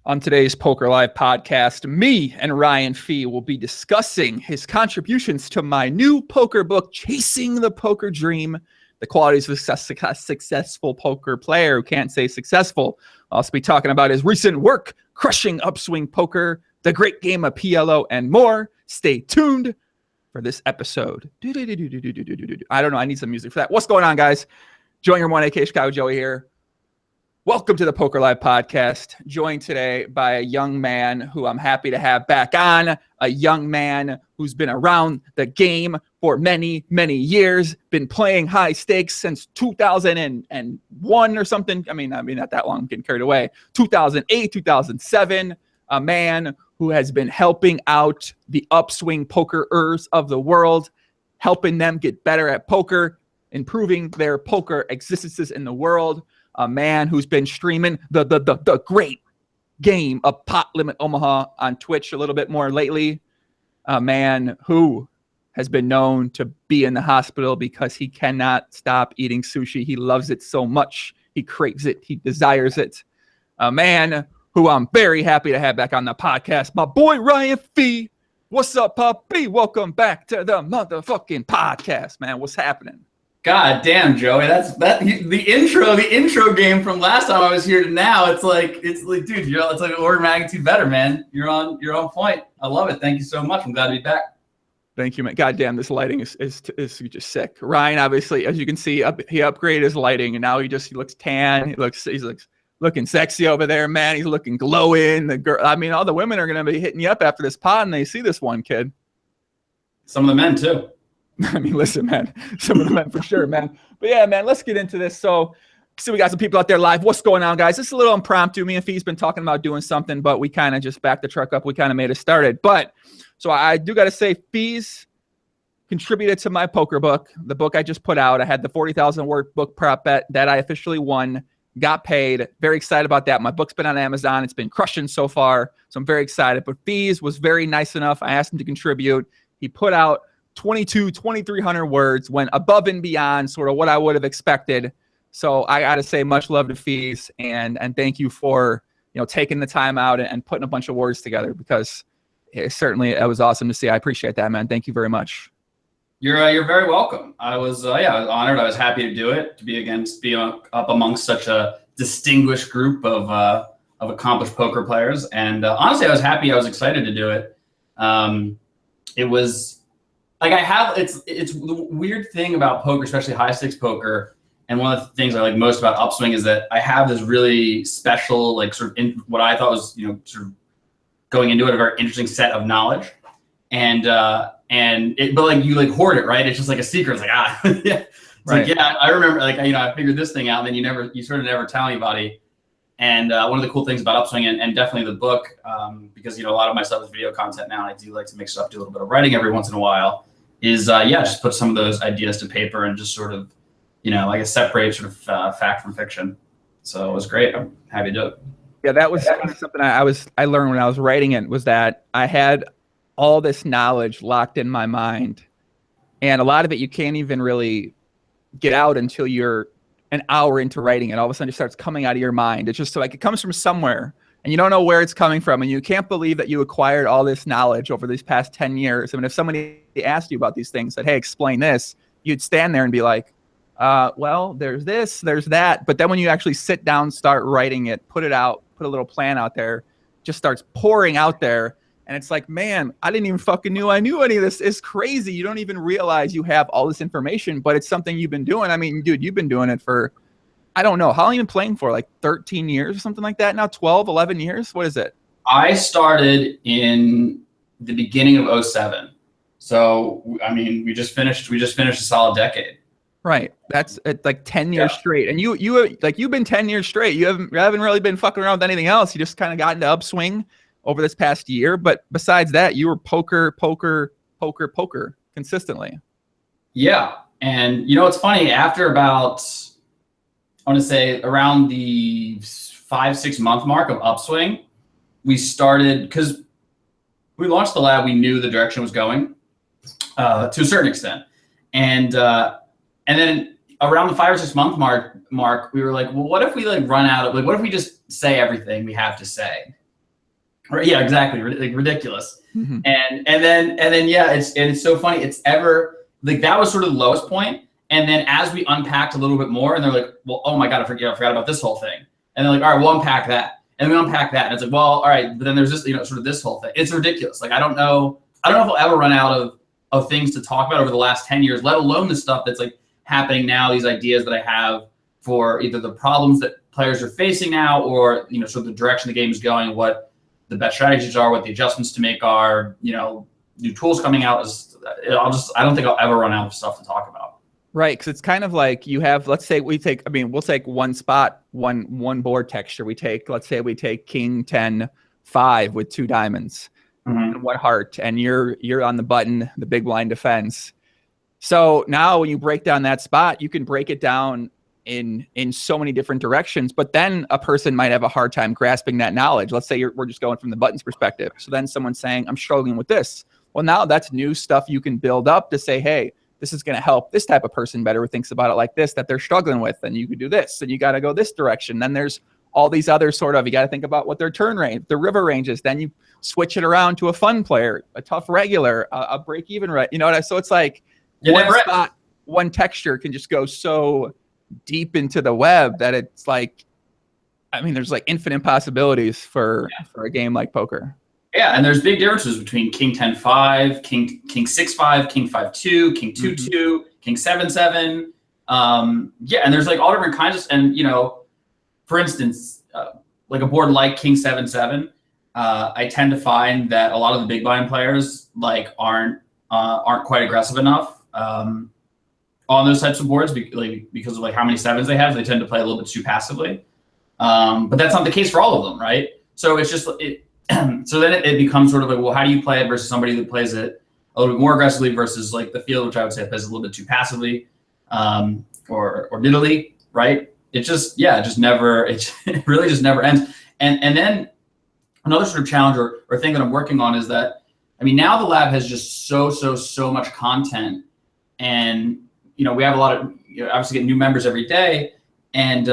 On today's Poker Live podcast, me and Ryan Fee will be discussing his contributions to my new poker book, Chasing the Poker Dream, the qualities of a successful poker player who can't say successful. I'll also be talking about his recent work, crushing Upswing Poker, the great game of PLO, and more. Stay tuned for this episode. I don't know. I need some music for that. What's going on, guys? Join your one, AK Chicago Joey here. Welcome to the Poker Live podcast, joined today by a young man who I'm happy to have back on, a young man who's been around the game for many, many years, been playing high stakes since 2001 or something. I mean, not that long, I'm getting carried away. 2008, 2007, a man who has been helping out the Upswing Pokerers of the world, helping them get better at poker, improving their poker existences in the world. A man who's been streaming the great game of Pot Limit Omaha on Twitch a little bit more lately. A man who has been known to be in the hospital because he cannot stop eating sushi. He loves it so much. He craves it. He desires it. A man who I'm very happy to have back on the podcast, my boy Ryan Fee. What's up, Puppy? Welcome back to the motherfucking podcast, man. What's happening? God damn, Joey, the intro game from last time I was here to now. It's like, dude, it's like an order of magnitude better, man. You're on point. I love it. Thank you so much. I'm glad to be back. Thank you, man. God damn, this lighting is just sick. Ryan, obviously, as you can see, he upgraded his lighting, and now he looks tan. He's looking sexy over there, man. He's looking glowing. The girl, I mean, all the women are gonna be hitting you up after this pod, and they see this one kid. Some of the men too. I mean, listen, man, some of the men for sure, man. But yeah, man, let's get into this. So we got some people out there live. What's going on, guys? This is a little impromptu. Me and Fee's been talking about doing something, but we kind of just backed the truck up. We kind of made it started. But so I do got to say, Fee's contributed to my poker book, the book I just put out. I had the 40,000 word book prop bet that I officially won, got paid. Very excited about that. My book's been on Amazon. It's been crushing so far. So I'm very excited. But Fee's was very nice enough. I asked him to contribute. He put out 2,300 words, went above and beyond sort of what I would have expected. So I got to say much love to Fees and thank you for, taking the time out and putting a bunch of words together, because it was awesome to see. I appreciate that, man. Thank you very much. You're very welcome. I was honored. I was happy to do it, to be up amongst such a distinguished group of accomplished poker players. And honestly, I was happy. I was excited to do it. It was like it's the weird thing about poker, especially high stakes poker. And one of the things I like most about Upswing is that I have this really special, like sort of what I thought was, sort of going into it, a very interesting set of knowledge. But like you like hoard it, right? It's just like a secret. It's like, yeah. It's right. Like, yeah, I remember I figured this thing out, and then you sort of never tell anybody. And one of the cool things about Upswing and definitely the book, because, a lot of my stuff is video content now, and I do like to mix up, do a little bit of writing every once in a while, is just put some of those ideas to paper and just sort of, like a separate sort of fact from fiction. So it was great. I'm happy to do it. Yeah, that was something I learned when I was writing it, was that I had all this knowledge locked in my mind, and a lot of it you can't even really get out until you're an hour into writing it. All of a sudden it starts coming out of your mind. It's just like it comes from somewhere, and you don't know where it's coming from, and you can't believe that you acquired all this knowledge over these past 10 years. I mean, if somebody asked you about these things, said, hey, explain this, you'd stand there and be like, well, there's this, there's that. But then when you actually sit down, start writing it, put it out, put a little plan out there, just starts pouring out there. And it's like, man, I didn't even fucking knew I knew any of this. It's crazy. You don't even realize you have all this information, but it's something you've been doing. I mean, dude, you've been doing it for, I don't know, how long have you been playing for? Like 13 years or something like that now? 12, 11 years? What is it? I started in the beginning of 2007. So, I mean, we just finished a solid decade. Right. That's like 10 years straight. And you've been 10 years straight. You haven't really been fucking around with anything else. You just kind of got into Upswing over this past year. But besides that, you were poker consistently. Yeah. And it's funny, after about, I want to say around the 5-6 month mark of Upswing, we started, because we launched the lab, we knew the direction was going to a certain extent. And then around the 5 or 6 month mark, we were like, well, what if we like run out of, like, what if we just say everything we have to say? Right, yeah, exactly. Like ridiculous. Mm-hmm. And then yeah, it's so funny. It's ever like that was sort of the lowest point. And then as we unpacked a little bit more, and they're like, well, oh my God, I forgot about this whole thing. And they're like, all right, we'll unpack that. And we unpack that. And it's like, well, all right, but then there's this, sort of this whole thing. It's ridiculous. Like I don't know if I'll ever run out of things to talk about over the last 10 years, let alone the stuff that's like happening now, these ideas that I have for either the problems that players are facing now or, sort of the direction the game is going, what the best strategies are, what the adjustments to make are, new tools coming out. I don't think I'll ever run out of stuff to talk about. Right, because it's kind of like you have, let's say we'll take one spot, one board texture. Let's say we take King 10-5 with 2 diamonds and 1 heart, and you're on the button, the big blind defense. So now when you break down that spot, you can break it down in so many different directions, but then a person might have a hard time grasping that knowledge. Let's say we're just going from the buttons perspective. So then someone's saying, I'm struggling with this. Well, now that's new stuff you can build up to say, hey, this is going to help this type of person better who thinks about it like this, that they're struggling with, and you could do this, and you got to go this direction. Then there's all these other you got to think about what their turn range, the river ranges. Then you switch it around to a fun player, a tough regular, a break even, right? So it's like one texture can just go so deep into the web that it's like, there's like infinite possibilities for a game like poker. Yeah, and there's big differences between King 10-5, King 6-5, King 5-2, King 2-2, King 7-7. And there's like all different kinds of, and for instance, like a board like King 7-7, I tend to find that a lot of the big blind players like aren't quite aggressive enough on those types of boards because of like how many sevens they have. They tend to play a little bit too passively, but that's not the case for all of them, right? So it's just so then it becomes sort of like, well, how do you play it versus somebody that plays it a little bit more aggressively versus like the field, which I would say plays a little bit too passively or diddly, right? It really just never ends. And then another sort of challenge or thing that I'm working on is that, now the lab has just so much content, and we have a lot of, obviously get new members every day, and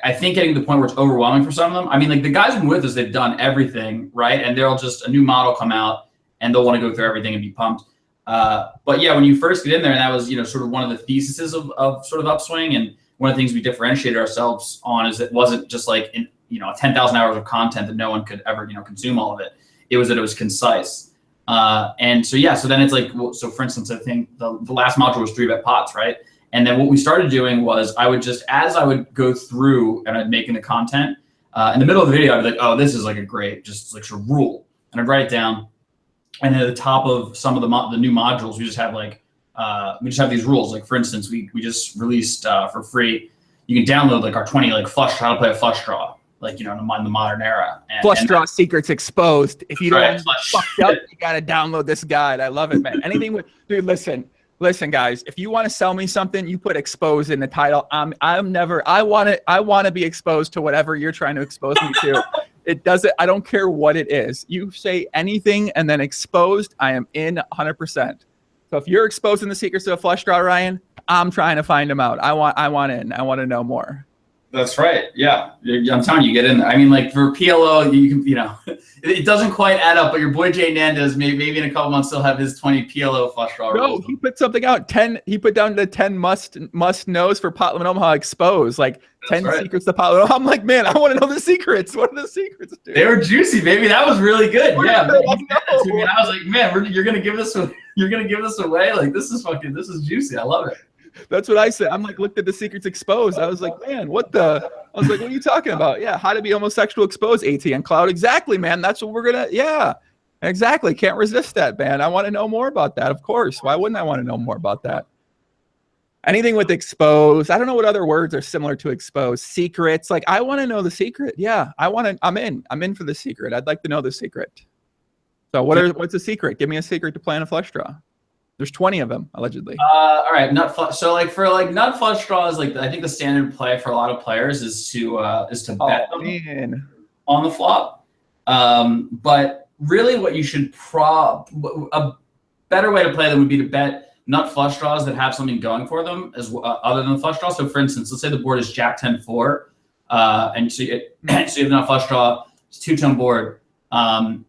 I think getting to the point where it's overwhelming for some of them. Like the guys who've been with us, they've done everything, right? And they'll just, a new model come out and they'll want to go through everything and be pumped. But yeah, when you first get in there, and that was, sort of one of the theses of sort of Upswing, and one of the things we differentiated ourselves on is it wasn't just like, 10,000 hours of content that no one could ever, consume all of it. It was that it was concise. And so then it's like, well, so for instance, I think the last module was 3-bet pots, right? And then what we started doing was as I would go through and I'd making the content, in the middle of the video, I'd be like, oh, this is like a great, just like sort of rule. And I'd write it down. And then at the top of some of the new modules, we just have these rules. Like for instance, we just released for free, you can download like our 20 like how to play a flush draw, like, in the modern era. Flush draw secrets exposed. If you don't fucked up, you got to download this guide. I love it, man. Anything with, dude, Listen, guys, if you want to sell me something, you put expose in the title. I want to be exposed to whatever you're trying to expose me to. I don't care what it is. You say anything and then exposed, I am in 100%. So if you're exposing the secrets of a flush draw, Ryan, I'm trying to find them out. I want in. I want to know more. That's right. Yeah. I'm telling you, get in there. like for PLO, you can, it doesn't quite add up, but your boy Jay Nandez maybe in a couple months he'll have his 20 PLO flush draw. No, he put something out. He put down the 10 must knows for pot limit Omaha exposed. Like 10 secrets to pot limit. I'm like, man, I want to know the secrets. What are the secrets, dude? They were juicy, baby. That was really good. Yeah. I was like, man, you're gonna give this away. Like this is juicy. I love it. That's what I said. I'm like, looked at the secrets exposed. I was like, man, what are you talking about? Yeah, how to be homosexual exposed, ATN Cloud. Exactly, man. That's what we're yeah, exactly. Can't resist that, man. I want to know more about that, of course. Why wouldn't I want to know more about that? Anything with exposed. I don't know what other words are similar to exposed. Secrets. Like, I want to know the secret. Yeah, I'm in for the secret. I'd like to know the secret. So what's the secret? Give me a secret to playing a flush draw. There's 20 of them, allegedly. All right, nut flush. So for nut flush draws, I think the standard play for a lot of players is to bet them on the flop. But really, what you should a better way to play them would be to bet nut flush draws that have something going for them other than the flush draw. So for instance, let's say the board is Jack 10-4, and so you have nut flush draw. It's a two-tone board. And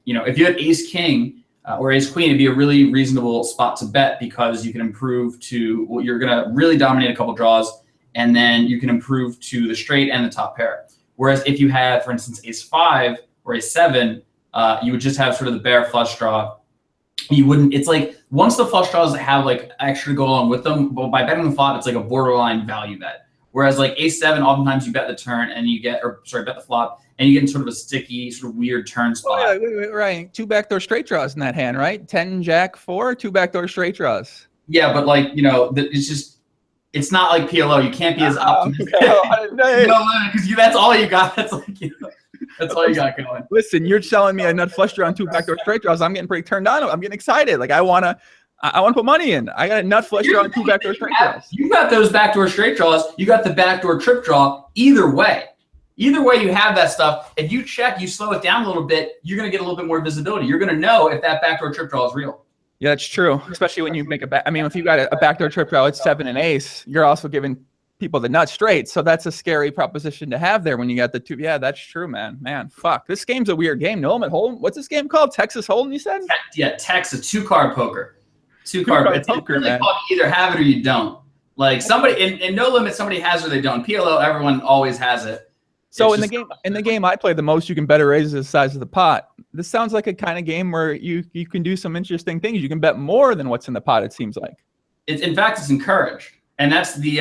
if you had ace king or ace queen, it'd be a really reasonable spot to bet because you can improve to you're gonna really dominate a couple draws, and then you can improve to the straight and the top pair. Whereas if you had, for instance, ace five or ace seven, you would just have sort of the bare flush draw. You wouldn't. It's like once the flush draws have like extra to go along with them, but by betting the flop, it's like a borderline value bet. Whereas like ace seven, oftentimes you bet the turn and you get, bet the flop, and you get in sort of a sticky, sort of weird turn spot. Oh, yeah, wait, right. Two backdoor straight draws in that hand, right? 10, jack, 4, two backdoor straight draws. Yeah, but like, it's just, it's not like PLO. You can't be as optimistic. Because that's all you got. That's like, that's all you got going. Listen, you're telling me a nut flush draw and two backdoor straight draws. I'm getting pretty turned on. I'm getting excited. Like I want to put money in. I got a nut flush draw and two backdoor straight draws. You got those backdoor straight draws. You got the backdoor trip draw. Either way, you have that stuff. If you check, you slow it down a little bit, you're going to get a little bit more visibility. You're going to know if that backdoor trip draw is real. Yeah, that's true. Especially when you make if you got a backdoor trip draw, it's 7 and ace. You're also giving people the nut straight. So that's a scary proposition to have there when you got the two. Yeah, that's true, man. Man, fuck. This game's a weird game. No limit hold'em. What's this game called? Texas Hold'em, you said? Yeah, Texas, two-card poker. Two-card poker, it's man. Called you either have it or you don't. Like somebody in no limit, somebody has it or they don't. PLO, everyone always has it. So in the game I play, the most you can bet or raise is the size of the pot. This sounds like a kind of game where you can do some interesting things. You can bet more than what's in the pot, it seems like. In fact, it's encouraged. And that's the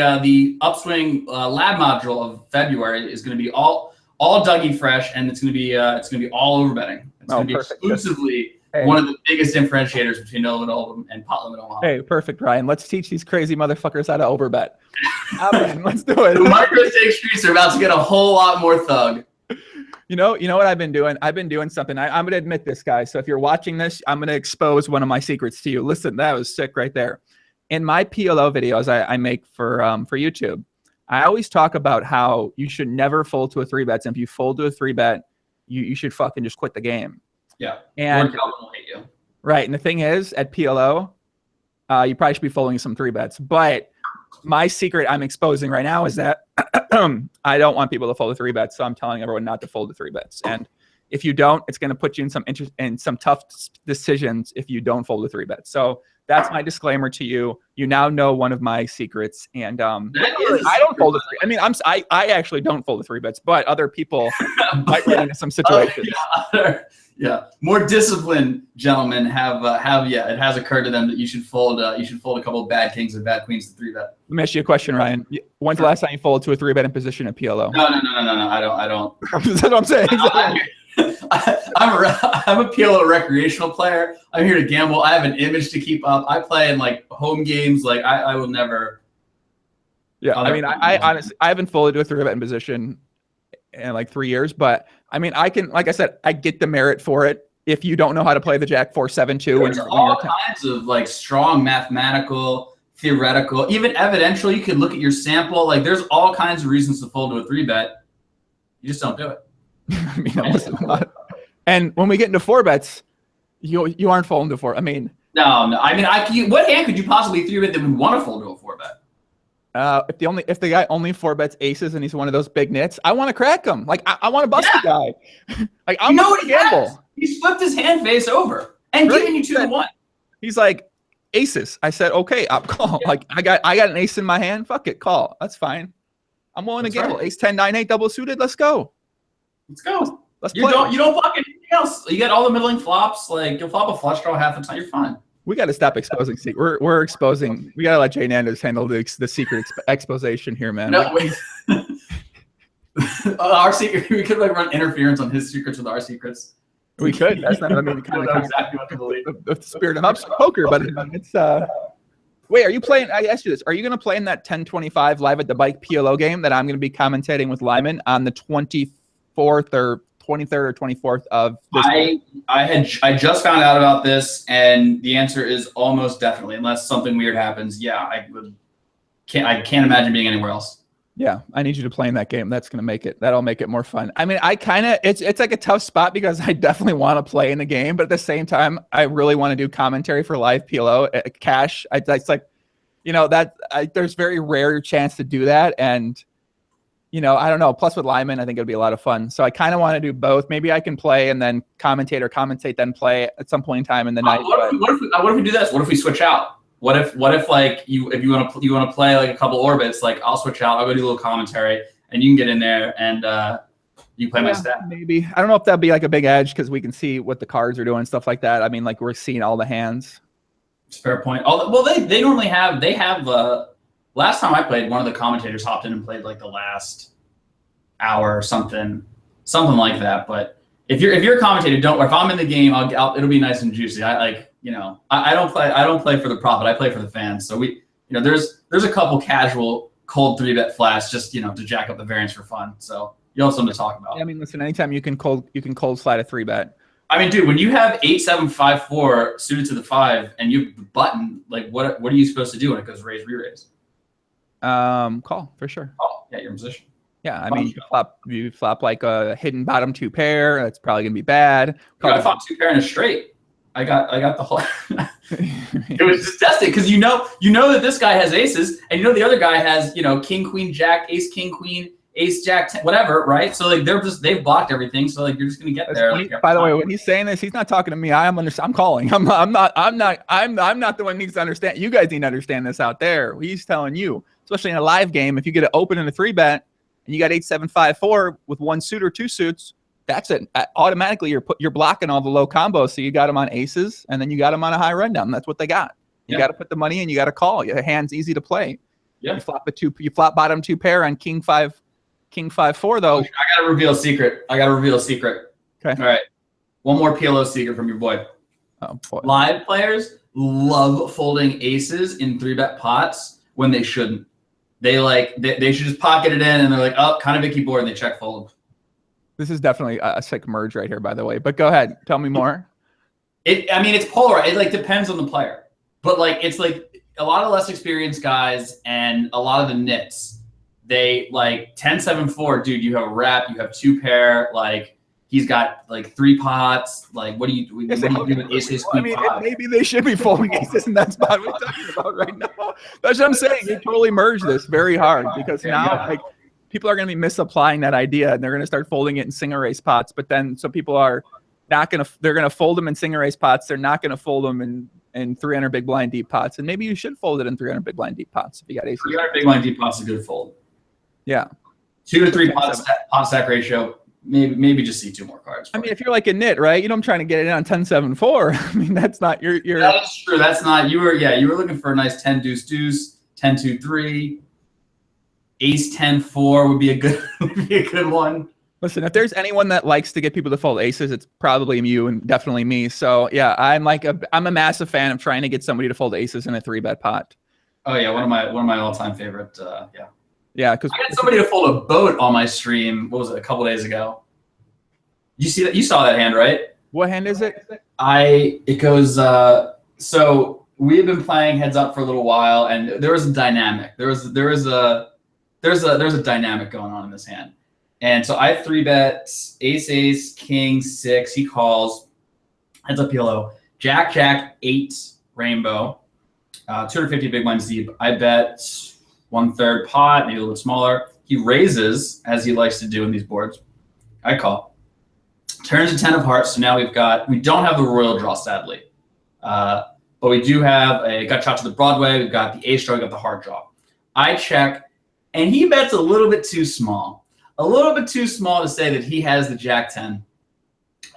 Upswing lab module of February is going to be all Dougie fresh, and it's going to be all over betting. It's going to be exclusively one of the biggest differentiators between no limit hold'em and pot limit Omaha. Hey, perfect, Ryan. Let's teach these crazy motherfuckers how to overbet. Let's do it. The micro-stake streets are about to get a whole lot more thug. You know what I've been doing? I've been doing something. I'm going to admit this, guys. So if you're watching this, I'm going to expose one of my secrets to you. Listen, that was sick right there. In my PLO videos I make for YouTube, I always talk about how you should never fold to a 3-bet. And if you fold to a 3-bet, you should fucking just quit the game. Yeah. And Calvin will hate you. Right. And the thing is, at PLO, you probably should be folding some 3-bets. But my secret I'm exposing right now is that I don't want people to fold the 3-bets. So I'm telling everyone not to fold the 3-bets. And if you don't, it's going to put you in some tough decisions if you don't fold the 3-bets. So that's my disclaimer to you. You now know one of my secrets. And I don't fold the 3. I mean, I actually don't fold the 3-bets, but other people might run into some situations. Yeah, more disciplined gentlemen have it has occurred to them that you should fold a couple of bad kings and bad queens to 3-bet. Let me ask you a question, Ryan. When's the last time you folded to a 3-bet in position at PLO? No. I don't. That's what I'm saying. I'm a PLO recreational player. I'm here to gamble. I have an image to keep up. I play in like home games. Like I will never. Yeah, I mean, I honestly haven't folded to a 3-bet in position in like 3 years, but I mean, I can, like I said, I get the merit for it. If you don't know how to play the Jack 4-7-2, there's all kinds of like strong mathematical, theoretical, even evidential. You can look at your sample. Like there's all kinds of reasons to fold to a 3-bet. You just don't do it. I mean, and when we get into 4-bets, you aren't folding to 4. I mean, no. I mean, what hand could you possibly 3-bet that would want to fold to a 4-bet? If the guy only 4-bets aces and he's one of those big nits, I want to crack him. Like I want to bust the guy. Like I'm what he gamble. Has? He's flipped his hand face over and giving you 2-1. He's like aces. I said okay, I'll call. Yeah. Like I got an ace in my hand. Fuck it, call. That's fine. I'm willing to gamble. Right. Ace 10 9 8 double suited. Let's go. Let's go. Let's play. You don't block anything else. You get all the middling flops. Like you'll flop a flush draw half the time. You're fine. We got to stop exposing. We're exposing. We got to let Jay Nandos handle the secret exposition here, man. No, our secret. We could like run interference on his secrets with our secrets. We could. That's not. I mean, kind of exactly what to believe. The spirit of Upswing Poker, but it's. Wait, are you playing? I asked you this. Are you going to play in that 10-25 live at the bike PLO game that I'm going to be commentating with Lyman on the 24th or 23rd or 24th of this month? I just found out about this, and the answer is almost definitely, unless something weird happens. Yeah, I can't imagine being anywhere else. Yeah, I need you to play in that game. That's gonna make it. That'll make it more fun. I mean, it's like a tough spot because I definitely want to play in the game, but at the same time, I really want to do commentary for live PLO cash. It's like, there's very rare chance to do that, and you know, I don't know. Plus with Lyman, I think it'd be a lot of fun. So I kind of want to do both. Maybe I can play and then commentate, then play at some point in time in the night. What if we do this? What if we switch out? What if like if you want to play like a couple orbits, like I'll switch out. I'll go do a little commentary, and you can get in there and you play my stat. Maybe. I don't know if that'd be like a big edge because we can see what the cards are doing and stuff like that. I mean, like we're seeing all the hands. It's a fair point. Well, they normally have last time I played, one of the commentators hopped in and played like the last hour or something like that. But if you're a commentator, if I'm in the game, it'll be nice and juicy. I don't play for the profit. I play for the fans. So there's a couple casual cold 3-bet flats just to jack up the variance for fun. So you'll have something to talk about. Yeah, I mean, listen, anytime you can cold slide a 3-bet. I mean, dude, when you have 8-7-5-4 suited to the 5 and you have the button, like what are you supposed to do when it goes raise re-raise? Call for sure. Oh, yeah, you're in position. Yeah, I mean, you flop like a hidden bottom 2 pair. That's probably gonna be bad. I flopped 2 pair in a straight. I got the whole. It was just tested because you know that this guy has aces, and the other guy has king queen jack, ace king queen, ace jack 10, whatever, right? So like they've blocked everything. So like you're just gonna get there. By the way, when he's saying this, he's not talking to me. I'm calling. I'm not the one who needs to understand. You guys need to understand this out there. He's telling you, especially in a live game, if you get it open in a 3-bet and you got 8-7-5-4 with 1 suit or 2 suits, that's it. Automatically, you're blocking all the low combos. So you got them on aces, and then you got them on a high rundown. That's what they got. You got to put the money in. You got to call. Your hand's easy to play. Yeah. You flop bottom 2 pair on king 5-4 though. I gotta reveal a secret. Okay. All right. One more PLO secret from your boy. Oh boy. Live players love folding aces in 3-bet pots when they shouldn't. They should just pocket it in, and they're like, oh, kind of icky board, and they check fold. This is definitely a sick merge right here, by the way. But go ahead, tell me more. It's polar. It depends on the player, but it's a lot of less experienced guys and a lot of the nits. They 10-7-4, dude. You have a wrap. You have 2 pair. He's got 3 pots. What do you do with aces? I mean, maybe they should be folding aces in that spot we're talking about right now. That's what I'm saying. You totally merge this very hard because now people are going to be misapplying that idea, and they're going to start folding it in single race pots. But then some people are not going to. They're going to fold them in single race pots. They're not going to fold them in 300 big blind deep pots. And maybe you should fold it in 300 big blind deep pots if you got aces. 300 big blind deep pots is a good fold. Yeah. 2 to 3 pot stack ratio. Maybe just see 2 more cards. I mean, if you're like a nit, right? I'm trying to get it on 10-7-4. I mean, that's not your. That is true. That's not you were looking for a nice 10 deuce deuce, 10-2-3, ace 10-4 would be a good one. Listen, if there's anyone that likes to get people to fold aces, it's probably you and definitely me. So yeah, I'm a massive fan of trying to get somebody to fold aces in a 3-bet pot. Oh yeah, one of my all-time favorite. Yeah, because I got somebody to fold a boat on my stream. What was it, a couple days ago? You see that? You saw that hand, right? What hand is it? It goes. So we have been playing heads up for a little while, and there was a dynamic. There's a dynamic going on in this hand, and so I 3-bet ace, king 6. He calls heads up PLO. Jack 8 rainbow. 250 big blinds deep. I bet 1/3 pot, maybe a little bit smaller. He raises, as he likes to do in these boards. I call. Turns a 10 of hearts, so now we don't have the royal draw, sadly. But we do have a gut shot to the Broadway. We've got the ace draw, we've got the heart draw. I check, and he bets a little bit too small. A little bit too small to say that he has the Jack 10.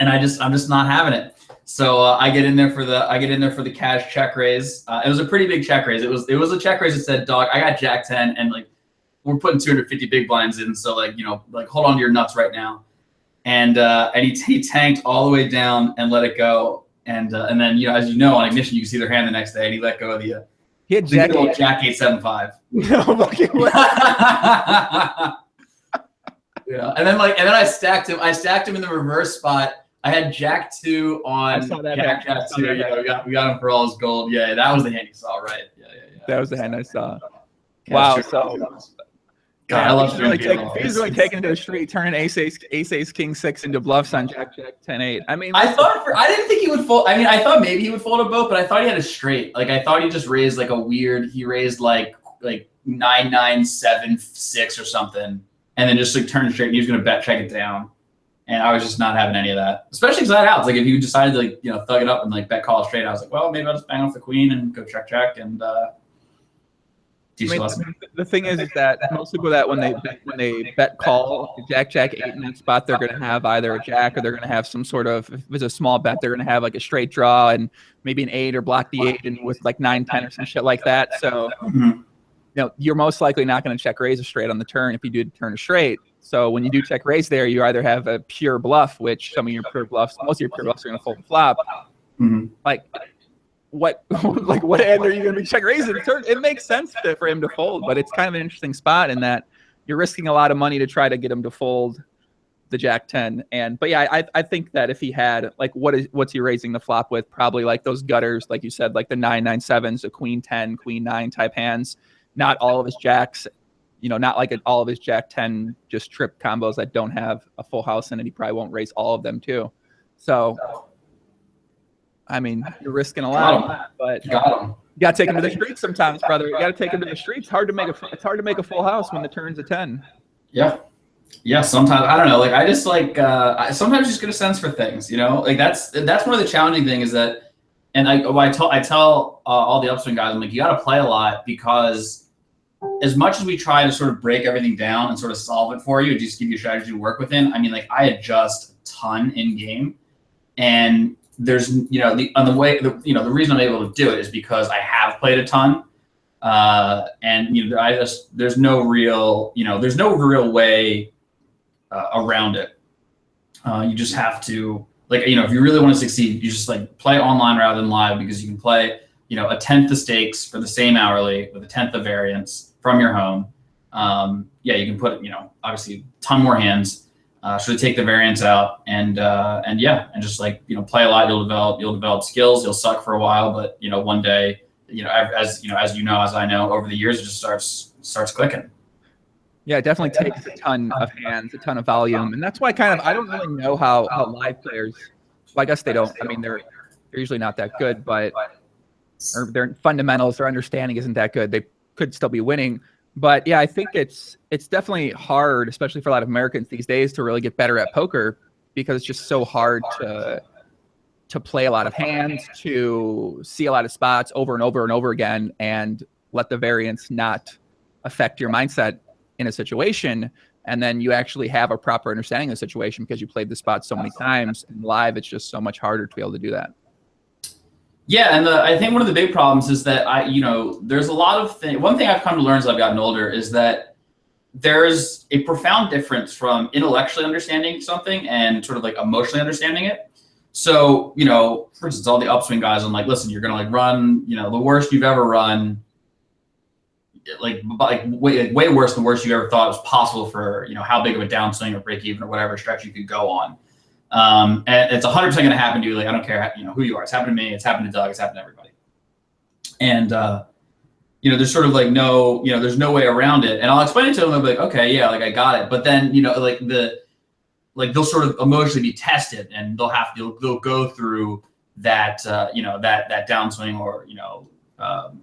And I'm just not having it. So I get in there for the cash check raise. It was a pretty big check raise. It was a check raise that said, dog, I got Jack 10, and we're putting 250 big blinds in. So hold on to your nuts right now. And he tanked all the way down and let it go. And then as you know, on ignition you can see their hand the next day, and he let go of the he had Jack 8-7-5. No fucking way. Yeah, and then I stacked him in the reverse spot. I had Jack 2 on Jack 2. Yeah, we got him for all his gold. Yeah, that was the hand you saw, right? Yeah. That was the hand I saw. Wow. So, God, I love he's really taking it to the street, turning ace, king 6 into bluffs on Jack 10-8. I mean, I didn't think he would fold. I mean, I thought maybe he would fold a boat, but I thought he had a straight. I thought he just raised he raised 9-9-7-6 or something. and then just like turn straight, and he was going to bet check it down. And I was just not having any of that, especially because I had outs. Like if you decided to like, thug it up and like bet call straight, I was like, well, maybe I'll just bang off the queen and go check and teach a lesson. The thing is that most people that when they bet call Jack 8 in that spot, they're going to have either a jack or they're going to have some sort of, if it's a small bet, they're going to have like a straight draw and maybe an 8 or block the 8 and with like 9-10 or some shit like that. So you're most likely not going to check raise a straight on the turn if you do turn a straight. So when you do check raise there, you either have a pure bluff, which some of your pure bluffs, most of your pure bluffs are going to fold flop. Like what end are you going to be check raising? It makes sense for him to fold, but it's kind of an interesting spot in that you're risking a lot of money to try to get him to fold the Jack 10. But yeah, I think that if he had like what's he raising the flop with? Probably like those gutters, like you said, like the 9-9-7s, the queen 10, queen 9 type hands. Not all of his jacks, not like all of his Jack 10 just trip combos that don't have a full house in it. He probably won't raise all of them too. So, I mean, you're risking a lot, but you got to take him to the streets sometimes, brother. You got to take him to the streets. It's hard to make a full house when the turn's a 10. Yeah. Sometimes I don't know. Like I just like I sometimes just get a sense for things. Like that's one of the challenging things is that, and I tell all the Upswing guys, I'm like, you got to play a lot because as much as we try to sort of break everything down and sort of solve it for you, just give you a strategy to work within. I mean, like I adjust a ton in game, and there's the reason I'm able to do it is because I have played a ton, and there's no real way around it. You just have to if you really want to succeed, you just like play online rather than live because you can play a tenth the stakes for the same hourly with a tenth the variance from your home. You can put obviously a ton more hands. So to take the variance out and just like play a lot, you'll develop skills. You'll suck for a while, but one day as I know over the years, it just starts clicking. Yeah, it definitely takes a ton of hands, a ton of volume, and that's why I don't really know how live players. Well, I guess they don't. I mean, they're usually not that good, but their fundamentals, their understanding isn't that good. They could still be winning. But yeah, I think it's definitely hard, especially for a lot of Americans these days, to really get better at poker because it's just so hard to play a lot of hands, to see a lot of spots over and over and over again, and let the variance not affect your mindset in a situation. And then you actually have a proper understanding of the situation because you played the spot so many times. And live, it's just so much harder to be able to do that. Yeah, and I think one of the big problems is that there's a lot of things. One thing I've come to learn as I've gotten older is that there's a profound difference from intellectually understanding something and sort of like emotionally understanding it. So, for instance, all the Upswing guys, I'm like, listen, you're gonna like run, the worst you've ever run, like way worse than the worst you ever thought was possible for how big of a downswing or break even or whatever stretch you could go on. And it's 100% going to happen to you. Like, I don't care, who you are. It's happened to me. It's happened to Doug. It's happened to everybody. And, there's sort of like there's no way around it. And I'll explain it to them. They'll be like, okay, yeah, like I got it. But then, they'll sort of emotionally be tested and they'll go through that, that downswing or,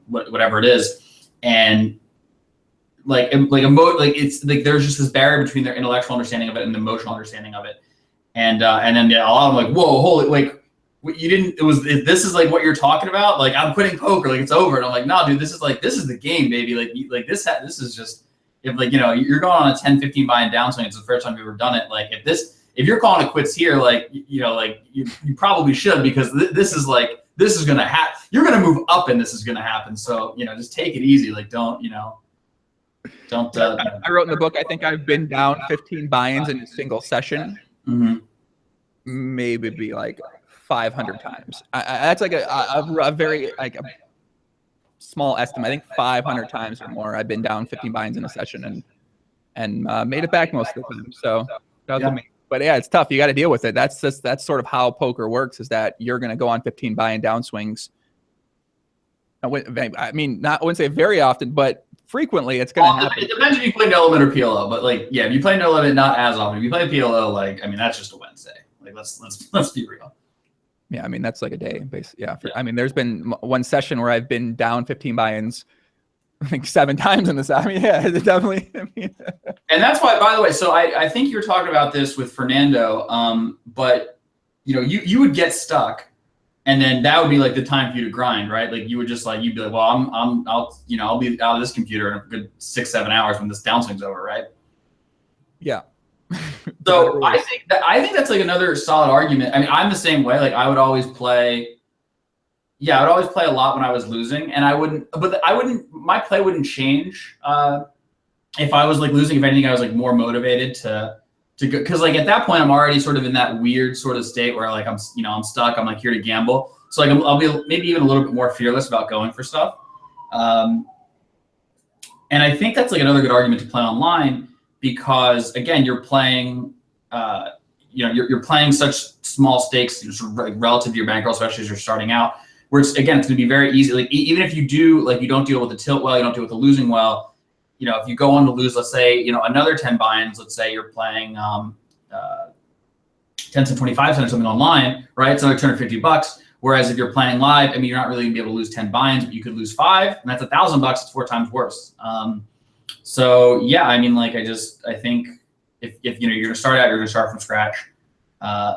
whatever it is. And it's like, there's just this barrier between their intellectual understanding of it and the emotional understanding of it. And then a lot of them like, whoa, holy, like this is like what you're talking about. Like I'm quitting poker, like it's over. And I'm like, no, dude, this is the game, baby. Like this is just, if you're going on a 10-15 buy-in downswing, it's the first time you've ever done it. Like if you're calling it quits here, you probably should, because this is going to happen. You're going to move up and this is going to happen. So, just take it easy. Like don't. I wrote in the book, I think I've been down 15 buy-ins in a single session. Mm-hmm. Maybe be like 500 times. That's like a very like a small estimate. I think 500 times or more I've been down 15 buy-ins in a session and made it back most of the time. So that was amazing. But yeah, it's tough. You got to deal with it. That's sort of how poker works, is that you're going to go on 15 buy-in downswings. I wouldn't say very often, but frequently it's going to happen. It depends if you play no limit or PLO, but if you play no limit, not as often. If you play PLO, that's just a Wednesday. Like let's be real. Yeah, that's like a day. Yeah, there's been one session where I've been down 15 buy-ins I think 7 times in this. I mean, yeah, it definitely. I mean. And that's why, by the way, so I think you were talking about this with Fernando, but you would get stuck, and then that would be like the time for you to grind, right? Like you would just like, you'd be like, well, I'll be out of this computer in a good 6-7 hours when this downswing's over, right? Yeah. So I think that's like another solid argument. I mean, I'm the same way. Like I would always play. Yeah, I would always play a lot when I was losing, and my play wouldn't change if I was like losing. If anything, I was like more motivated to go, because like at that point I'm already sort of in that weird sort of state where like I'm stuck. I'm like here to gamble, so like I'll be maybe even a little bit more fearless about going for stuff. And I think that's like another good argument to play online, because again, you're playing you're playing such small stakes, sort of like relative to your bankroll, especially as you're starting out. Where it's going to be very easy. Like even if you don't deal with the tilt well, you don't deal with the losing well. If you go on to lose, let's say another 10 buy-ins. Let's say you're playing 10 cent, 25 cent or something online, right? It's another $250. Whereas if you're playing live, I mean, you're not really gonna be able to lose 10 buy-ins, but you could lose 5, and that's $1,000. It's 4 times worse. So yeah, I mean, like I think if you're gonna start out, you're gonna start from scratch.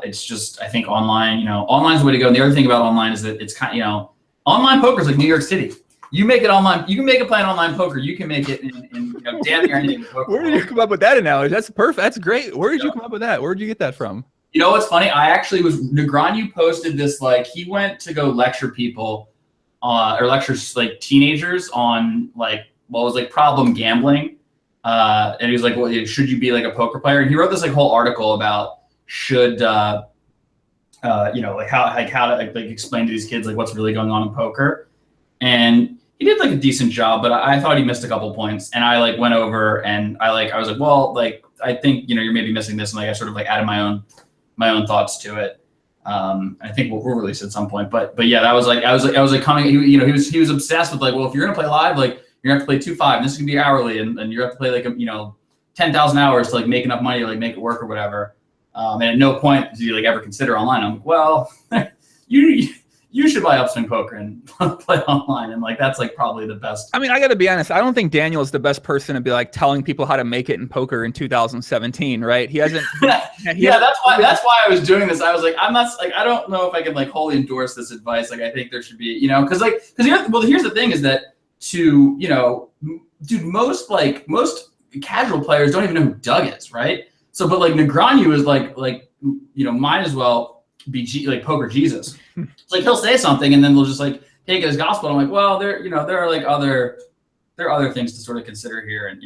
It's just, I think online, online's the way to go. And the other thing about online is that it's kind of, online poker is like New York City. You make it online. You can make a play in online poker. You can make it in damn near anything. Where did you come up with that analogy? That's perfect. That's great. Where did you come up with that? Where did you get that from? You know what's funny? I actually Negreanu posted this, like he went to go lecture people or lectures like teenagers on like what was like problem gambling. And he was like, well, should you be like a poker player? And he wrote this like whole article about should like how to like explain to these kids like what's really going on in poker. And he did like a decent job, but I thought he missed a couple points. And I like went over and I was like, well, like I think you're maybe missing this, and like I sort of like added my own thoughts to it. I think we'll release it at some point. But yeah, that was like I was like coming. He was obsessed with like, well, if you're gonna play live, like you're gonna have to play 2-5. This is gonna be hourly, and you have to play like 10,000 hours to like make enough money to like make it work or whatever. And at no point do you like ever consider online. I'm like, well, you should buy Upswing Poker and play online, and like that's like probably the best. I mean, I got to be honest. I don't think Daniel is the best person to be like telling people how to make it in poker in 2017, right? He hasn't. Yeah, that's why I was doing this. I was like, I'm not like I don't know if I can like wholly endorse this advice. Like I think there should be, because here's the thing is that dude, most casual players don't even know who Doug is, right? So, but like Negreanu is like might as well be like poker Jesus. It's like he'll say something and then they'll just like take it as gospel. I'm like, well, there are like other things to sort of consider here, and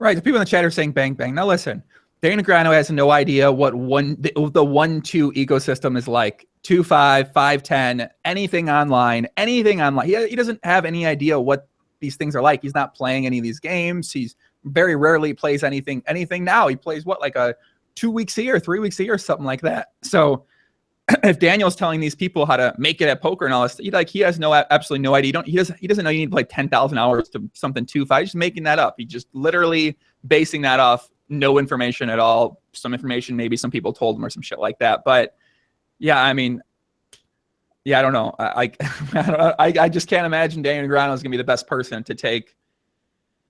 Right. The people in the chat are saying bang bang. Now listen, Daniel Negreanu has no idea what the 1-2 ecosystem is like. 2-5, 5-10, anything online. He doesn't have any idea what these things are like. He's not playing any of these games. He's very rarely plays anything now. He plays like a 2 weeks a year, 3 weeks a year, something like that. So if Daniel's telling these people how to make it at poker and all this, he has absolutely no idea. He doesn't know you need to play 10,000 hours to something 2-5. He's just making that up. He's just literally basing that off no information at all. Some information maybe some people told him or some shit like that. But yeah, I mean, yeah, I don't know. I just can't imagine Daniel Negreanu is gonna be the best person to take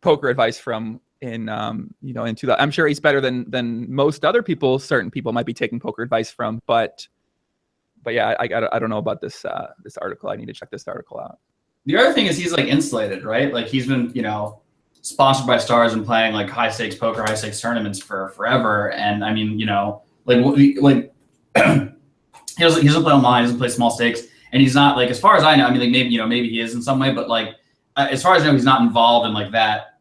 poker advice from in 2000. I'm sure he's better than most other people. Certain people might be taking poker advice from, but yeah, I don't know about this article. I need to check this article out. The other thing is he's like insulated, right? Like he's been sponsored by stars and playing like high stakes poker, high stakes tournaments for forever. And I mean, like he doesn't play online, he doesn't play small stakes, and he's not like, as far as I know, I mean, like maybe he is in some way, but like as far as I know, he's not involved in like that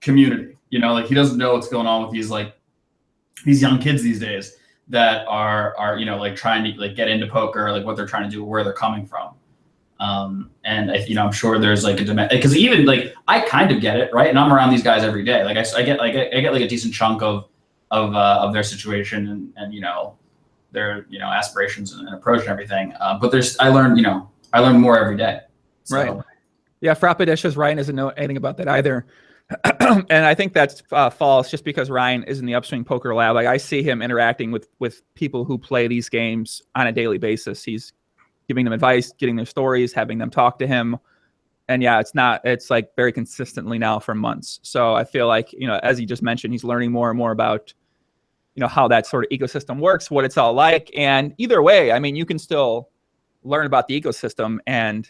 community. Like he doesn't know what's going on with these young kids these days that are like trying to like get into poker, like what they're trying to do, where they're coming from. And I'm sure there's like a demand, because even like I kind of get it, right? And I'm around these guys every day. Like I get like a decent chunk of their situation and their aspirations and approach and everything. But I learn more every day. So. Right. Yeah, Frappadisha's Ryan doesn't know anything about that either. And I think that's false, just because Ryan is in the Upswing Poker Lab. Like I see him interacting with people who play these games on a daily basis. He's giving them advice, getting their stories, having them talk to him. And yeah, it's like very consistently now for months. So I feel like, as he just mentioned, he's learning more and more about, how that sort of ecosystem works, what it's all like. And either way, I mean, you can still learn about the ecosystem and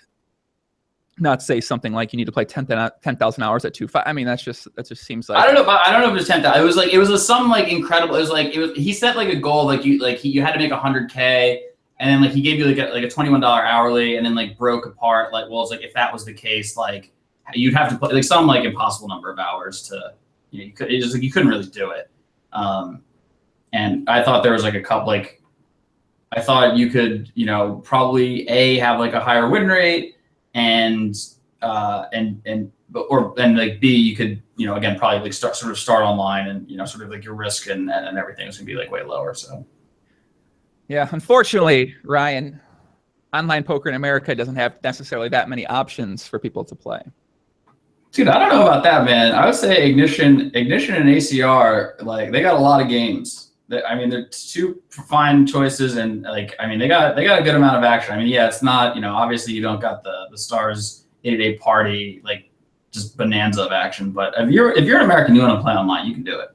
not say something like you need to play 10,000 hours at 2.5. I mean, that just seems like, I don't know if it was 10,000. It was some like incredible. He set like a goal, like you had to make 100K, and then like he gave you like a $21 hourly, and then like broke apart like, well, it's like if that was the case, like you'd have to play like some like impossible number of hours to, you couldn't really do it. And I thought there was like a couple, like I thought you could, probably have like a higher win rate, and like B, you could, again, probably like start online, and sort of like your risk and everything is gonna be like way lower. So yeah, unfortunately, Ryan, online poker in America doesn't have necessarily that many options for people to play. Dude, I don't know about that, man. I would say Ignition and ACR, like they got a lot of games. I mean, they're two fine choices, and like, I mean, they got a good amount of action. I mean, yeah, it's not, obviously you don't got the Stars 8-day party, like just bonanza of action. But if you're an American, you want to play online, you can do it.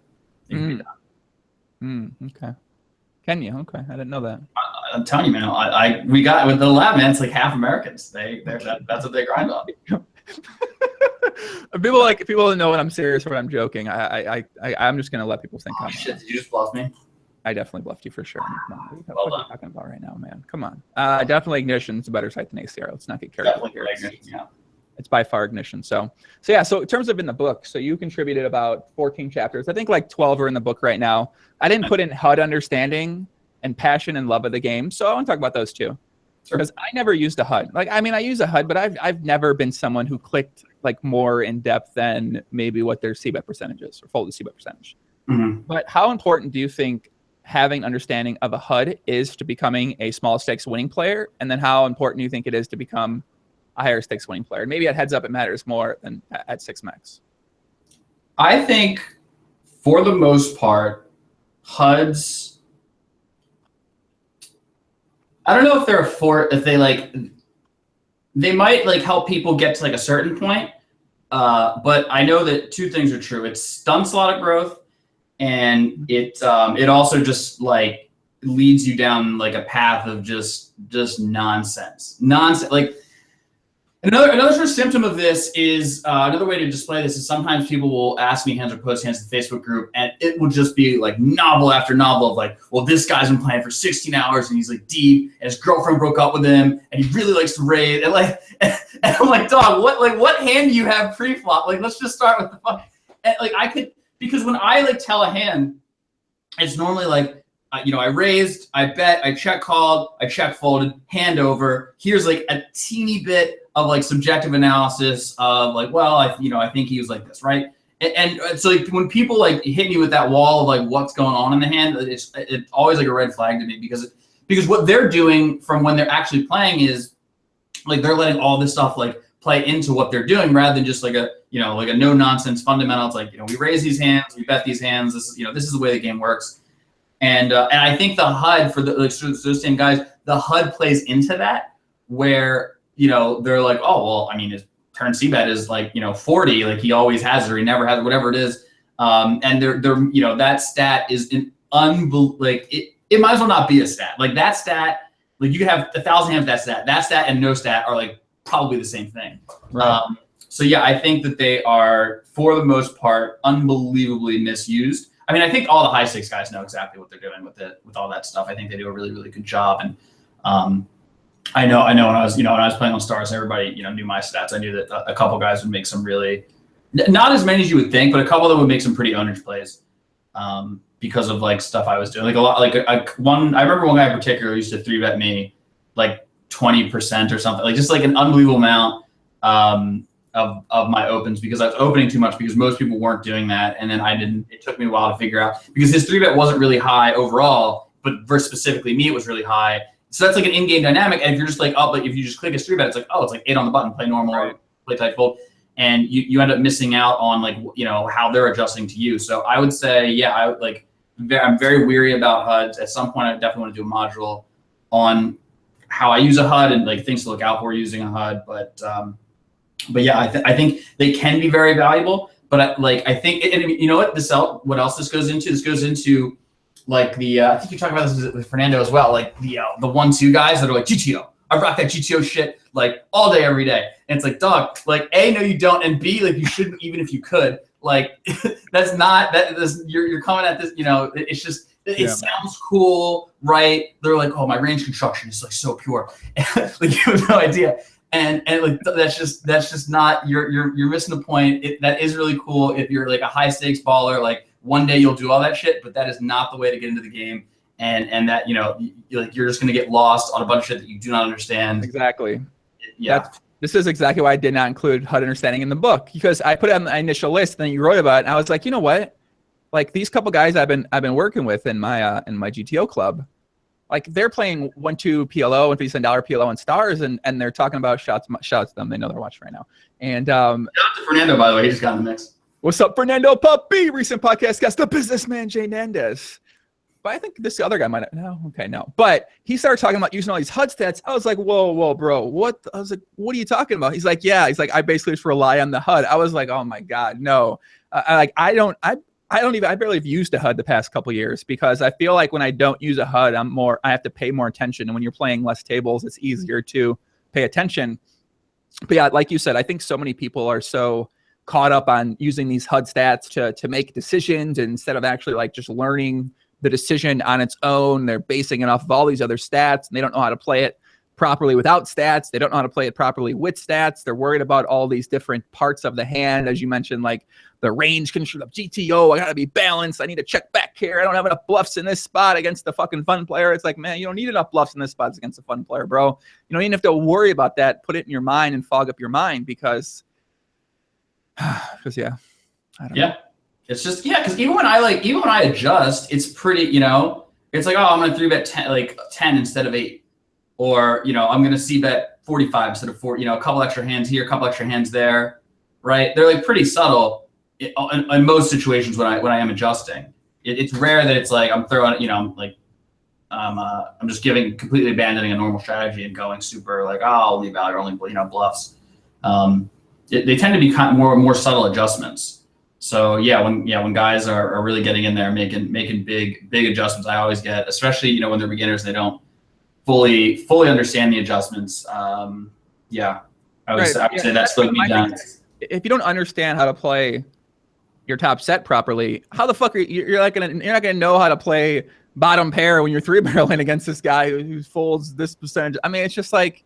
It can be done. Okay. Can you? Okay, I didn't know that. I'm telling you, man. We got with the lab, man. It's like half Americans. That's what they grind on. People know when I'm serious or when I'm joking. I'm just gonna let people think. Oh shit! Did you just bluff me? I definitely bluffed you for sure. What are you talking about right now, man? Come on. Oh. Definitely Ignition's a better site than ACR. Let's not get carried away here. Yeah. It's by far Ignition. So yeah. So in terms of in the book, so you contributed about 14 chapters. I think like 12 are in the book right now. I didn't put in HUD understanding and passion and love of the game. So I want to talk about those two. Sure. Because I never used a HUD. Like, I mean, I use a HUD, but I've never been someone who clicked like more in depth than maybe what their c-bet percentage is, or folded c-bet percentage. Mm-hmm. But how important do you think having understanding of a HUD is to becoming a small stakes winning player? And then how important do you think it is to become a higher stakes winning player? Maybe at heads up, it matters more than at 6max. I think for the most part, HUDs, I don't know if they might like help people get to like a certain point. But I know that two things are true. It stunts a lot of growth, and it also just like leads you down like a path of just nonsense. Like another sort of symptom of this is another way to display this is sometimes people will ask me hands or post hands in the Facebook group, and it will just be like novel after novel of like, well, this guy's been playing for 16 hours and he's like deep, and his girlfriend broke up with him, and he really likes to raid, and like, and I'm like, dog, what hand do you have pre-flop? Like, let's just start with the fuck. And like because when I like tell a hand, it's normally like, I raised, I bet, I check called, I check folded, hand over. Here's like a teeny bit of like subjective analysis of like, well, I think he was like this, right? And so like when people like hit me with that wall of like what's going on in the hand, it's always like a red flag to me because what they're doing from when they're actually playing is like they're letting all this stuff like play into what they're doing rather than just like a no nonsense fundamental. It's like, we raise these hands, we bet these hands. This is the way the game works. And I think the HUD for those same guys, the HUD plays into that where, they're like, oh, well, I mean, his turn c-bet is like, 40, like he always has it or he never has it, whatever it is. And they're that stat is an like it might as well not be a stat. Like that stat, like you could have 1,000 hands, that stat and no stat are like probably the same thing. Right. So yeah, I think that they are, for the most part, unbelievably misused. I mean, I think all the high stakes guys know exactly what they're doing with all that stuff. I think they do a really, really good job. And I know when I was playing on Stars, everybody, knew my stats. I knew that a couple guys would make some really, not as many as you would think, but a couple of them would make some pretty ownage plays because of like stuff I was doing. Like a lot, like I remember one guy in particular used to 3-bet me like 20% or something, like just like an unbelievable amount of my opens because I was opening too much because most people weren't doing that. And then it took me a while to figure out because his 3-bet wasn't really high overall, but versus specifically me, it was really high. So that's like an in-game dynamic. And if you're just like, oh, like if you just click a 3-bet, it's like, oh, it's like 8 on the button, play normal, right, play tight fold. And you end up missing out on like, how they're adjusting to you. So I would say, yeah, I'm very weary about HUDs. At some point, I definitely want to do a module on how I use a HUD and like things to look out for using a HUD. But yeah, I think they can be very valuable. But I think, and you know what else this goes into? This goes into like I think you're talking about this with Fernando as well, like the 1-2 guys that are like GTO. I rock that GTO shit like all day, every day. And it's like, dog, like A, no, you don't, and B, like you shouldn't even if you could. Like that's not you're coming at this, it's just it sounds cool, right? They're like, oh, my range construction is like so pure. Like you have no idea. And like that's just not you're missing the point. That is really cool if you're like a high stakes baller. Like one day you'll do all that shit, but that is not the way to get into the game. And that you're just gonna get lost on a bunch of shit that you do not understand. Exactly. Yeah. This is exactly why I did not include HUD understanding in the book, because I put it on the initial list, and then you wrote about it, and I was like, you know what? Like these couple guys I've been working with in my GTO club, like they're playing 1-2 PLO and $50 PLO and stars, and they're talking about shots to them. They know they're watching right now. And shout out to Fernando, by the way, he just got in the mix. What's up, Fernando Puppy? Recent podcast guest, the businessman Jay Nandez. But I think this other guy might have, no. But he started talking about using all these HUD stats. I was like, whoa, bro, what? I was like, what are you talking about? He's like, yeah. He's like, I basically just rely on the HUD. I was like, oh my God, no. I barely have used a HUD the past couple of years, because I feel like when I don't use a HUD, I have to pay more attention. And when you're playing less tables, it's easier to pay attention. But yeah, like you said, I think so many people are so caught up on using these HUD stats to make decisions, and instead of actually like just learning the decision on its own. They're basing it off of all these other stats, and they don't know how to play it properly without stats. They don't know how to play it properly with stats. They're worried about all these different parts of the hand, as you mentioned, like the range control of GTO. I gotta be balanced. I need to check back here. I don't have enough bluffs in this spot against the fucking fun player. It's like, man, you don't need enough bluffs in this spot against a fun player, bro. You don't even have to worry about that. Put it in your mind and fog up your mind, because yeah, I don't know. It's just, because even when I adjust, it's pretty, it's like, oh, I'm gonna 3-bet 10 instead of 8, or I'm gonna c-bet 45 instead of 4. A couple extra hands here, a couple extra hands there, right? They're like pretty subtle in most situations when I am adjusting. It's rare that it's like I'm throwing, I'm just completely abandoning a normal strategy and going super like, oh, I'll leave out only bluffs. They tend to be kind of more subtle adjustments. So when guys are really getting in there, making big adjustments, I always get, especially when they're beginners and they don't fully understand the adjustments. I would say that slowed me down. If you don't understand how to play your top set properly, how the fuck you're not gonna know how to play bottom pair when you're 3-barreling against this guy who folds this percentage. I mean, it's just like.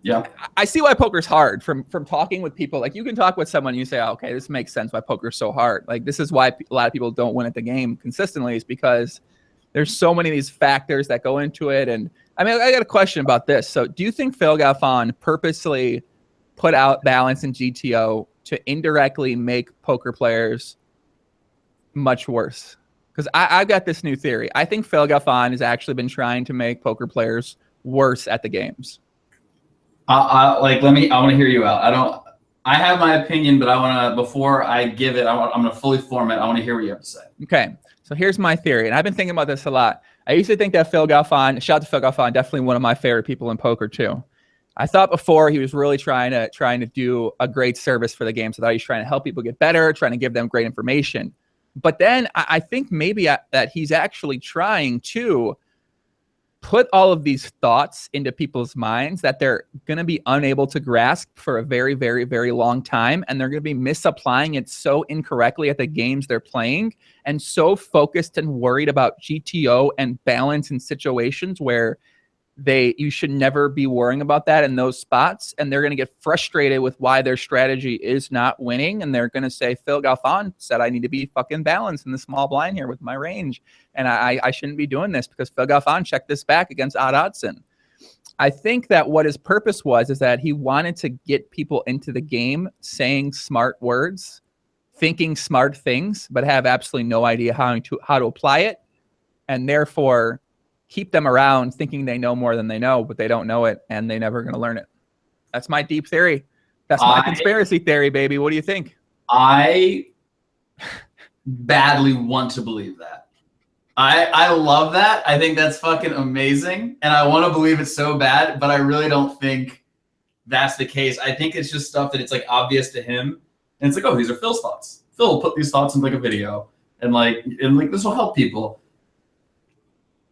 Yeah, I see why poker's hard from talking with people. Like you can talk with someone and you say, oh, okay, this makes sense why poker's so hard. Like this is why a lot of people don't win at the game consistently, is because there's so many of these factors that go into it. And I mean, I got a question about this. So do you think Phil Galfond purposely put out balance in GTO to indirectly make poker players much worse? Because I've got this new theory. I think Phil Galfond has actually been trying to make poker players worse at the games. I want to hear you out. I have my opinion, but before I give it, I'm going to fully form it. I want to hear what you have to say. Okay. So here's my theory. And I've been thinking about this a lot. I used to think that Phil Galfond, shout out to Phil Galfond, definitely one of my favorite people in poker too. I thought before he was really trying to do a great service for the game. So that he's trying to help people get better, trying to give them great information. But then I think maybe that he's actually trying to put all of these thoughts into people's minds that they're going to be unable to grasp for a very, very, very long time. And they're going to be misapplying it so incorrectly at the games they're playing, and so focused and worried about GTO and balance in situations where you should never be worrying about that in those spots. And they're going to get frustrated with why their strategy is not winning. And they're going to say, Phil Galfond said I need to be fucking balanced in the small blind here with my range. And I shouldn't be doing this because Phil Galfond checked this back against Odd Odson. I think that what his purpose is that he wanted to get people into the game saying smart words, thinking smart things, but have absolutely no idea how to apply it. And therefore keep them around thinking they know more than they know, but they don't know it and they're never going to learn it. That's my deep theory. That's my conspiracy theory, baby. What do you think? I badly want to believe that. I love that. I think that's fucking amazing. And I want to believe it so bad, but I really don't think that's the case. I think it's just stuff that it's like obvious to him, and it's like, oh, these are Phil's thoughts. Phil will put these thoughts in like a video, and this will help people.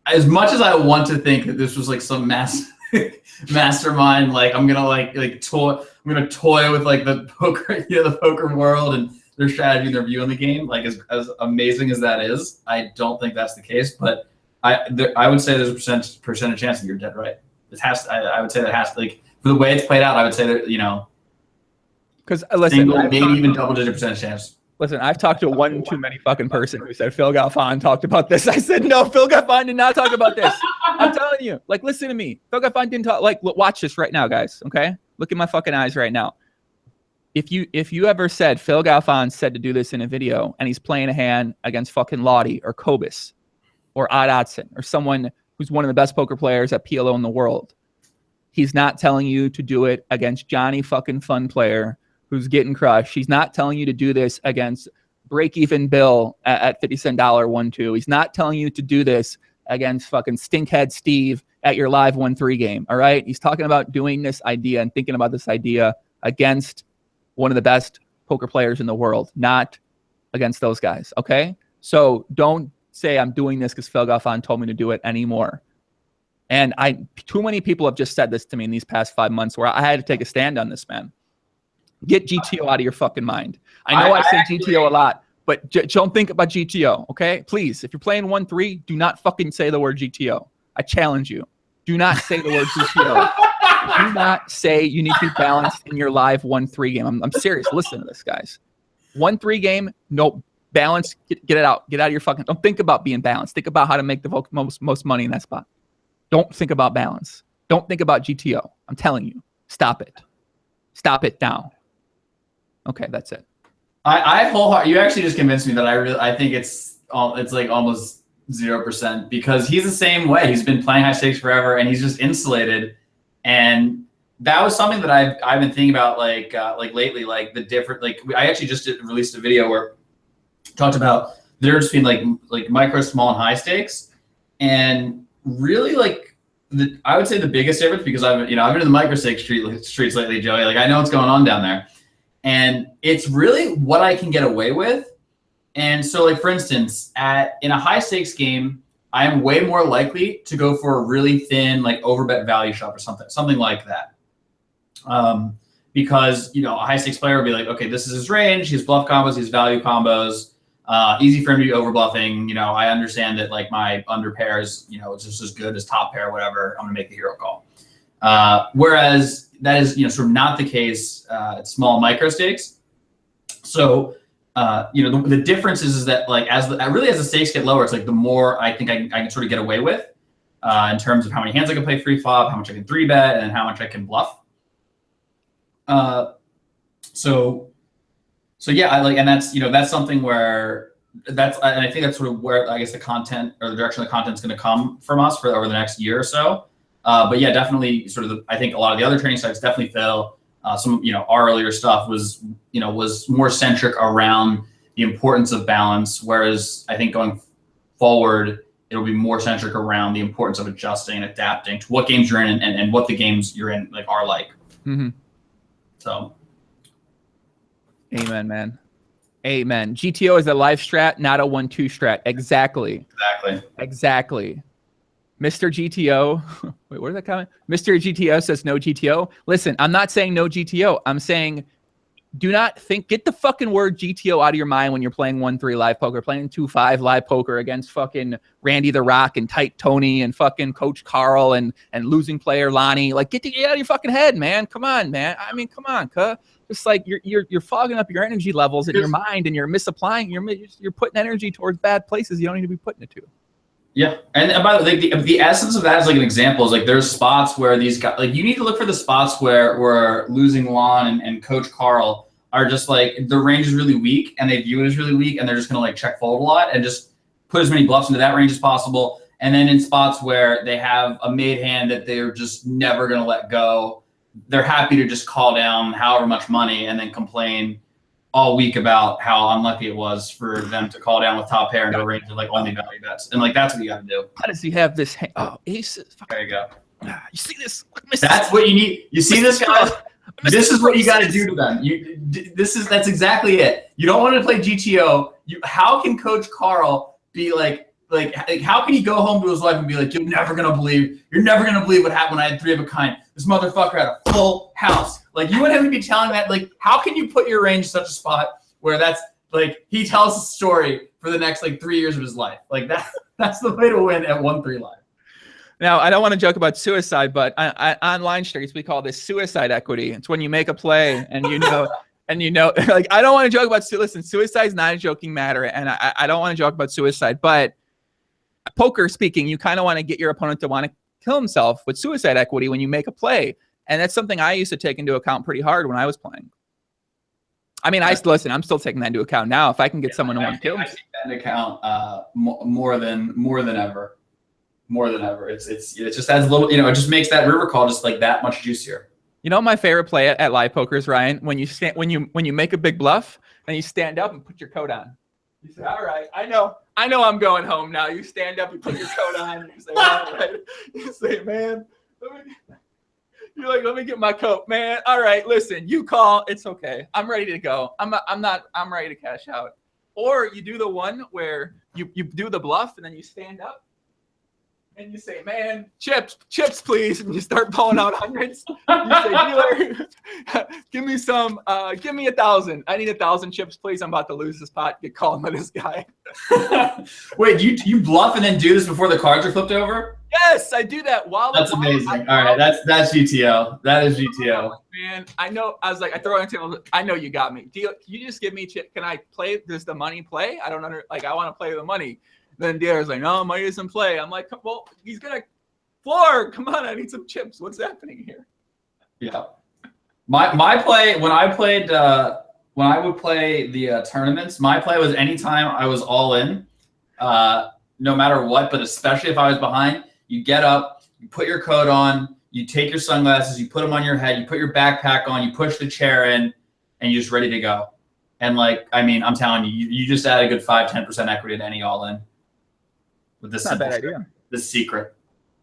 As much as I want to think that this was like some mastermind, like I'm gonna toy with like the poker, the poker world and their strategy and their view on the game. Like as amazing as that is, I don't think that's the case. But I would say there's a percentage chance that you're dead right. It has to, I would say that has to, like, for the way it's played out, I would say that, because listen, single, maybe even double-digit percentage chance. Listen, I've talked to one too many fucking person who said Phil Galfond talked about this. I said, no, Phil Galfond did not talk about this. I'm telling you, like, listen to me. Phil Galfond didn't talk. Like, watch this right now, guys. Okay, look at my fucking eyes right now. If you ever said Phil Galfond said to do this in a video, and he's playing a hand against fucking Lottie or Kobus or Odd Odson or someone who's one of the best poker players at PLO in the world, he's not telling you to do it against Johnny fucking Fun Player who's getting crushed. He's not telling you to do this against break-even Bill at 50 cent dollar 1-2. He's not telling you to do this against fucking Stinkhead Steve at your live 1-3 game. All right. He's talking about doing this idea and thinking about this idea against one of the best poker players in the world, not against those guys. Okay. So don't say I'm doing this because Phil Galfond told me to do it anymore. And too many people have just said this to me in these past 5 months where I had to take a stand on this, man. Get GTO out of your fucking mind. I know I say GTO a lot, but don't think about GTO, okay? Please, if you're playing 1-3, do not fucking say the word GTO. I challenge you. Do not say the word GTO. Do not say you need to be balanced in your live 1-3 game. I'm serious. Listen to this, guys. 1-3 game, no balance. Get it out. Get out of your fucking. Don't think about being balanced. Think about how to make the most money in that spot. Don't think about balance. Don't think about GTO. I'm telling you. Stop it. Stop it now. Okay, that's it. I wholeheartedly. You actually just convinced me that I think it's like almost 0% because he's the same way. He's been playing high stakes forever, and he's just insulated. And that was something that I've been thinking about like lately, like the different, like I actually just released a video where I talked about the difference between like micro, small, and high stakes, and really like I would say the biggest difference, because I've been in the micro stakes streets lately, Joey. Like I know what's going on down there, and it's really what I can get away with. And so, like for instance, in a high stakes game, I am way more likely to go for a really thin, like overbet value shot or something like that. Because a high stakes player will be like, okay, this is his range. He has bluff combos, he has value combos. Easy for him to be over bluffing. I understand that like my under pair is, it's just as good as top pair, whatever. I'm gonna make the hero call. Whereas that is, sort of not the case at small micro stakes. So, the difference is that like as the stakes get lower, it's like the more I think I can sort of get away with in terms of how many hands I can play free flop, how much I can 3-bet, and how much I can bluff. So yeah, and that's something where and I think that's sort of where I guess the content or the direction of the content's going to come from us for over the next year or so. But yeah, definitely sort of I think a lot of the other training sites definitely fail. Some our earlier stuff was more centric around the importance of balance, whereas I think going forward it'll be more centric around the importance of adjusting and adapting to what games you're in and what the games you're in are like. Mm-hmm. So, amen, man. Amen. GTO is a live strat, not a 1-2 strat. Exactly. Mr. GTO, wait, where's that coming? Mr. GTO says no GTO. Listen, I'm not saying no GTO. I'm saying do not get the fucking word GTO out of your mind when you're playing 1-3 live poker, playing 2-5 live poker against fucking Randy the Rock and Tight Tony and fucking Coach Carl and losing player Lonnie. Like, get out of your fucking head, man. Come on, man. I mean, come on, cuh. Just like you're fogging up your energy levels in your mind, and you're misapplying. You're putting energy towards bad places you don't need to be putting it to. Yeah, and by the way, the essence of that is like an example is like there's spots where these guys like you need to look for the spots where losing Lon and Coach Carl are just like the range is really weak and they view it as really weak and they're just gonna like check fold a lot and just put as many bluffs into that range as possible. And then in spots where they have a made hand that they're just never gonna let go, they're happy to just call down however much money and then complain all week about how unlucky it was for them to call down with top pair into a range of like only value bets. And like, that's what you got to do. How does he have this? Oh, aces. There you go. You see this? That's what you need. You see this, guys? This is what you got to do to them. That's exactly it. You don't want to play GTO. How can Coach Carl be like how can he go home to his wife and be like, you're never gonna believe what happened when I had 3 of a kind. This motherfucker had a full house. Like, you want him to be telling that, like, how can you put your range in such a spot where that's like he tells a story for the next like 3 years of his life? Like that's the way to win at 1-3 live. Now, I don't want to joke about suicide, but on line streets, we call this suicide equity. It's when you make a play and like, I don't want to joke about listen, suicide is not a joking matter. And I don't want to joke about suicide, but poker speaking, you kind of want to get your opponent to want to kill himself with suicide equity when you make a play. And that's something I used to take into account pretty hard when I was playing. I mean, I'm still taking that into account now. If I can get someone to want to kill himself. I take that into account more than ever. More than ever. It just adds a little, it just makes that river call just like that much juicier. You know, my favorite play at live poker is, Ryan, when you make a big bluff and you stand up and put your coat on. You say, all right, I know I'm going home now. You stand up and put your coat on. And you say, all right. You say, man, let me get my coat, man. All right, listen, you call. It's okay. I'm ready to go. I'm ready to cash out. Or you do the one where you do the bluff and then you stand up. And you say, man, chips, please. And you start pulling out hundreds. You say, dealer, give me 1,000. I need 1,000 chips, please. I'm about to lose this pot. Get calling by this guy. Wait, you bluff and then do this before the cards are flipped over? Yes, I do that. That's amazing. All right, that's GTO. That is GTO. Man, I know. I was like, I throw it into. I know you got me. Can you just give me chip? Can I play? Does the money play? I don't I want to play the money. Then dealer's like, no, money doesn't play. I'm like, well, he's gonna floor. Come on, I need some chips. What's happening here? Yeah, my play when I would play the tournaments, my play was anytime I was all in, no matter what, but especially if I was behind, you get up, you put your coat on, you take your sunglasses, you put them on your head, you put your backpack on, you push the chair in, and you're just ready to go. And like, I mean, I'm telling you, you just add a good 5-10% equity to any all in. With this not a bad idea. This secret.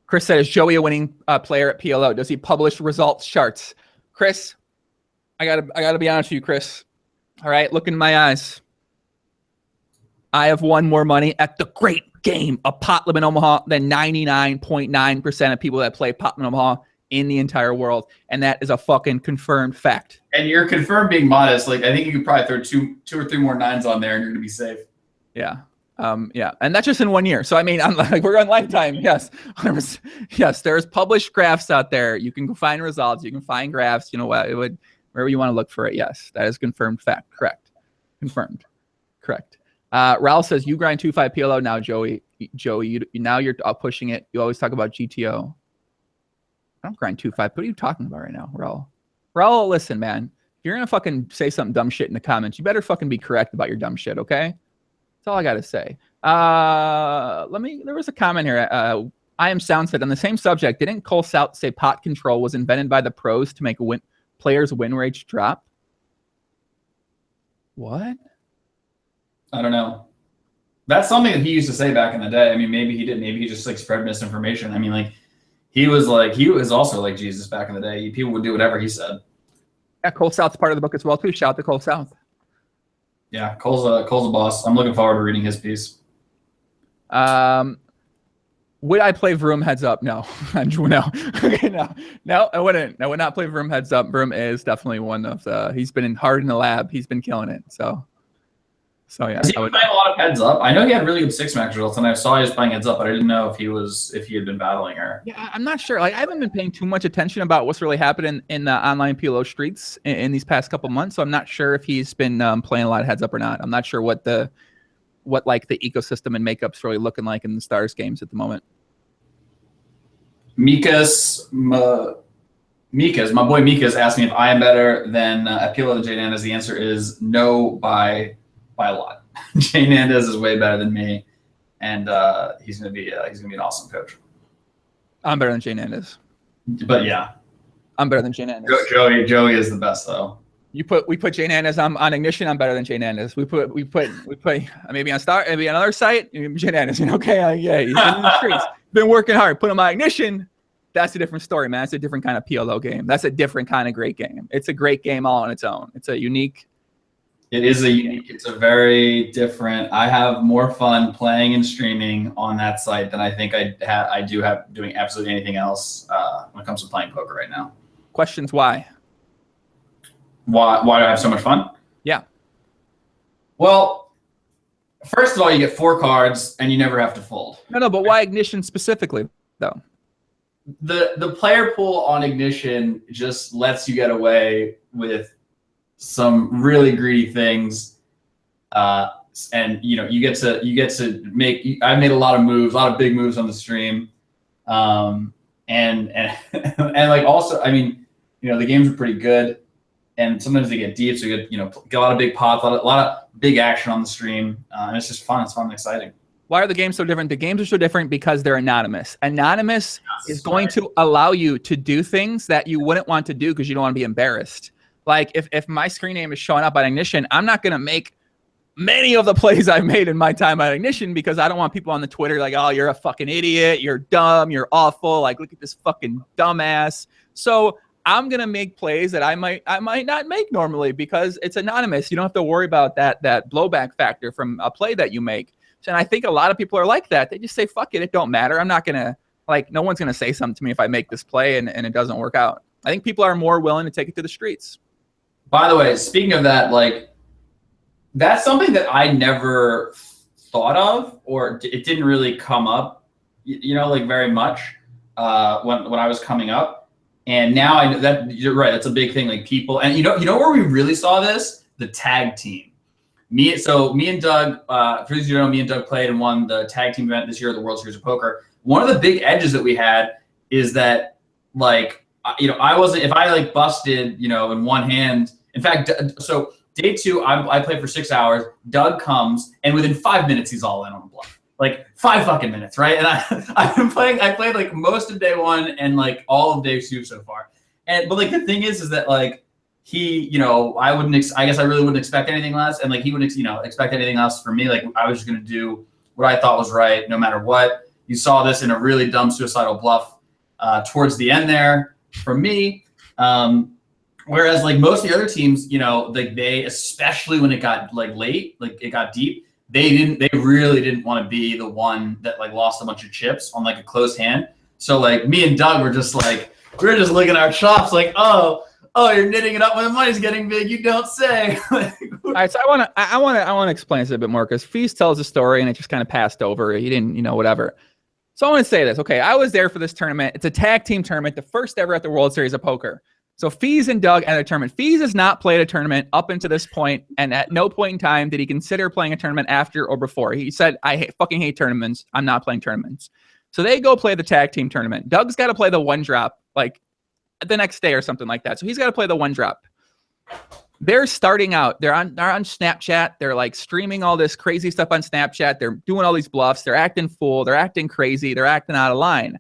Chris said, is Joey a winning player at PLO? Does he publish results charts? Chris, I gotta be honest with you, Chris. All right, look in my eyes. I have won more money at the great game of Pot Limit Omaha than 99.9% of people that play Pot Limit Omaha in the entire world, and that is a fucking confirmed fact. And you're confirmed being modest. Like, I think you could probably throw two or three more 9s on there, and you're gonna be safe. Yeah. Yeah, and that's just in 1 year. So I mean, we're on lifetime. Yes, yes. There's published graphs out there. You can find results. You can find graphs. You know what? Wherever you want to look for it. Yes, that is confirmed fact. Correct. Confirmed. Correct. Raul says you grind 2.5 PLO now, Joey. Now you're pushing it. You always talk about GTO. I don't grind 2.5. What are you talking about right now, Raul? Raul, listen, man. If you're gonna fucking say some dumb shit in the comments, you better fucking be correct about your dumb shit, okay? That's all I got to say. There was a comment here. I am Sound said on the same subject. Didn't Cole South say pot control was invented by the pros to make players' win rates drop? What? I don't know. That's something that he used to say back in the day. I mean, maybe he did. Maybe he just like spread misinformation. I mean, like he was also like Jesus back in the day. People would do whatever he said. Yeah, Cole South's part of the book as well too. Shout out to Cole South. Yeah, Cole's a boss. I'm looking forward to reading his piece. Would I play Vroom heads up? No. No. Okay, no, I wouldn't. I would not play Vroom heads up. Vroom is definitely one of the. He's been hard in the lab. He's been killing it. So yeah. Has he been playing a lot of heads up? I know he had really good 6-max results, and I saw he was playing heads up, but I didn't know if he had been battling her. Yeah, I'm not sure. Like, I haven't been paying too much attention about what's really happening in the online PLO streets in these past couple months. So I'm not sure if he's been playing a lot of heads up or not. I'm not sure what the ecosystem and makeup's really looking like in the Stars games at the moment. My boy Mika's asked me if I am better than PLO than Jay Nandez. The answer is no by a lot. Jay Nandez is way better than me, and he's gonna be an awesome coach. I'm better than Jay Nandez. But yeah, I'm better than Jay Nandez. Joey is the best though. We put Jay Nandez on Ignition. I'm better than Jay Nandez. We put maybe on Star, maybe on another site. Jay Nandez. Okay, yeah, he's been in the streets, been working hard. Put him on Ignition. that's a different story, man. It's a different kind of PLO game. That's a different kind of great game. It's a great game all on its own. It's a unique. It is a unique. It's a very different. I have more fun playing and streaming on that site than I think I do have doing absolutely anything else when it comes to playing poker right now. Questions why? Why do I have so much fun? Yeah. Well, first of all, you get 4 cards and you never have to fold. No, but why Ignition specifically though? The player pool on Ignition just lets you get away with some really greedy things, and you get to make. I've made a lot of moves, a lot of big moves on the stream, and like also, I mean, the games are pretty good, and sometimes they get deep, so you get a lot of big pots, a lot of big action on the stream, and it's just fun. It's fun and exciting. Why are the games so different? The games are so different because they're anonymous. Anonymous is going to allow you to do things that you wouldn't want to do because you don't want to be embarrassed. Like if my screen name is showing up on Ignition, I'm not going to make many of the plays I've made in my time at Ignition because I don't want people on the Twitter like, oh, you're a fucking idiot. You're dumb. You're awful. Like, look at this fucking dumbass. So I'm going to make plays that I might not make normally because it's anonymous. You don't have to worry about that blowback factor from a play that you make. And I think a lot of people are like that. They just say, fuck it. It don't matter. I'm not going to, like, no one's going to say something to me if I make this play and it doesn't work out. I think people are more willing to take it to the streets. By the way, speaking of that, like, that's something that I never thought of, or it didn't really come up, like very much when I was coming up. And now I know that you're right. That's a big thing. Like people, and you know where we really saw this? The tag team. Me and Doug, for those of you who don't know, me and Doug played and won the tag team event this year at the World Series of Poker. One of the big edges that we had is that, like, I wasn't, if I like busted, in one hand. In fact, so day 2, I played for 6 hours. Doug comes, and within 5 minutes, he's all in on a bluff. Like 5 fucking minutes, right? And I played like most of day 1 and like all of day 2 so far. But like the thing is that like, he, I guess I really wouldn't expect anything less. And like, he wouldn't, expect anything else from me. Like I was just going to do what I thought was right, no matter what. You saw this in a really dumb suicidal bluff towards the end there for me. Whereas like most of the other teams, like they, especially when it got like late, like it got deep, they really didn't want to be the one that like lost a bunch of chips on like a closed hand. So like me and Doug were just like, we're just licking our chops like, oh, you're knitting it up when the money's getting big. You don't say. All right, so I want to explain this a bit more because Feast tells a story and it just kind of passed over. He didn't, whatever. So I want to say this. Okay, I was there for this tournament. It's a tag team tournament, the first ever at the World Series of Poker. So Fees and Doug at a tournament. Fees has not played a tournament up until this point, and at no point in time did he consider playing a tournament after or before. He said, I fucking hate tournaments. I'm not playing tournaments. So they go play the tag team tournament. Doug's got to play the 1-drop, like, the next day or something like that. So he's got to play the 1-drop. They're starting out. They're on Snapchat. They're like streaming all this crazy stuff on Snapchat. They're doing all these bluffs. They're acting fool. They're acting crazy. They're acting out of line.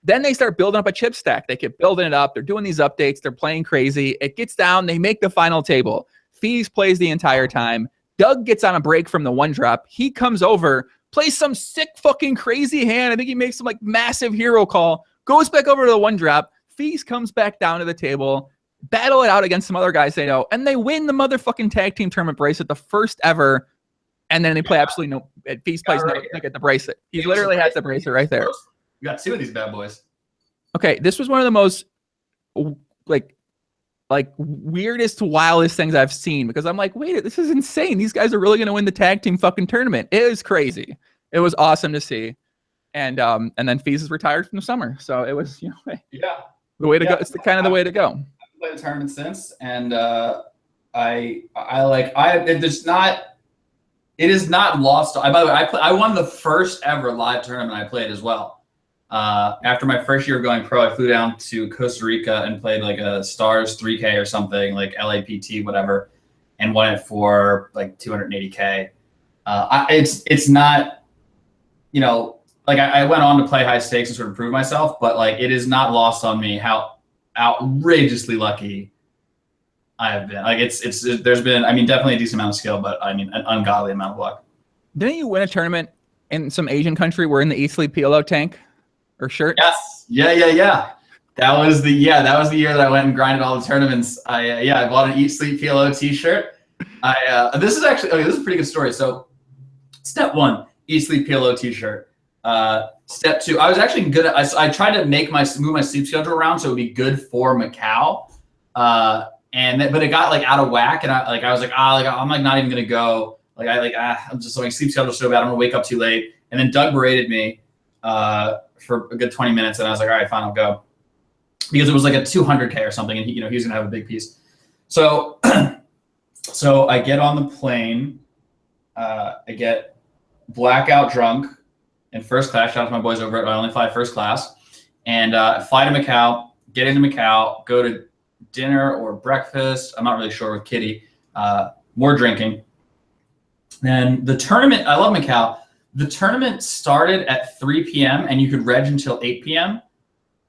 Then they start building up a chip stack. They keep building it up. They're doing these updates. They're playing crazy. It gets down. They make the final table. Fees plays the entire time. Doug gets on a break from the 1-drop. He comes over, plays some sick fucking crazy hand. I think he makes some like massive hero call. Goes back over to the 1-drop. Fees comes back down to the table, battle it out against some other guys they know, and they win the motherfucking tag team tournament bracelet, the first ever. And then they play absolutely no. Fees plays no to get the bracelet. He literally has the bracelet right there. You got 2 of these bad boys. Okay, this was one of the most like weirdest, wildest things I've seen because I'm like, wait, this is insane. These guys are really going to win the tag team fucking tournament. It is crazy. It was awesome to see. And then Fees is retired from the summer, so it was yeah. The way to go. It's kind of the way to go. I've played the tournament since, and it is not lost. By the way, I won the first ever live tournament I played as well. After my first year of going pro, I flew down to Costa Rica and played like a Stars 3K or something, like LAPT, whatever, and won it for like 280K. It's not, like I went on to play high stakes and sort of prove myself, but like it is not lost on me how outrageously lucky I have been. Like there's been, definitely a decent amount of skill, but an ungodly amount of luck. Didn't you win a tournament in some Asian country? We're in the East League PLO tank. or shirt? Yes. Yeah. That was the year that I went and grinded all the tournaments. I bought an Eat Sleep PLO t-shirt. This is a pretty good story. So step 1, Eat Sleep PLO t-shirt. Step 2, I was actually good at, I tried to move my sleep schedule around so it would be good for Macau. But it got like out of whack, and I was like, I'm like not even gonna go. I'm just like sleep schedule so bad, I'm gonna wake up too late. And then Doug berated me for a good 20 minutes, and I was like, all right, fine, I'll go. Because it was like a 200K or something, and he was gonna have a big piece. So so I get on the plane, I get blackout drunk in first class. Shout out to my boys over at I Only Fly First Class, and fly to Macau, get into Macau, go to dinner or breakfast. I'm not really sure with Kitty. More drinking. Then the tournament, I love Macau. The tournament started at 3 p.m. and you could reg until 8 p.m.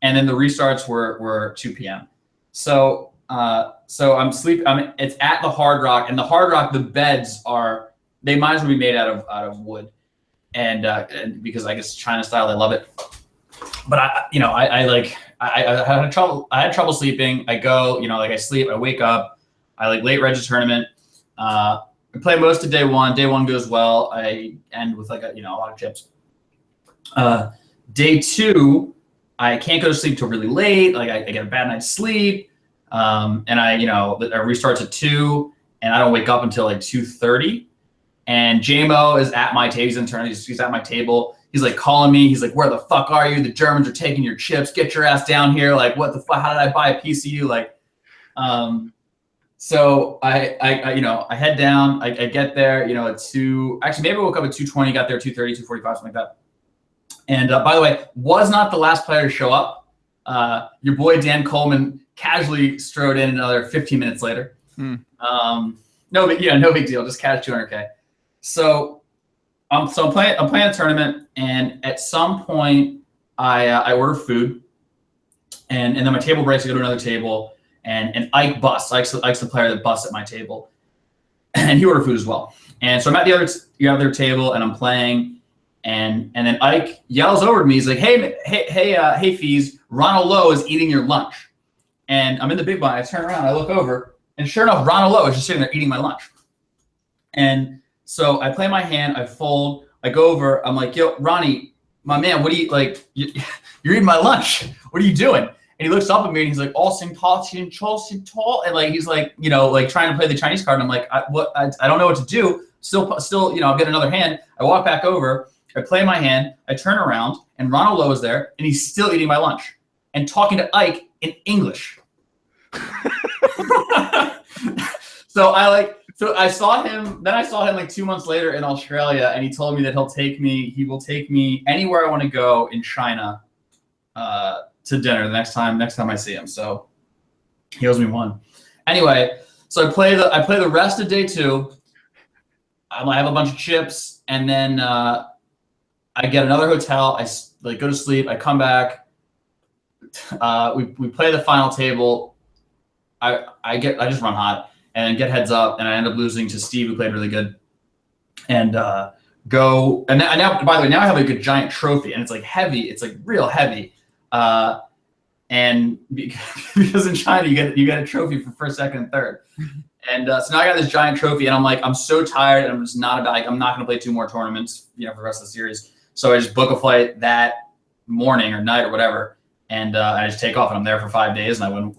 And then the restarts were 2 p.m. So I'm sleeping. It's at the Hard Rock, and the Hard Rock, the beds they might as well be made out of wood, and because I guess China style, I love it. But I had trouble sleeping. I go, I sleep, I wake up, I late reg a tournament. I play most of day 1. Day 1 goes well. I end with a lot of chips. Day 2, I can't go to sleep till really late. I get a bad night's sleep. And I restarts at 2, and I don't wake up until 2:30. And JMO is at my table. He's in turn. He's at my table. He's calling me. He's like, "Where the fuck are you? The Germans are taking your chips. Get your ass down here. What the fuck? How did I buy a piece of you?" So I head down. I get there. At 2. Actually, maybe I woke up at 2:20. Got there 2:30, 2:45, something like that. And by the way, was not the last player to show up. Your boy Dan Coleman casually strode in another 15 minutes later. No big deal. Just cash 200K. So I'm playing a tournament, and at some point I order food, and then my table breaks. I go to another table, and Ike busts. Ike's the player that busts at my table, and he ordered food as well. And so I'm at the other table, and I'm playing, and then Ike yells over to me. He's like, "Hey, Fees, Ronald Lowe is eating your lunch." And I'm in the big blind. I turn around, I look over, and sure enough, Ronald Lowe is just sitting there eating my lunch. And so I play my hand, I fold, I go over, I'm like, "Yo, Ronnie, my man, what do you you're eating my lunch. What are you doing?" And he looks up at me and he's like, "All sing tall, sing tall, and he's trying to play the Chinese card. And I'm like, I don't know what to do. Still, I'll get another hand. I walk back over, I play my hand, I turn around, and Ronald Lowe is there, and he's still eating my lunch and talking to Ike in English. So I saw him. Then I saw him 2 months later in Australia, and he told me that he will take me anywhere I want to go in China to dinner the next time I see him. So he owes me one. Anyway, so I play the rest of day 2. I have a bunch of chips, and then I get another hotel. I go to sleep. I come back. We play the final table. I just run hot and get heads up, and I end up losing to Steve, who played really good. And go, and now, by the way, now I have a giant trophy, and it's heavy. It's real heavy. And because in China you get a trophy for first, second, and third. And so now I got this giant trophy, and I'm so tired, and I'm just not I'm not going to play 2 more tournaments, for the rest of the series. So I just book a flight that morning or night or whatever, and I just take off, and I'm there for 5 days, and I win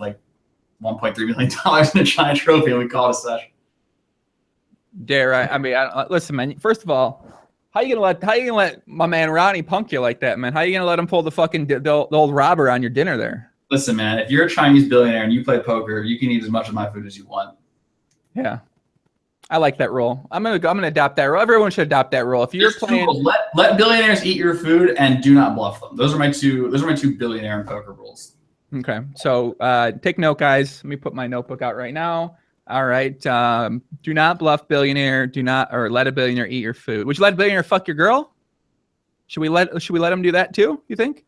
$1.3 million in a giant trophy, and we call it a session. Listen, man. First of all, how you gonna let my man Ronnie punk you like that, man? How you gonna let him pull the old robber on your dinner there? Listen, man. If you're a Chinese billionaire and you play poker, you can eat as much of my food as you want. Yeah, I like that rule. I'm gonna adopt that rule. Everyone should adopt that rule. If you're playing, let billionaires eat your food and do not bluff them. Those are my two billionaire and poker rules. Okay, so take note, guys. Let me put my notebook out right now. All right, do not bluff billionaire. Or let a billionaire eat your food. Would you let a billionaire fuck your girl? Should we let him do that too? You think?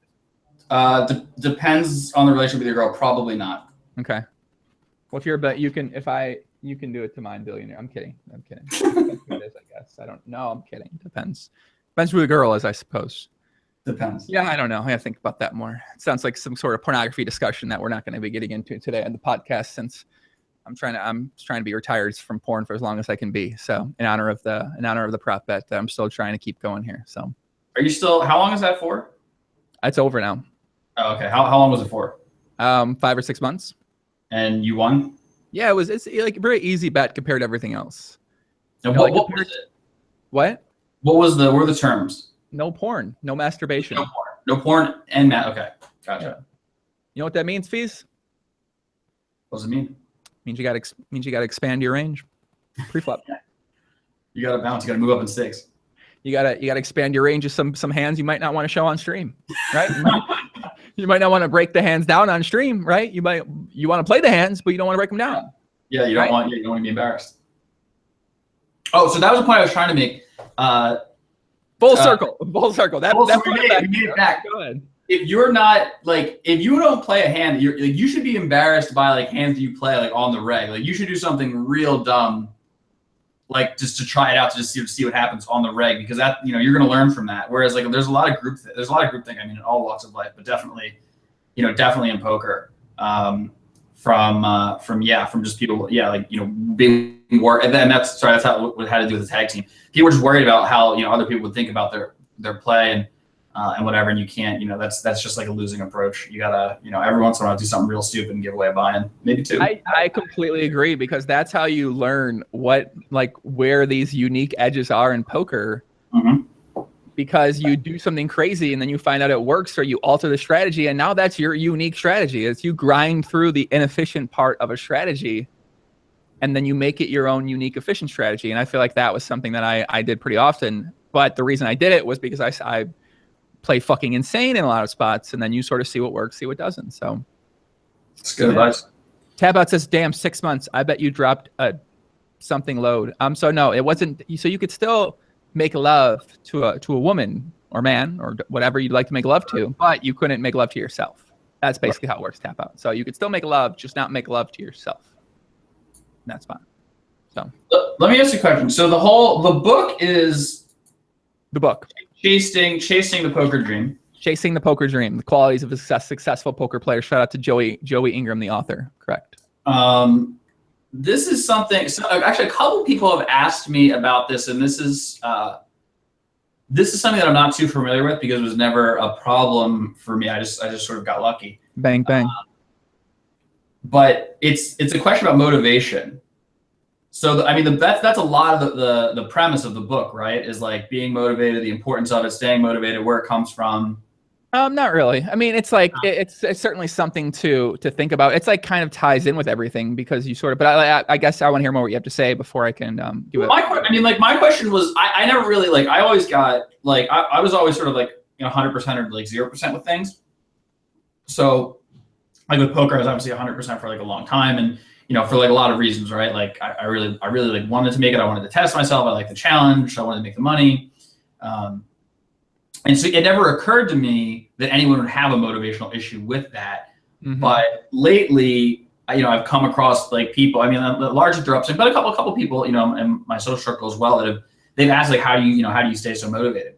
Depends on the relationship with your girl. Probably not. Okay. Well, if you're you can do it to mine, billionaire. I'm kidding. Depends who it is, I guess. I don't know. I'm kidding. Depends who the girl is, I suppose. Depends. Yeah, I don't know. I gotta think about that more. It sounds like some sort of pornography discussion that we're not going to be getting into today on the podcast, since I'm trying to be retired from porn for as long as I can be. So in honor of the prop bet, I'm still trying to keep going here. So Are you still? How long is that for? it's over now. Oh, okay. How long was it for? 5 or 6 months. And you won? Yeah, it's like a very easy bet compared to everything else. And what was it? What? What were the terms? No porn, no masturbation. No porn and that. Okay, gotcha. Yeah. You know what that means, Fees? What does it mean? Means you got to expand your range. Pre-flop. You got to bounce. You got to move up in stakes. You gotta expand your range of some hands you might not want to show on stream, right? You might not want to break the hands down on stream, right? You want to play the hands, but you don't want to break them down. Yeah, you don't want to be embarrassed. Oh, so that was the point I was trying to make. Full circle. That's we made it back. Go ahead. If you're not if you don't play a hand, you should be embarrassed by hands that you play on the reg. You should do something real dumb, just to try it out, to just see what happens on the reg, because that you're going to learn from that. Whereas there's a lot of group think. I mean, in all walks of life, but definitely in poker, from just people, being worried. And that's how it had to do with the tag team. People were just worried about how other people would think about their play and whatever, and you can't, that's just a losing approach. You gotta, every once in a while do something real stupid and give away a buy-in, maybe two. I completely agree, because that's how you learn where these unique edges are in poker. Mm-hmm. Because you do something crazy and then you find out it works, or you alter the strategy, and now that's your unique strategy. It's you grind through the inefficient part of a strategy, and then you make it your own unique efficient strategy. And I feel like that was something that I did pretty often. But the reason I did it was because I play fucking insane in a lot of spots, and then you sort of see what works, see what doesn't. So it's good advice. Tab out says, damn, 6 months. I bet you dropped something load. So no, it wasn't. So you could still make love to a woman or man or whatever you'd like to make love to, but you couldn't make love to yourself. That's basically how it works, tap out. So you could still make love, just not make love to yourself. That's fine. So let me ask you a question. So the book is the book. Chasing the Poker Dream. Chasing the Poker Dream. The qualities of a successful poker player. Shout out to Joey Ingram, the author. Correct. This is something. So actually, a couple people have asked me about this, and this is something that I'm not too familiar with, because it was never a problem for me. I just sort of got lucky. Bang bang. But it's a question about motivation. So that's a lot of the premise of the book, right? Is being motivated, the importance of it, staying motivated, where it comes from. Not really. I mean, it's it's certainly something to think about. It's kind of ties in with everything, because you sort of. But I guess I want to hear more what you have to say before I can do it. My question was, I never really I always got I was always sort of 100% or 0% with things. So with poker, I was obviously 100% for a long time, and for a lot of reasons, right? I really wanted to make it. I wanted to test myself. I liked the challenge. I wanted to make the money. And so it never occurred to me that anyone would have a motivational issue with that. Mm-hmm. But lately, I've come across people. I mean, the large interruption, but a couple people, in my social circle as well, that they've asked how do you stay so motivated?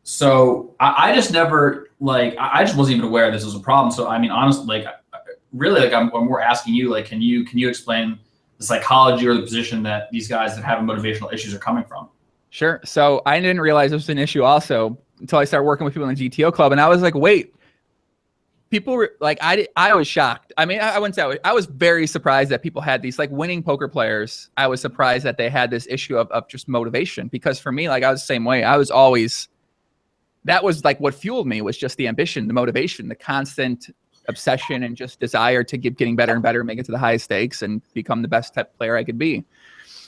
So I just never I just wasn't even aware this was a problem. So I mean, honestly, really, I'm more asking you, can you explain the psychology or the position that these guys that have motivational issues are coming from? Sure. So I didn't realize this was an issue also until I started working with people in the GTO club, and I was like, wait, people were I was shocked. I mean, I wouldn't say I was very surprised that people had these winning poker players. I was surprised that they had this issue of just motivation, because for me, I was the same way. I was always, that was what fueled me, was just the ambition, the motivation, the constant obsession, and just desire to keep getting better and better, make it to the highest stakes, and become the best type of player I could be.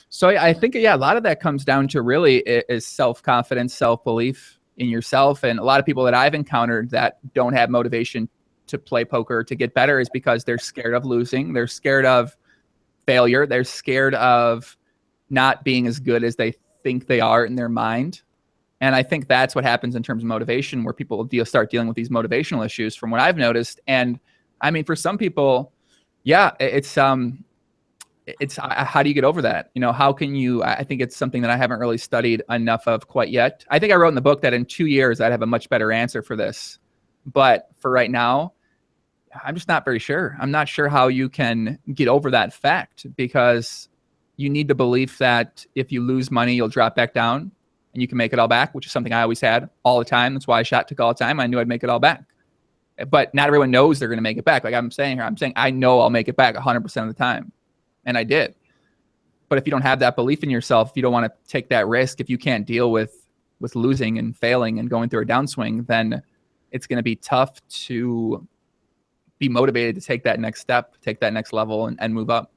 So I think, a lot of that comes down to really is self-confidence, self-belief in yourself. And a lot of people that I've encountered that don't have motivation to play poker, to get better, is because they're scared of losing. They're scared of failure. They're scared of not being as good as they think they are in their mind. And I think that's what happens in terms of motivation, where people start dealing with these motivational issues, from what I've noticed. And I mean, for some people, it's it's how do you get over that? You know, how can you, I think it's something that I haven't really studied enough of quite yet. I think I wrote in the book that in 2 years, I'd have a much better answer for this. But for right now, I'm just not very sure. I'm not sure how you can get over that fact, because you need the belief that if you lose money, you'll drop back down and you can make it all back, which is something I always had all the time. That's why I shot took all the time. I knew I'd make it all back. But not everyone knows they're going to make it back. Like I'm saying here, I know I'll make it back 100% of the time. And I did. But if you don't have that belief in yourself, if you don't want to take that risk, if you can't deal with losing and failing and going through a downswing, then it's going to be tough to be motivated to take that next step, take that next level, and move up.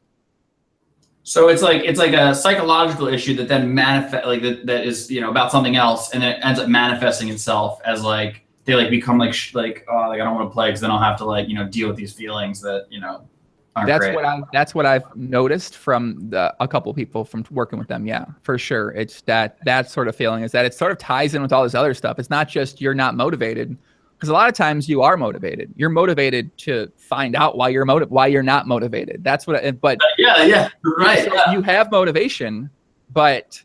So it's like a psychological issue that then manifest, like that is, you know, about something else, and then it ends up manifesting itself as like they like become like oh, like I don't want to play because then I'll have to like, you know, deal with these feelings that, you know, aren't great. That's what I've noticed from a couple of people from working with them. Yeah, for sure. It's that sort of feeling is that it sort of ties in with all this other stuff. It's not just you're not motivated, because a lot of times you are motivated. You're motivated to find out why you're not motivated. That's what. Yeah, right. So yeah. You have motivation, but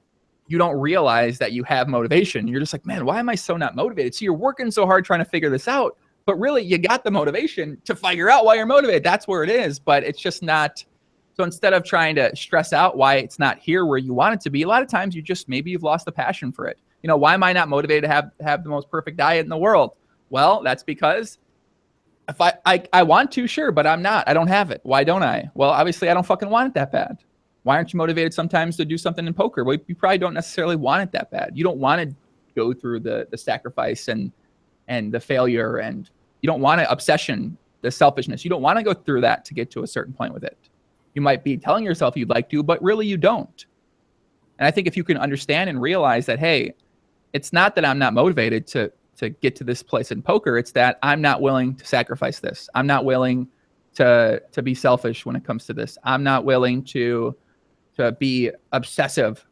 you don't realize that you have motivation. You're just like, man, why am I so not motivated? So you're working so hard trying to figure this out, but really you got the motivation to figure out why you're motivated. That's where it is, but it's just not. So instead of trying to stress out why it's not here where you want it to be, a lot of times maybe you've lost the passion for it. You know, why am I not motivated to have the most perfect diet in the world? Well, that's because if I want to, sure, but I'm not. I don't have it. Why don't I? Well, obviously I don't fucking want it that bad. Why aren't you motivated sometimes to do something in poker? Well, you probably don't necessarily want it that bad. You don't want to go through the sacrifice and the failure, and you don't want to obsession, the selfishness. You don't want to go through that to get to a certain point with it. You might be telling yourself you'd like to, but really you don't. And I think if you can understand and realize that, hey, it's not that I'm not motivated to get to this place in poker, it's that I'm not willing to sacrifice this. I'm not willing to be selfish when it comes to this. I'm not willing to be obsessive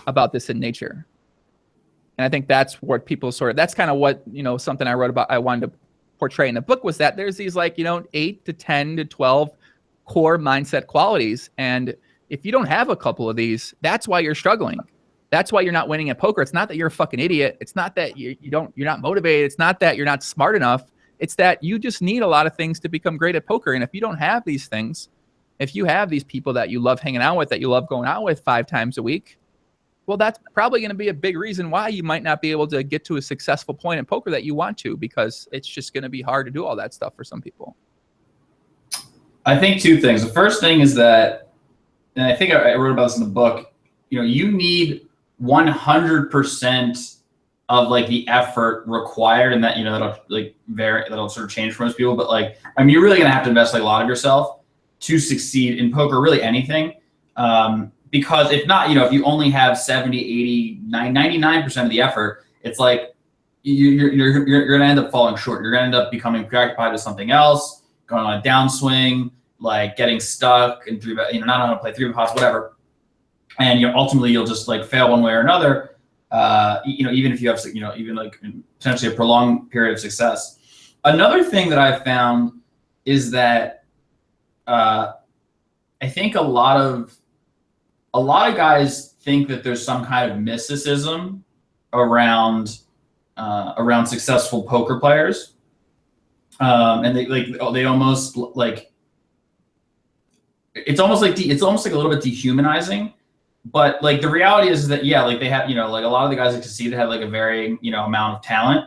about this in nature. And I think that's what people that's kind of what, you know, something I wrote about, I wanted to portray in the book, was that there's these like, you know, 8 to 10 to 12 core mindset qualities. And if you don't have a couple of these, that's why you're struggling. That's why you're not winning at poker. It's not that you're a fucking idiot. It's not that you're not motivated. It's not that you're not smart enough. It's that you just need a lot of things to become great at poker. And if you don't have these things, if you have these people that you love hanging out with, that you love going out with 5 times a week, well, that's probably going to be a big reason why you might not be able to get to a successful point in poker that you want to, because it's just going to be hard to do all that stuff for some people. I think 2 things. The first thing is that, and I think I wrote about this in the book, you know, you need 100% of like the effort required, and that, you know, that'll like that'll sort of change for most people. But like, I mean, you're really going to have to invest like a lot of yourself to succeed in poker, really anything. Because if not, you know, if you only have 70, 80, 99% of the effort, it's like you're going to end up falling short. You're going to end up becoming preoccupied with something else, going on a downswing, like getting stuck in 3-bet, you know, not on to play 3-bet pots, whatever. And you know, ultimately you'll just like fail one way or another. You know, even if you have, you know, even like potentially a prolonged period of success. Another thing that I've found is that I think a lot of guys think that there's some kind of mysticism around successful poker players, and they almost like it's almost like a little bit dehumanizing. But like the reality is that, yeah, like they have, you know, like a lot of the guys that succeed have like a varying, you know, amount of talent,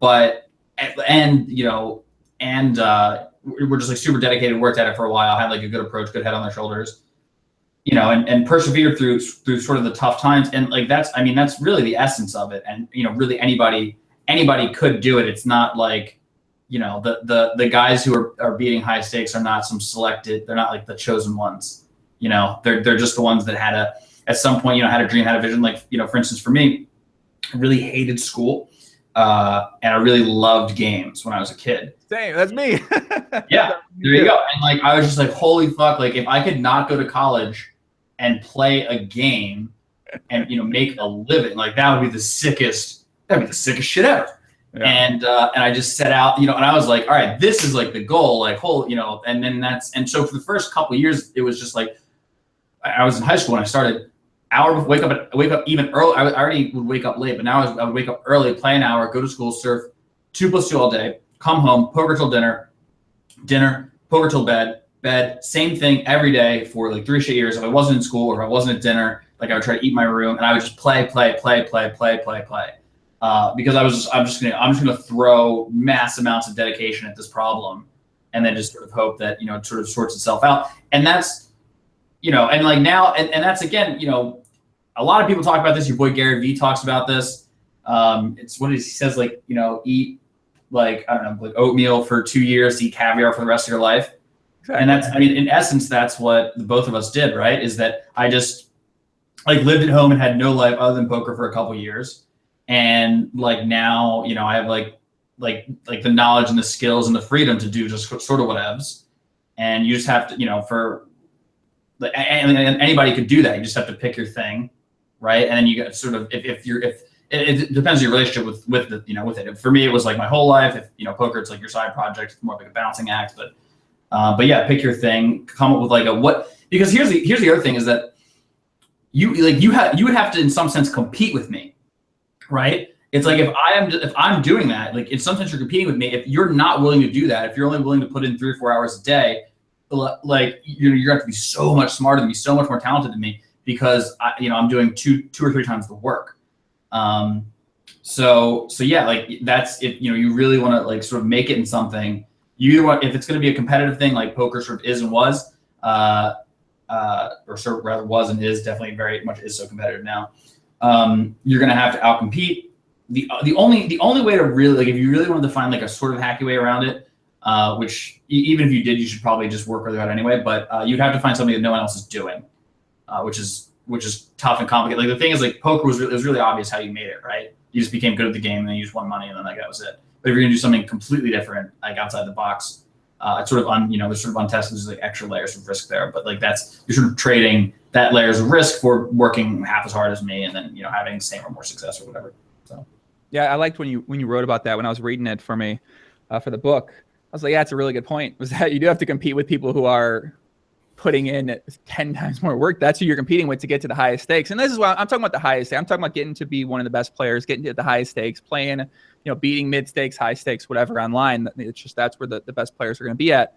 but you know, and we're just like super dedicated, worked at it for a while, had like a good approach, good head on their shoulders, you know, and persevered through sort of the tough times. And like that's really the essence of it. And you know, really anybody could do it. It's not like, you know, the guys who are beating high stakes are not some selected. They're not like the chosen ones. You know, they're just the ones that at some point, you know, had a dream, had a vision. Like, you know, for instance, for me, I really hated school, and I really loved games when I was a kid. Same, that's me. Yeah, there you go. And like, I was just like, holy fuck! Like, if I could not go to college and play a game and, you know, make a living, like that would be the sickest. That'd be the sickest shit ever. Yeah. And I just set out, you know, and I was like, all right, this is like the goal, like whole, you know, and then and so for the first couple of years, it was just like, I was in high school and I started wake up even early. I already would wake up late, but now I would wake up early, play an hour, go to school, surf 2+2 all day, come home, poker till dinner, poker till bed, same thing every day for like 3 straight years. If I wasn't in school or if I wasn't at dinner, like I would try to eat in my room and I would just play. Because I'm just gonna throw mass amounts of dedication at this problem, and then just sort of hope that it sort of sorts itself out. And that's and like now, and that's again, a lot of people talk about this. Your boy Gary Vee talks about this. It's what he says, like eat like I don't know, like oatmeal for 2 years, eat caviar for the rest of your life. Exactly. And that's in essence, that's what the both of us did, right? Is that I just like lived at home and had no life other than poker for a couple years. And like now, I have like the knowledge and the skills and the freedom to do just sort of whatevs. And you just have to, and anybody could do that. You just have to pick your thing, right? And then you get sort of it depends on your relationship with it. For me, it was like my whole life. If poker, it's like your side project, it's more like a balancing act. But yeah, pick your thing. Come up with like because here's the other thing is that you would have to in some sense compete with me. Right? It's like if I'm doing that, like in some sense you're competing with me. If you're not willing to do that, if you're only willing to put in 3 or 4 hours a day, like you're going to have to be so much smarter than me, so much more talented than me, because I'm doing two or three times the work. So yeah, like that's if you really want to like sort of make it in something. You either want, if it's going to be a competitive thing like poker sort of is and was, or sort of rather was and is, definitely very much is so competitive now. You're going to have to outcompete. The only way to really, like, if you really wanted to find like a sort of hacky way around it, which even if you did, you should probably just work really hard anyway, but you'd have to find something that no one else is doing, which is tough and complicated. Like the thing is, like poker it was really obvious how you made it, right? You just became good at the game and then you just won money and then like that was it. But if you're gonna do something completely different, like outside the box, it's sort of there's sort of untested, there's like extra layers of risk there, but like you're sort of trading that layers of risk for working half as hard as me and then having the same or more success or whatever. So yeah, I liked when you wrote about that when I was reading it for me for the book. I was like, yeah, it's a really good point. Was that you do have to compete with people who are putting in 10 times more work. That's who you're competing with to get to the highest stakes. And this is why I'm talking about the highest stakes. I'm talking about getting to be one of the best players, getting to the highest stakes, playing, beating mid stakes, high stakes, whatever online. It's just that's where the best players are going to be at.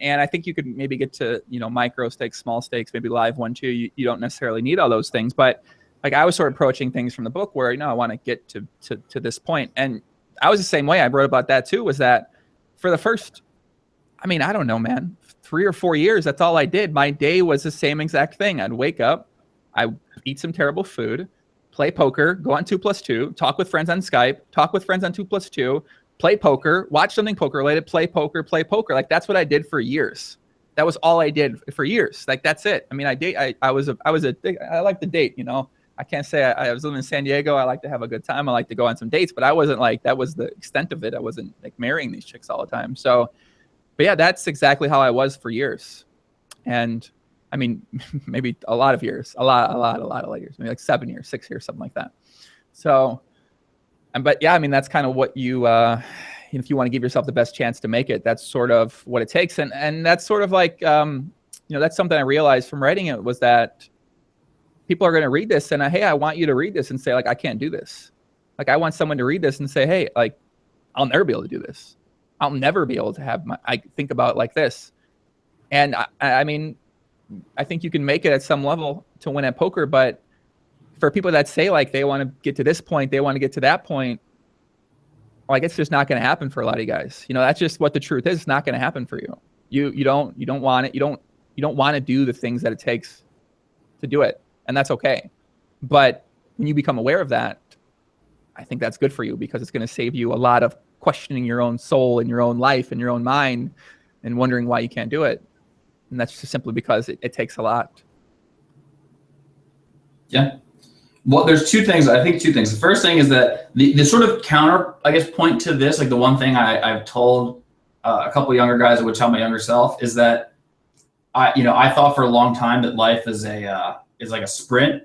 And I think you could maybe get to, micro stakes, small stakes, maybe live 1, 2. You don't necessarily need all those things. But like I was sort of approaching things from the book where, I want to get to this point. And I was the same way. I wrote about that too, was that for the first, I don't know, man, 3 or 4 years, that's all I did. My day was the same exact thing. I'd wake up, I eat some terrible food, play poker, go on 2+2, talk with friends on Skype, talk with friends on 2+2, play poker, watch something poker related, play poker. Like that's what I did for years. That was all I did for years. Like that's it. I like to date, I can't say I was living in San Diego. I like to have a good time. I like to go on some dates, but I wasn't like, that was the extent of it. I wasn't like marrying these chicks all the time. So, but yeah, that's exactly how I was for years. And maybe a lot of years, a lot of years, maybe like 7 years, 6 years, something like that. So, but yeah, that's kind of what you, if you want to give yourself the best chance to make it, that's sort of what it takes. And that's sort of like, that's something I realized from writing it was that people are going to read this and hey, I want you to read this and say like, I can't do this. Like I want someone to read this and say, hey, like I'll never be able to do this. I'll never be able to I think about it like this. And I think you can make it at some level to win at poker, but for people that say like they want to get to this point, they want to get to that point, like it's just not going to happen for a lot of you guys. That's just what the truth is. It's not going to happen for you. You don't want it. You don't want to do the things that it takes to do it. And that's okay. But when you become aware of that, I think that's good for you because it's going to save you a lot of questioning your own soul and your own life and your own mind and wondering why you can't do it. And that's just simply because it takes a lot. Yeah. Well, there's two things. The first thing is that the sort of counter, I guess, point to this, like the one thing I've told a couple of younger guys that would tell my younger self is that I thought for a long time that life is like a sprint,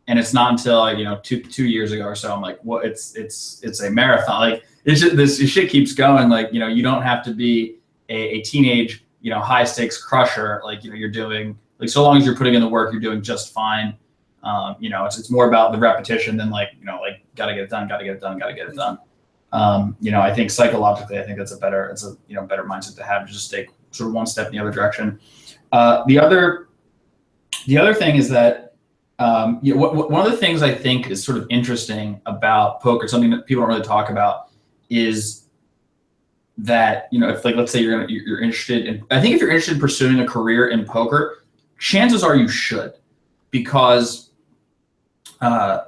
and it's not until two years ago or so I'm like, well, it's a marathon. Like this shit keeps going. Like you don't have to be a teenage high stakes crusher. Like you're doing Like, so long as you're putting in the work, you're doing just fine. You know, it's more about the repetition than like, you know, like gotta get it done, gotta get it done, gotta get it done. You know, I think psychologically, I think that's better mindset to have, to just take sort of one step in the other direction. The other thing is that one of the things I think is sort of interesting about poker, something that people don't really talk about, is that, you know, if like, let's say you're interested in, I think if you're interested in pursuing a career in poker, chances are you should, because, or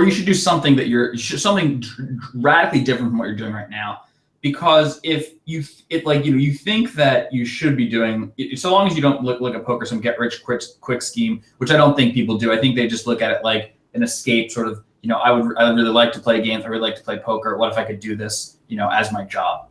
you should do something that something radically different from what you're doing right now. Because if you think that you should be doing, so long as you don't look at poker some get rich quick scheme, which I don't think people do. I think they just look at it like an escape, sort of, you know, I would really like to play games. I really like to play poker. What if I could do this, you know, as my job?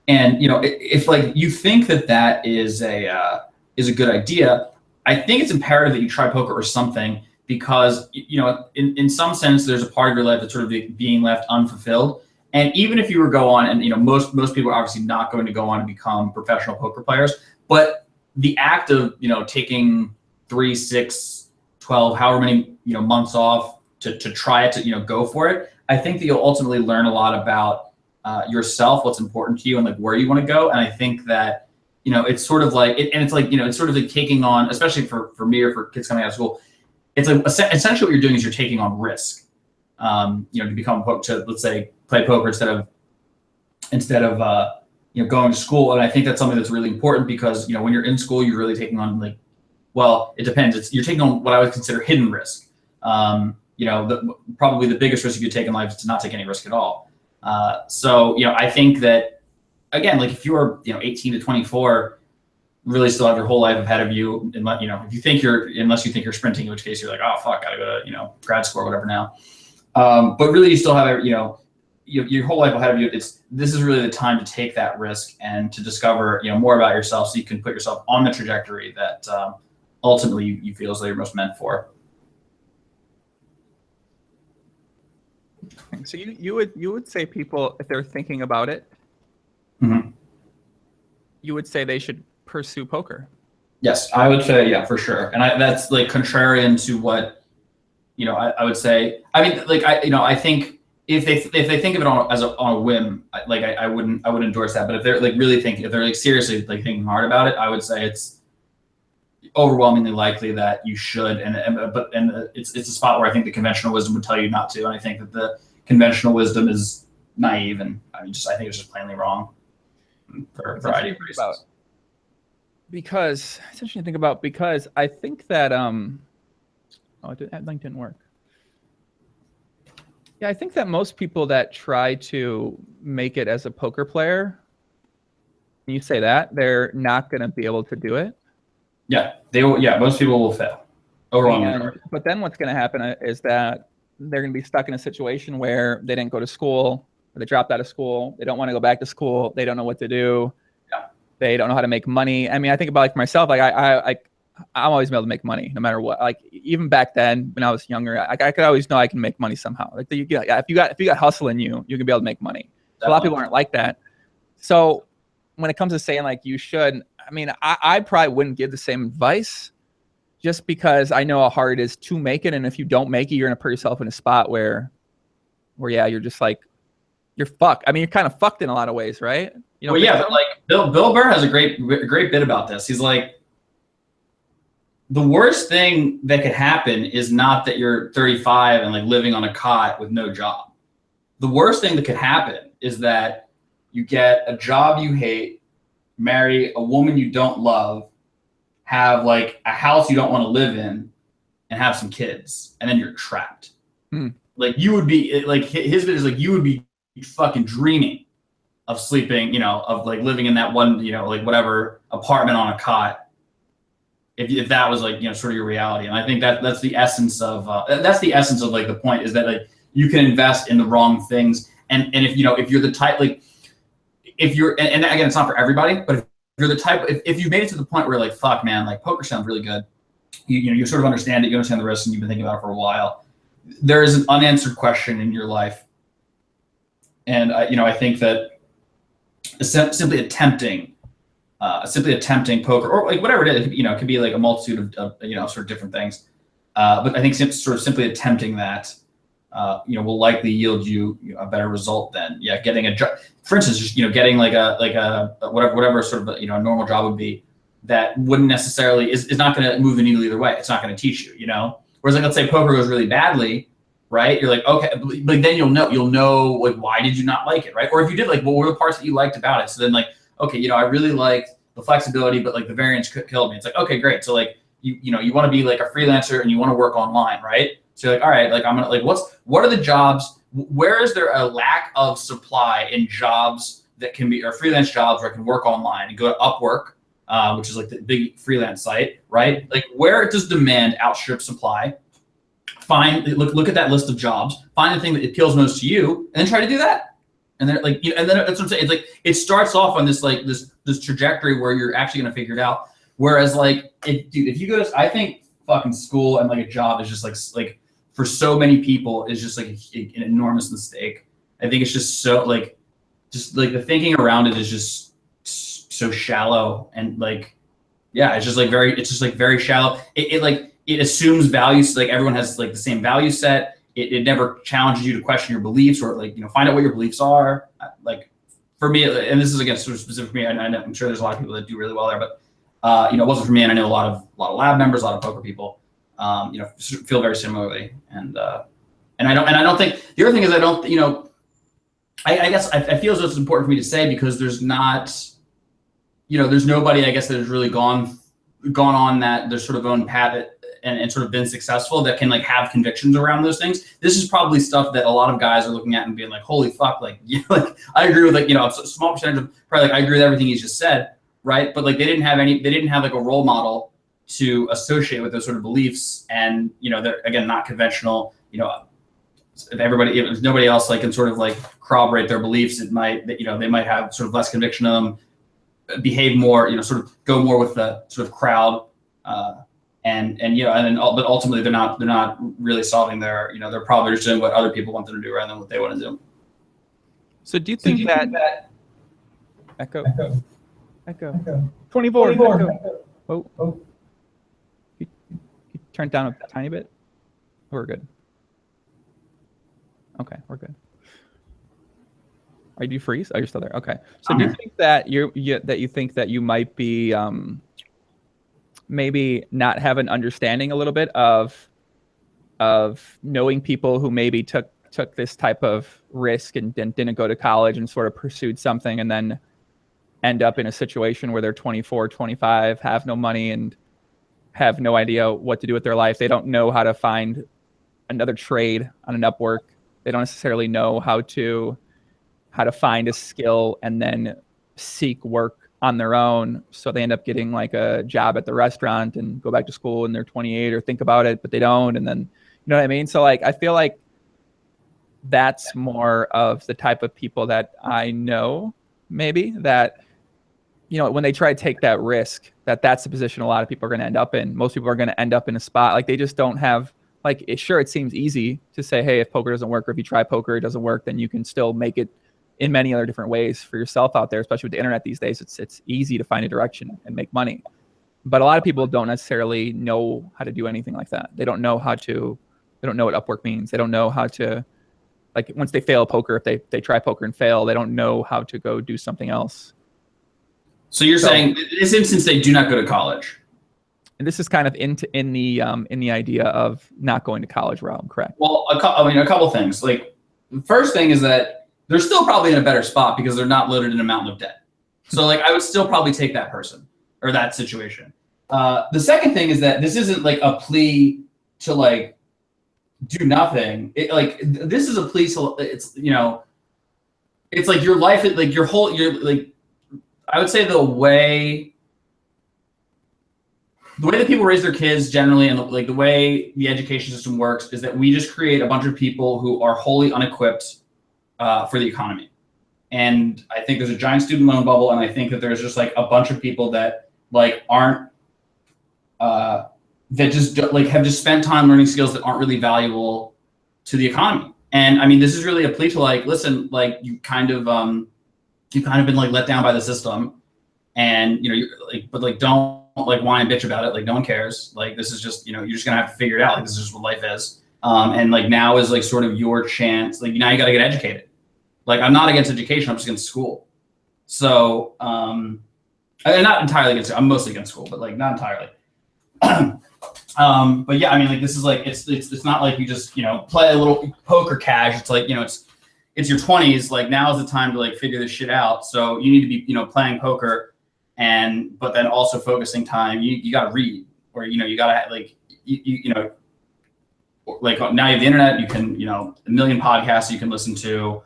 And you know, if like you think that is a good idea, I think it's imperative that you try poker or something, because, you know, in some sense, there's a part of your life that's sort of being left unfulfilled. And even if you were go on, and you know, most people are obviously not going to go on and become professional poker players, but the act of, you know, taking 3, 6, 12, however many, you know, months off to try it, to, you know, go for it, I think that you'll ultimately learn a lot about yourself, what's important to you, and like where you want to go. And I think that, you know, it's sort of like, it's like, you know, it's sort of like taking on, especially for me or for kids coming out of school, it's like essentially what you're doing is you're taking on risk, you know, to become to, let's say, play poker instead of you know, going to school. And I think that's something that's really important, because, you know, when you're in school, you're really taking on, like, well, it depends. You're taking on what I would consider hidden risk. You know, probably the biggest risk you could take in life is to not take any risk at all. So, you know, I think that, again, like if you're, you know, 18 to 24, really still have your whole life ahead of you. And, you know, if you think unless you think you're sprinting, in which case you're like, oh, fuck, gotta go to, you know, grad school or whatever now. But really you still have, you know, your whole life ahead of you. This is really the time to take that risk and to discover, you know, more about yourself, so you can put yourself on the trajectory that ultimately you feel as though you're most meant for. So you would say people, if they're thinking about it, Mm-hmm. you would say they should pursue poker. Yes, I would say, yeah, for sure. And that's like contrarian to what, you know, I would say. I mean, like, I think if they think of it on a whim, like I wouldn't endorse that. But if they're like really thinking, if they're like seriously like thinking hard about it, I would say it's overwhelmingly likely that you should. And it's a spot where I think the conventional wisdom would tell you not to. And I think that the conventional wisdom is naive, and I think it's just plainly wrong for a variety of reasons. Because it's interesting to think about, because I think that that link didn't work. Yeah, I think that most people that try to make it as a poker player, you say that, they're not going to be able to do it. Yeah, they will. Yeah, most people will fail. But then what's going to happen is that they're going to be stuck in a situation where they didn't go to school, or they dropped out of school. They don't want to go back to school. They don't know what to do. Yeah. They don't know how to make money. I mean, I think about like myself, like I'm always able to make money no matter what. Like even back then when I was younger, I could always know I can make money somehow. Like if you got hustle in you, you can be able to make money. So a lot of people aren't like that. So when it comes to saying like you should, I mean, I probably wouldn't give the same advice, just because I know how hard it is to make it. And if you don't make it, you're gonna put yourself in a spot where yeah, you're just like, you're fucked. I mean, you're kind of fucked in a lot of ways, right? You know, well, yeah, but like Bill Burr has a great bit about this. He's like, the worst thing that could happen is not that you're 35 and like living on a cot with no job. The worst thing that could happen is that you get a job you hate, marry a woman you don't love, have like a house you don't want to live in, and have some kids, and then you're trapped. Like you would be like, his bit is like, you would be fucking dreaming of sleeping, you know, of like living in that one, you know, like whatever apartment on a cot, if that was like, you know, sort of your reality. And I think that's the essence of like the point, is that like you can invest in the wrong things, and if, you know, if you're the type, like if you're, and again, it's not for everybody, but if you're the type, if you've made it to the point where like, fuck man, like poker sounds really good, you know, you sort of understand it, you understand the risks, and you've been thinking about it for a while, there is an unanswered question in your life. And you know, I think that simply attempting simply attempting poker or like whatever it is, it could be like a multitude of sort of different things. But I think sort of simply attempting that, will likely yield you a better result than getting a job. For instance, just getting like a whatever sort of a normal job would be that wouldn't necessarily is not going to move the needle either way. It's not going to teach you, Whereas like let's say poker goes really badly, right? You're like, okay, but then you'll know like why did you not like it, right? Or if you did, like what were the parts that you liked about it? So then like, okay, I really liked the flexibility, but like the variance killed me. It's like, okay, great. So like you want to be like a freelancer and you want to work online, right? So you're like, all right, like I'm gonna like what are the jobs? Where is there a lack of supply in jobs that can be or freelance jobs where I can work online and go to Upwork, which is like the big freelance site, right? Like where does demand outstrip supply? Look at that list of jobs, find the thing that appeals most to you, and then try to do that. And then like and then that's what I'm saying. It's like it starts off on this like this trajectory where you're actually gonna figure it out. Whereas like if you go to I think fucking school and like a job is just like for so many people is just like an enormous mistake. I think it's just so like the thinking around it is just so shallow and like it's just like very shallow. It assumes values, like everyone has like the same value set. It never challenges you to question your beliefs or like find out what your beliefs are. Like for me, and this is again sort of specific for me. I'm sure there's a lot of people that do really well there, but it wasn't for me. And I know a lot of lab members, a lot of poker people, feel very similarly. And I don't think the other thing is I don't I guess I feel as though it's important for me to say because there's not there's nobody I guess that has really gone on that their sort of own path and sort of been successful that can like have convictions around those things. This is probably stuff that a lot of guys are looking at and being like, holy fuck, like like I agree with like a small percentage of probably like I agree with everything he's just said, right? But like they didn't have like a role model to associate with those sort of beliefs, and they're again not conventional. If nobody else like can sort of like corroborate their beliefs, it might they might have sort of less conviction of them, behave more, sort of go more with the sort of crowd, but ultimately they're not really solving their they're probably just doing what other people want them to do rather than what they want to do. So do you think that echo 24 echo. Oh. You turn it down a tiny bit. We're good. Okay, we're good. Are you freeze? Oh, you're still there. Okay. So do you think that you think that you might be maybe not have an understanding a little bit of knowing people who maybe took this type of risk and didn't go to college and sort of pursued something and then end up in a situation where they're 24, 25, have no money and have no idea what to do with their life. They don't know how to find another trade on an Upwork. They don't necessarily know how to find a skill and then seek work on their own. So they end up getting like a job at the restaurant and go back to school and they're 28 or think about it, but they don't. And then, you know what I mean? So like, I feel like that's more of the type of people that I know maybe that, when they try to take that risk, that's the position a lot of people are going to end up in. Most people are going to end up in a spot like they just don't have sure, it seems easy to say, hey, if poker doesn't work, or if you try poker, it doesn't work, then you can still make it in many other different ways for yourself out there, especially with the internet these days. It's easy to find a direction and make money. But a lot of people don't necessarily know how to do anything like that. They don't know what Upwork means. They don't know how to, like, once they fail poker, if they try poker and fail, they don't know how to go do something else. So you're saying in this instance, they do not go to college. And this is kind of in the idea of not going to college realm, correct? Well, a couple things. Like, the first thing is that they're still probably in a better spot because they're not loaded in a mountain of debt. So like, I would still probably take that person or that situation. The second thing is that this isn't like a plea to like do nothing. This is a plea to, it's like your life, like I would say the way that people raise their kids generally, and like the way the education system works, is that we just create a bunch of people who are wholly unequipped for the economy. And I think there's a giant student loan bubble, and I think that there's just like a bunch of people that like aren't that just like have just spent time learning skills that aren't really valuable to the economy. And I mean, this is really a plea to like, listen, like you kind of been like let down by the system. and you're like, but like don't like whine and bitch about it. Like no one cares. Like this is just you're just gonna have to figure it out. Like this is just what life is. And like now is like sort of your chance. Like now you got to get educated. Like I'm not against education. I'm just against school. So I'm not entirely against it. I'm mostly against school, but like not entirely. But yeah, I mean, like this is like it's not like you just play a little poker cash. It's like it's your 20s. Like now is the time to like figure this shit out. So you need to be playing poker, but then also focusing time. You got to read, or you got to like like now you have the internet. You can a million podcasts you can listen to,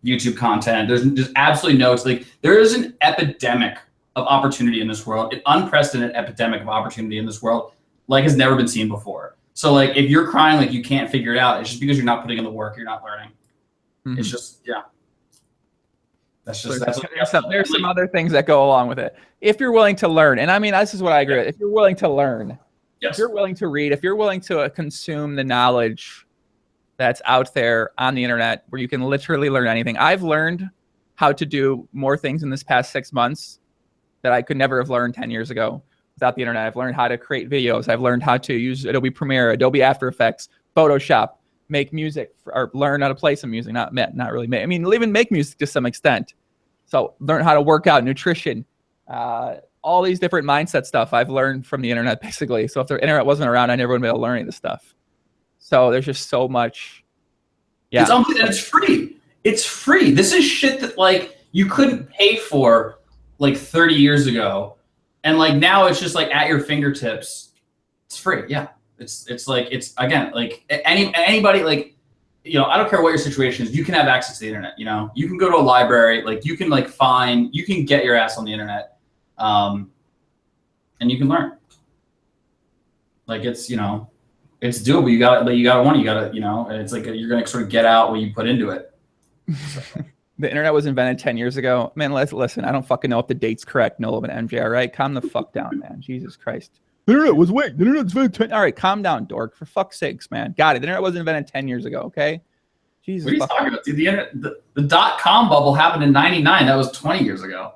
YouTube content. There's just absolutely no. It's like there is an epidemic of opportunity in this world, an unprecedented epidemic of opportunity in this world, like has never been seen before. So like if you're crying like you can't figure it out, it's just because you're not putting in the work, you're not learning. Mm-hmm. It's just there's some other things that go along with it. If you're willing to learn, and I mean this is what I agree with. If you're willing to learn, if you're willing to read, if you're willing to consume the knowledge that's out there on the internet where you can literally learn anything. I've learned how to do more things in this past 6 months that I could never have learned 10 years ago without the internet. I've learned how to create videos. I've learned how to use Adobe Premiere, Adobe After Effects, Photoshop, make music, or learn how to play some music. Not really make. I mean, even make music to some extent. So learn how to work out, nutrition, all these different mindset stuff I've learned from the internet, basically. So if the internet wasn't around, I never would have been able to learn any of this stuff. So there's just so much. Yeah. And it's free. It's free. This is shit that like you couldn't pay for like 30 years ago. And like now it's just like at your fingertips. It's free. Yeah. It's like, it's again, like anybody, like, I don't care what your situation is, you can have access to the internet, you can go to a library, like you can like you can get your ass on the internet. And you can learn. Like it's, it's doable. You got to want it. And it's like you're going to sort of get out what you put into it. So. The internet was invented 10 years ago. Man, listen, I don't fucking know if the date's correct. Nolan and MJ, all right? Calm the fuck down, man. Jesus Christ. The internet's invented 10. All right, calm down, dork. For fuck's sakes, man. Got it. The internet was invented 10 years ago, okay? Jesus. What are you talking about, dude? The internet, the dot-com bubble happened in 99. That was 20 years ago.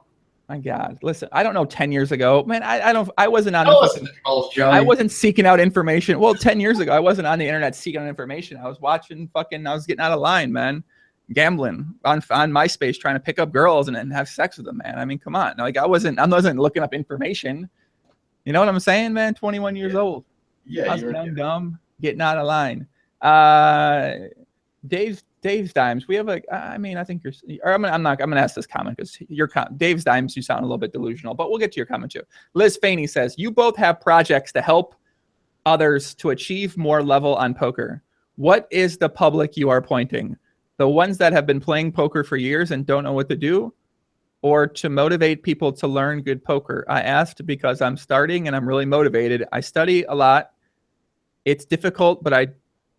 My God, listen, I don't know 10 years ago, man. I wasn't on. I wasn't seeking out information. Well, 10 years ago, I wasn't on the internet seeking out information. I was watching I was getting out of line, man. Gambling on MySpace, trying to pick up girls and have sex with them, man. I mean, come on. Like I wasn't looking up information. You know what I'm saying, man? 21 years old. Yeah, you're dumb, getting out of line. Dave's Dimes. We have I think I'm gonna ask this comment because Dave's Dimes, you sound a little bit delusional, but we'll get to your comment too. Liz Faney says, you both have projects to help others to achieve more level on poker. What is the public you are pointing? The ones that have been playing poker for years and don't know what to do, or to motivate people to learn good poker? I asked because I'm starting and I'm really motivated. I study a lot. It's difficult, but I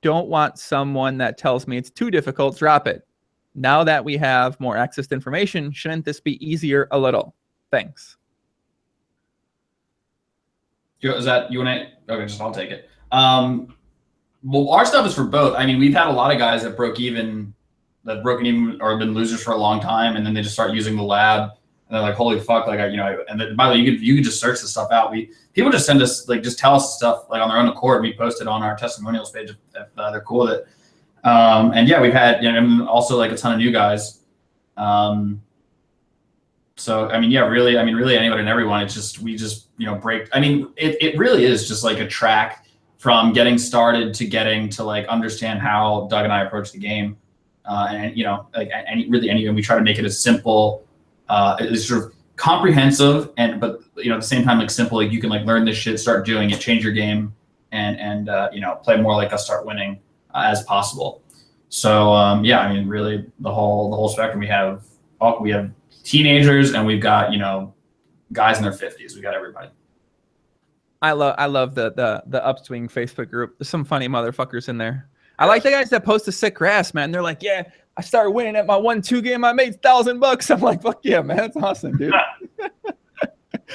don't want someone that tells me it's too difficult. Drop it. Now that we have more access to information, shouldn't this be easier a little? Thanks. Is that you want to? Okay, I'll take it. Well, our stuff is for both. I mean, we've had a lot of guys that broken even or have been losers for a long time, and then they just start using the lab, and they're like, "Holy fuck!" Like, and then, by the way, you could just search this stuff out. People just send us just tell us stuff like on their own accord. We post it on our testimonials page if they're cool with it. And yeah, we've had and also like a ton of new guys. So I mean, yeah, really anybody and everyone. It's just we just break. I mean, it really is just like a track from getting started to getting to like understand how Doug and I approach the game. And and we try to make it as simple, as sort of comprehensive, but at the same time like simple. Like you can like learn this shit, start doing it, change your game, and play more like us, start winning as possible. So yeah, I mean really the whole spectrum. We have teenagers and we've got guys in their 50s. We got everybody. I love the Upswing Facebook group. There's some funny motherfuckers in there. I like the guys that post the sick grass, man. They're like, yeah, I started winning at my 1-2 game. I made $1,000. I'm like, fuck yeah, man. That's awesome, dude.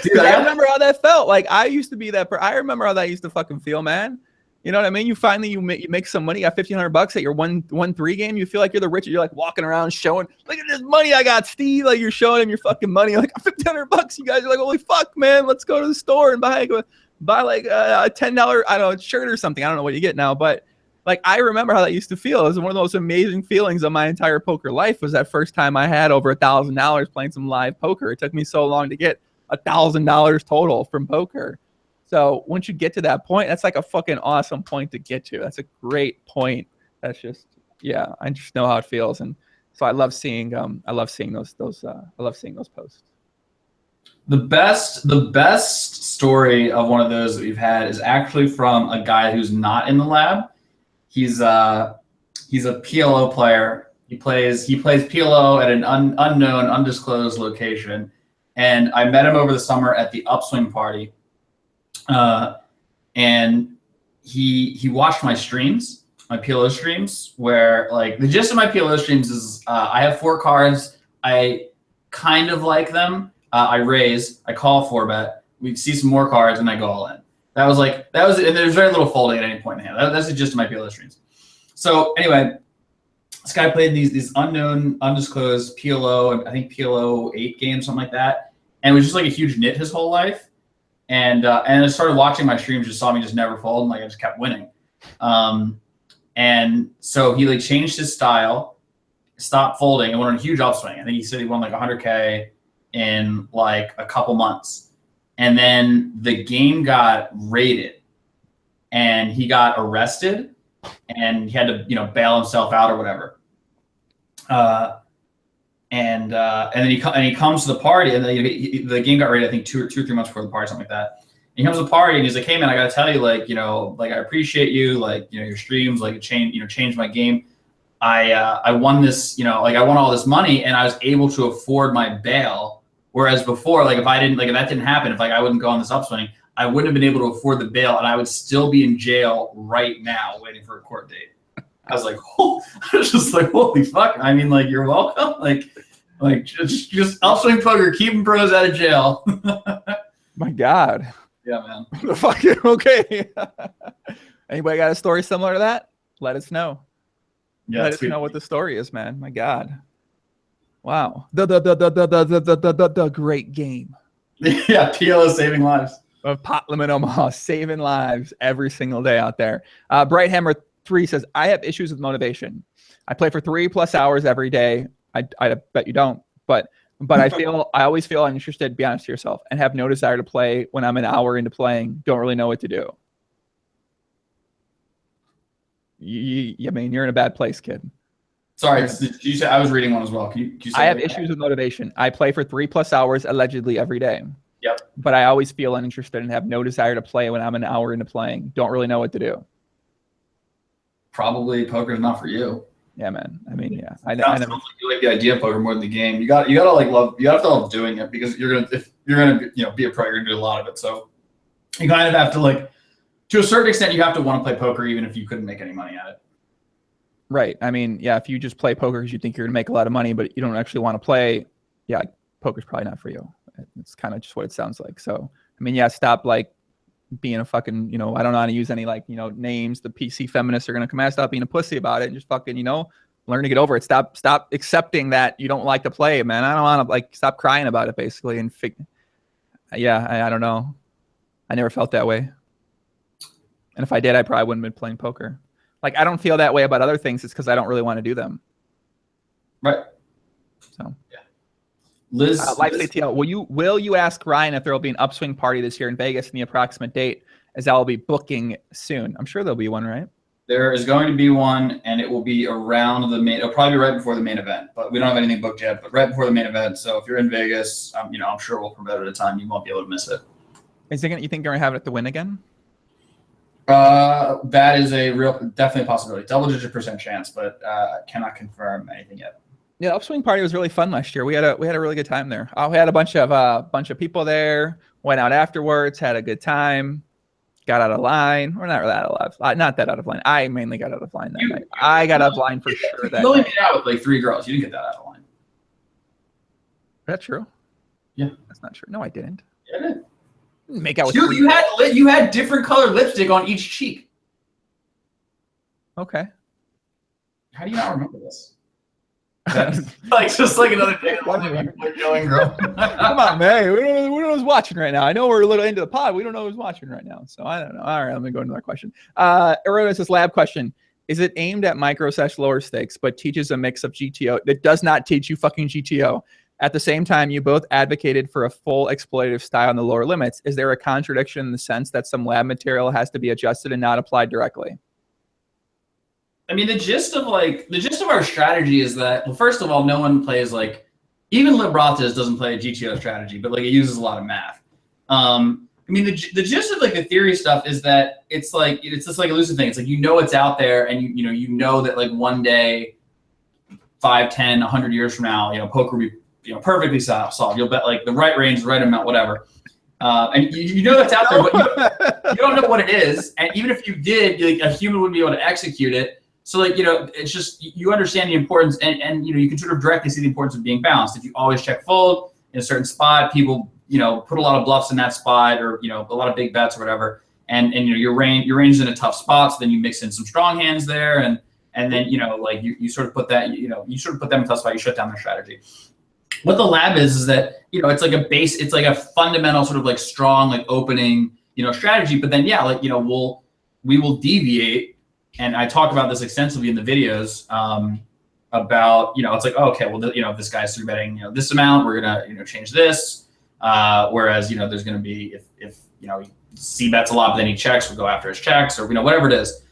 Dude, I remember how that felt. Like I used to be that. I remember how that used to fucking feel, man. You know what I mean? You finally you make some money. You got $1,500 at your 1-3 game. You feel like you're the richest. You're like walking around showing, look at this money I got, Steve. Like you're showing him your fucking money. Like $1,500. You guys are like, holy fuck, man. Let's go to the store and buy like a $10 I don't know shirt or something. I don't know what you get now, but like I remember how that used to feel. It was one of the most amazing feelings of my entire poker life. Was that first time I had over $1,000 playing some live poker. It took me so long to get $1,000 total from poker. So once you get to that point, that's like a fucking awesome point to get to. That's a great point. That's just, yeah, I just know how it feels. And so I love seeing those posts. The best story of one of those that we've had is actually from a guy who's not in the lab. He's a PLO player. He plays PLO at an unknown, undisclosed location. And I met him over the summer at the Upswing party. And he watched my streams, my PLO streams, where like the gist of my PLO streams is I have 4 cards. I kind of like them. I raise, I call 4-bet. We see some more cards, and I go all in. That was it. And there's very little folding at any point in the hand. That's the gist of my PLO streams. So anyway, this guy played these unknown, undisclosed PLO, I think PLO 8 games, something like that, and it was just like a huge nit his whole life. And I started watching my streams, just saw me just never fold, and like I just kept winning. And so he like changed his style, stopped folding, and went on a huge upswing. I think he said he won like 100K in like a couple months. And then the game got raided, and he got arrested, and he had to bail himself out or whatever. And then he comes to the party, and the game got raided, I think 2 or 3 months before the party, something like that. And he comes to the party, and he's like, "Hey man, I gotta tell you, like I appreciate you, like your streams, like it changed my game. I won this, I won all this money, and I was able to afford my bail. Whereas before, like if that didn't happen, if like I wouldn't go on this upswing, I wouldn't have been able to afford the bail, and I would still be in jail right now waiting for a court date." I was like, I was just like, holy fuck. I mean, like, you're welcome. Like just upswing poker, keeping pros out of jail. My God. Yeah, man. Fucking okay. Anybody got a story similar to that? Let us know. Yeah, Let us know what the story is, man. My God. Wow. The great game. Yeah, PLO saving lives. Of Pot Limit Omaha, saving lives every single day out there. Bright Hammer 3 says, I have issues with motivation. I play for 3+ hours every day. I bet you don't, but I always feel uninterested, be honest to yourself, and have no desire to play when I'm an hour into playing. Don't really know what to do. I mean, you're in a bad place, kid. Sorry, you said I was reading one as well. Can you say I have issues with motivation. I play for 3+ hours allegedly every day. Yep. But I always feel uninterested and have no desire to play when I'm an hour into playing. Don't really know what to do. Probably poker's not for you. Yeah, man. I mean, yeah. I know. Like you like the idea of poker more than the game. You gotta like love. You have to love doing it, because if you're gonna be a pro, you're gonna do a lot of it. So you kind of have to, like, to a certain extent, you have to want to play poker even if you couldn't make any money at it. Right. I mean, yeah. If you just play poker because you think you're gonna make a lot of money, but you don't actually want to play, yeah, poker's probably not for you. It's kind of just what it sounds like. So I mean, yeah. Stop like being a fucking, I don't know how to use any like, names. The PC feminists are going to come out. Stop being a pussy about it and just fucking, learn to get over it. Stop accepting that you don't like to play, man. I don't want to like, stop crying about it basically. And I don't know. I never felt that way. And if I did, I probably wouldn't have been playing poker. Like, I don't feel that way about other things. It's because I don't really want to do them. Right. So, yeah. Liz, ATL, will you ask Ryan if there will be an upswing party this year in Vegas and the approximate date, as I will be booking soon? I'm sure there'll be one, right? There is going to be one, and it will be around the main. It'll probably be right before the main event, but we don't have anything booked yet. But right before the main event, so if you're in Vegas, I'm sure we'll promote it at a time you won't be able to miss it. You think you're gonna have it at the Win again? That is definitely a possibility. Double-digit % chance, but cannot confirm anything yet. Yeah, Upswing party was really fun last year. We had a really good time there. We had a bunch of people there. Went out afterwards, had a good time. Got out of line. Or not that out of line. Not that out of line. I mainly got out of line that night. I got out of line for sure. You only made out with like 3 girls. You didn't get that out of line. Is that true? Yeah, that's not true. No, I didn't. Yeah, I did. Make out with you had different colored lipstick on each cheek. Okay. How do you not remember this? Like just like another day going girl. Come on, man. We don't know who's watching right now. I know we're a little into the pod. We don't know who's watching right now. So I don't know. All right, let me go to another question. Erroneous lab question. Is it aimed at micro/lower stakes, but teaches a mix of GTO? That does not teach you fucking GTO. At the same time, you both advocated for a full exploitative style in the lower limits. Is there a contradiction in the sense that some lab material has to be adjusted and not applied directly? I mean, the gist of our strategy is that, well, first of all, no one plays like, even Libratas doesn't play a GTO strategy, but like it uses a lot of math. I mean, the gist of like the theory stuff is that it's this like elusive thing. It's like, it's out there, and you know that like one day, 5, 10, 100 years from now, poker will be perfectly solved. You'll bet like the right range, the right amount, whatever. And you know that's out there, but you don't know what it is. And even if you did, like, a human wouldn't be able to execute it. So like, it's just, you understand the importance, and you can sort of directly see the importance of being balanced. If you always check fold in a certain spot, people, put a lot of bluffs in that spot, or, a lot of big bets or whatever. And your range is in a tough spot. So then you mix in some strong hands there. And then, like you sort of put that, you sort of put them in a tough spot, you shut down their strategy. What the lab is that, it's like it's like a fundamental sort of like strong, like opening, strategy. But then, yeah, like, we will deviate. And I talk about this extensively in the videos, about, it's like, oh, okay, well, if this guy's three betting, this amount, we're going to, change this. Whereas, there's going to be, if he C bets a lot, but then he checks, we'll go after his checks, or, whatever it is.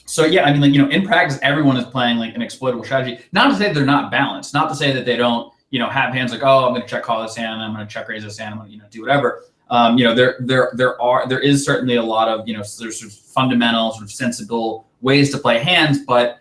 So yeah, I mean, like, in practice, everyone is playing like an exploitable strategy. Not to say they're not balanced, not to say that they don't, have hands like, oh, I'm going to check call this hand, I'm going to check raise this hand, I'm going to, do whatever. There is certainly a lot of, there's sort of fundamental, sort of sensible ways to play hands, but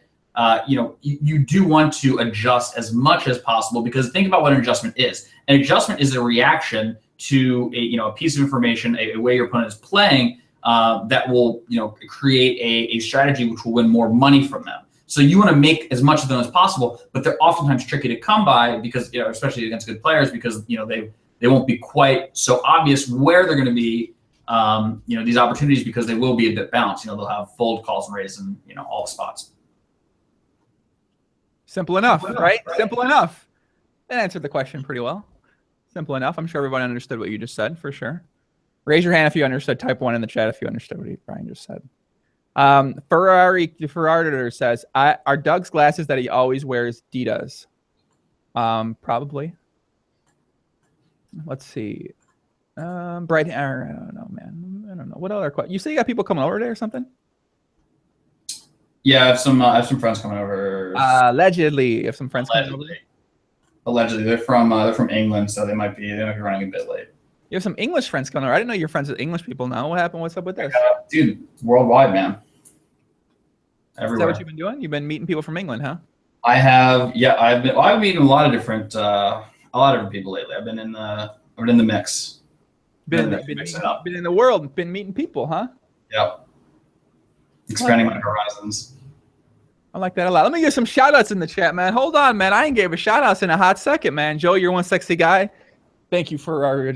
you do want to adjust as much as possible, because think about what an adjustment is. An adjustment is a reaction to a piece of information, a way your opponent is playing, that will create a strategy which will win more money from them. So you want to make as much of them as possible, but they're oftentimes tricky to come by, because especially against good players, because they won't be quite so obvious where they're going to be, these opportunities, because they will be a bit balanced. They'll have fold, calls, and raise, and all the spots. Simple enough, right? Simple enough. That answered the question pretty well. Simple enough. I'm sure everybody understood what you just said, for sure. Raise your hand if you understood. Type 1 in the chat if you understood what Brian just said. Ferrari says, are Doug's glasses that he always wears Adidas? Probably. Let's see. Bright hair. I don't know, man. I don't know. What other question? You say you got people coming over there or something? Yeah, I have some friends coming over. Allegedly, you have some friends coming over. Allegedly, they're from England, so they might be running a bit late. You have some English friends coming over. I didn't know you're friends with English people now. What happened? What's up with this? Dude, worldwide, man. Everywhere. Is that what you've been doing? You've been meeting people from England, huh? I have. Yeah, I've been meeting a lot of different people lately. I've been in the mix. Been in the world. Been meeting people, huh? Yep. Expanding my horizons. I like that a lot. Let me get some shout outs in the chat, man. Hold on, man. I ain't gave a shout outs in a hot second, man. Joe, you're one sexy guy. Thank you for our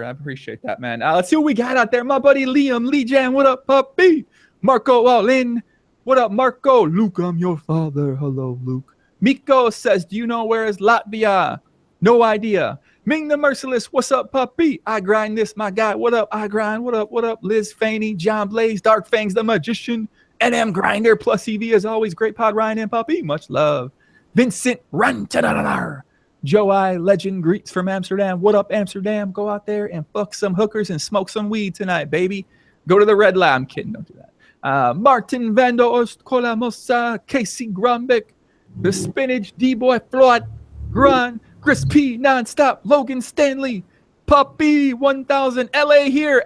I appreciate that, man. Let's see what we got out there. My buddy Liam, Lee Jan, what up, puppy? Marco Lynn, what up, Marco? Luke, I'm your father. Hello, Luke. Miko says, do you know where is Latvia? No idea. Ming the Merciless, what's up, puppy? I grind this, my guy. What up? I grind. What up? What up? Liz Faney, John Blaze, Dark Fangs, the Magician, NM Grinder, plus EV as always. Great pod, Ryan and puppy. Much love. Vincent, run to da. Joe I, legend, greets from Amsterdam. What up, Amsterdam? Go out there and fuck some hookers and smoke some weed tonight, baby. Go to the Red Lab. I'm kidding. Don't do that. Martin Vando Ost Kolamosa, Casey Grumbick, the Spinach, D-Boy, Floyd, Grun, Chris P, Nonstop, Logan Stanley, Puppy 1000, LA here.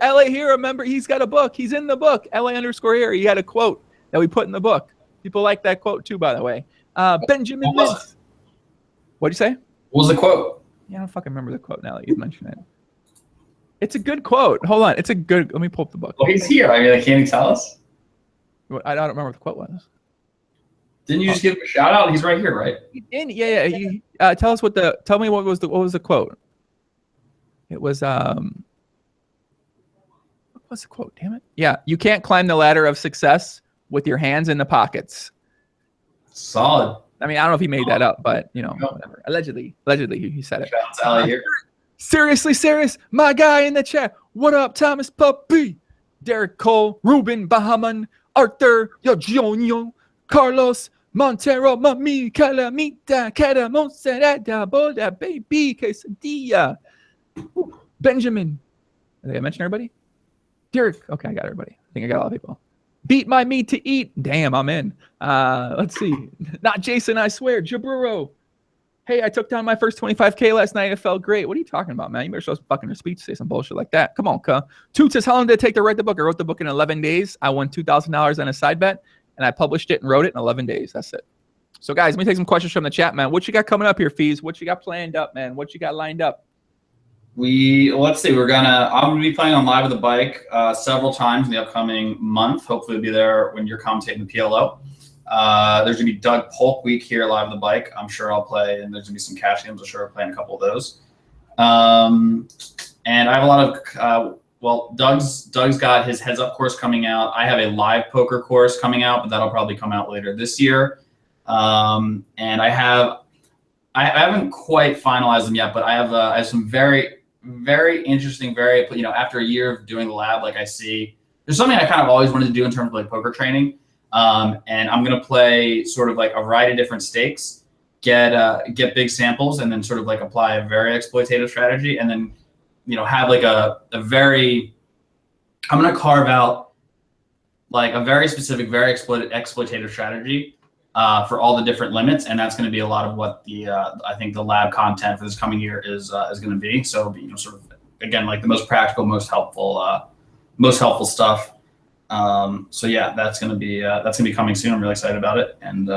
Remember, he's got a book. He's in the book. LA_here. He had a quote that we put in the book. People like that quote too, by the way. Benjamin Mintz. What'd you say? What was the quote? Yeah, I don't fucking remember the quote now that you mentioned it. It's a good quote. Hold on. It's a good. Let me pull up the book. Well, he's here. I mean, can't he tell us? I don't remember what the quote was. Didn't you just give him a shout out? He's right here, right? Yeah. Tell us tell me what was the quote. It was what was the quote? Damn it. Yeah, you can't climb the ladder of success with your hands in the pockets. Solid. I mean, I don't know if he made that up, but you know, whatever. Allegedly he said it. Here. Seriously serious, my guy in the chat. What up, Thomas Puppy, Derek Cole, Ruben Bahaman, Arthur Yojonio, Carlos Montero, Mami Calamita, Caramonserada, Boda, Baby Quesadilla, Benjamin. Did I mention everybody? Derek. Okay, I got everybody. I think I got all the people. Beat my meat to eat. Damn, I'm in. Let's see. Not Jason, I swear. Jaburo. Hey, I took down my first 25K last night. It felt great. What are you talking about, man? You better show some fucking speech, say some bullshit like that. Come on, cuh. Toot says, how long did it take to write the book? I wrote the book in 11 days. I won $2,000 on a side bet, and I published it and wrote it in 11 days. That's it. So, guys, let me take some questions from the chat, man. What you got coming up here, Fees? What you got planned up, man? What you got lined up? Let's see. I'm gonna be playing on Live with the Bike several times in the upcoming month. Hopefully, we'll be there when you're commentating the PLO. There's gonna be Doug Polk week here live with the Bike. I'm sure I'll play, and there's gonna be some cash games. I'm sure I'll play in a couple of those. And I have a lot of Doug's got his heads up course coming out. I have a live poker course coming out, but that'll probably come out later this year. And I haven't quite finalized them yet, but I have some very interesting, after a year of doing the lab, like I see there's something I kind of always wanted to do in terms of like poker training. And I'm going to play sort of like a variety of different stakes, get big samples, and then sort of like apply a very exploitative strategy. And then, have like I'm going to carve out like a very specific, very exploitative strategy for all the different limits. And that's going to be a lot of what I think the lab content for this coming year is going to be. So, sort of, again, like the most practical, most helpful stuff. So yeah, that's gonna be coming soon. I'm really excited about it, and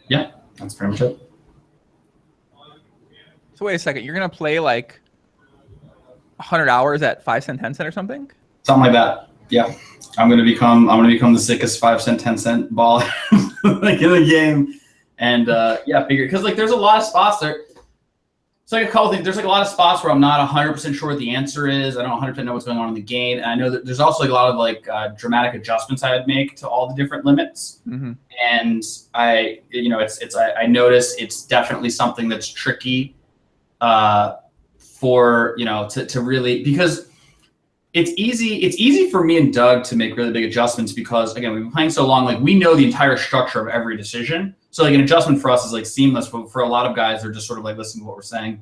yeah, that's pretty much it. So wait a second, you're gonna play like 100 hours at 5 cent, 10 cent or something? Something like that. Yeah, I'm gonna become the sickest 5 cent, 10 cent ball like in the game, and figure because like there's a lot of spots there. It's like a couple things. There's like a lot of spots where I'm not 100% sure what the answer is. I don't 100% know what's going on in the game. And I know that there's also like a lot of like dramatic adjustments I would make to all the different limits. Mm-hmm. And I notice it's definitely something that's tricky for, to really, because it's easy for me and Doug to make really big adjustments because again, we've been playing so long, like we know the entire structure of every decision. So like an adjustment for us is like seamless. But for a lot of guys, they're just sort of like listening to what we're saying.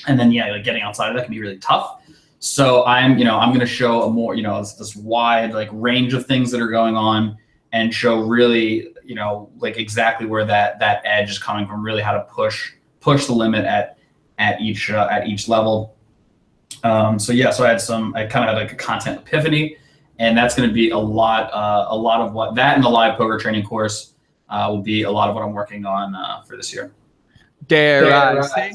And then, like getting outside of that can be really tough. So I'm going to show a more, this wide like range of things that are going on and show really, like exactly where that edge is coming from, really how to push the limit at each level. So I kind of had like a content epiphany, and that's going to be a lot of what that and the live poker training course will be a lot of what I'm working on for this year. Dare I say?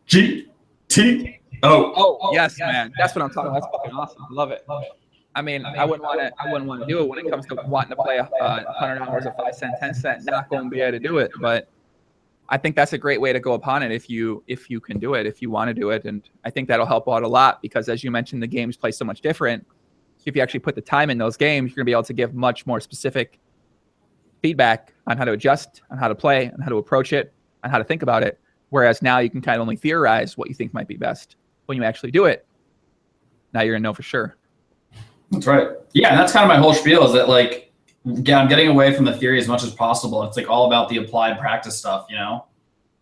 GT. Oh, yes, man. That's what I'm talking about. That's fucking awesome. I love it. I mean, I wouldn't want to do it when it comes to wanting to play 100 hours of 5 cent, 10 cent. Not going to be able to do it, but I think that's a great way to go upon it if you can do it, if you want to do it, and I think that'll help out a lot because, as you mentioned, the games play so much different. So if you actually put the time in those games, you're gonna be able to give much more specific feedback on how to adjust, on how to play, on how to approach it, on how to think about it. Whereas now you can kind of only theorize what you think might be best. When you actually do it, now you're gonna know for sure. That's right. Yeah, and that's kind of my whole spiel is that like, yeah, I'm getting away from the theory as much as possible. It's like all about the applied practice stuff,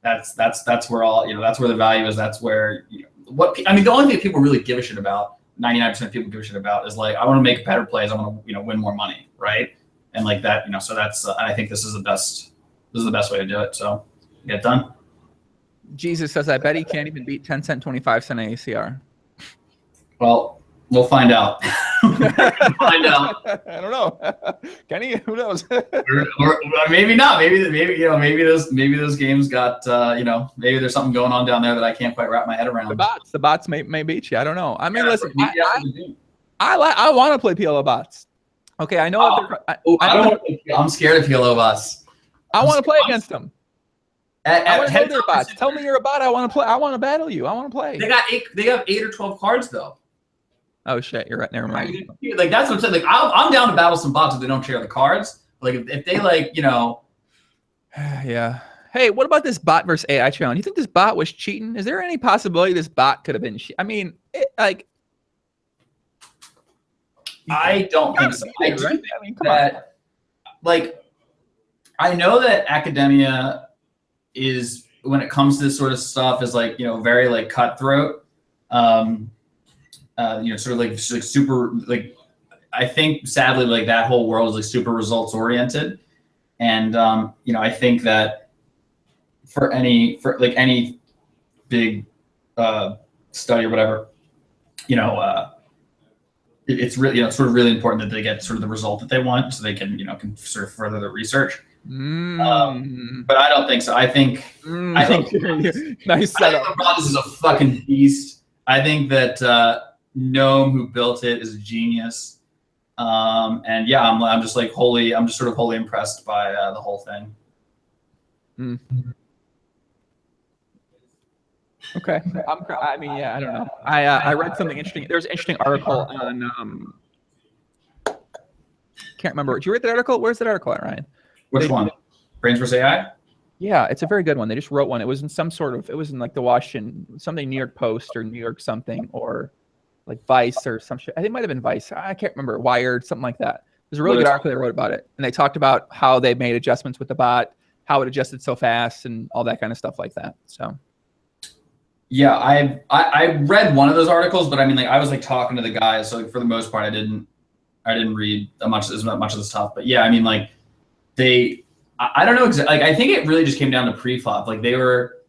That's where all, that's where the value is. That's where, the only thing people really give a shit about, 99% of people give a shit about is like, I want to make better plays. I want to, win more money, right? And like that, so that's, I think this is the best way to do it. So get it done. Jesus says, I bet he can't even beat 10 cent, 25 cent ACR. Well, we'll find out. Find out. I don't know. Can he? Who knows? or maybe not. Maybe those games got maybe there's something going on down there that I can't quite wrap my head around. The bots may beat you. I don't know. I mean, listen, I want to play PLO bots. Okay, I know. I'm scared of PLO bots. I want to play against them. I want to know their bots. Tell me you're a bot. I want to play. I want to battle you. I want to play. They have 8 or 12 cards though. Oh shit, you're right. Never mind. Like that's what I'm saying. Like I'm down to battle some bots if they don't share the cards. Like if they like, you know. Yeah. Hey, what about this bot versus AI challenge? You think this bot was cheating? Is there any possibility this bot could have been? I mean, like. I don't think so. I do think that, like, I know that academia is, when it comes to this sort of stuff, is like, you know, very like cutthroat. You know, sort of like super, like, I think sadly, like that whole world is like super results oriented. And, you know, I think that for any big study or whatever, you know, it's really, you know, sort of really important that they get sort of the result that they want, so they can, you know, can sort of further the research. But I don't think so. I think nice setup. I think this is a fucking beast. I think that Gnome, who built it, is a genius. And yeah, I'm just like I'm just sort of wholly impressed by the whole thing. Okay. I mean, yeah, I don't know. I read something interesting. There's an interesting article on can't remember. Did you read that article? Where's that article at, Ryan? Which one? Brains vs. AI? Yeah, it's a very good one. They just wrote one. It was in some sort of, it was in like the Washington, something New York Post or New York something, or like Vice or some shit. I think it might have been Vice. I can't remember. Wired, something like that. There's a really good article they wrote about it. And they talked about how they made adjustments with the bot, how it adjusted so fast and all that kind of stuff like that. So. Yeah, I read one of those articles, but I mean, like, I was like talking to the guys, so like, for the most part, I didn't read as much of the stuff. But yeah, I mean, like, I don't know exactly. Like, I think it really just came down to pre-flop. Like, they were,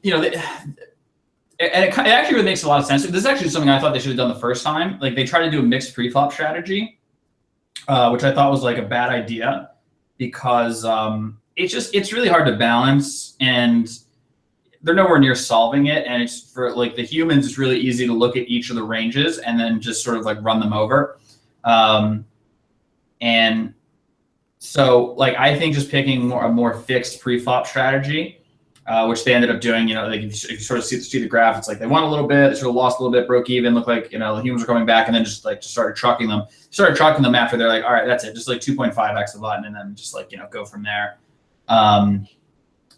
you know, and it actually really makes a lot of sense. This is actually something I thought they should have done the first time. Like, they tried to do a mixed pre-flop strategy, which I thought was like a bad idea, because it's really hard to balance, and they're nowhere near solving it. And it's for like the humans, it's really easy to look at each of the ranges and then just sort of like run them over. And so like, I think just picking a more fixed pre-flop strategy, which they ended up doing, you know, like if you sort of see the graph, it's like they won a little bit, they sort of lost a little bit, broke even, looked like, you know, the humans were coming back, and then just started trucking them after they're like, all right, that's it. Just like 2.5x the button, and then just like, you know, go from there.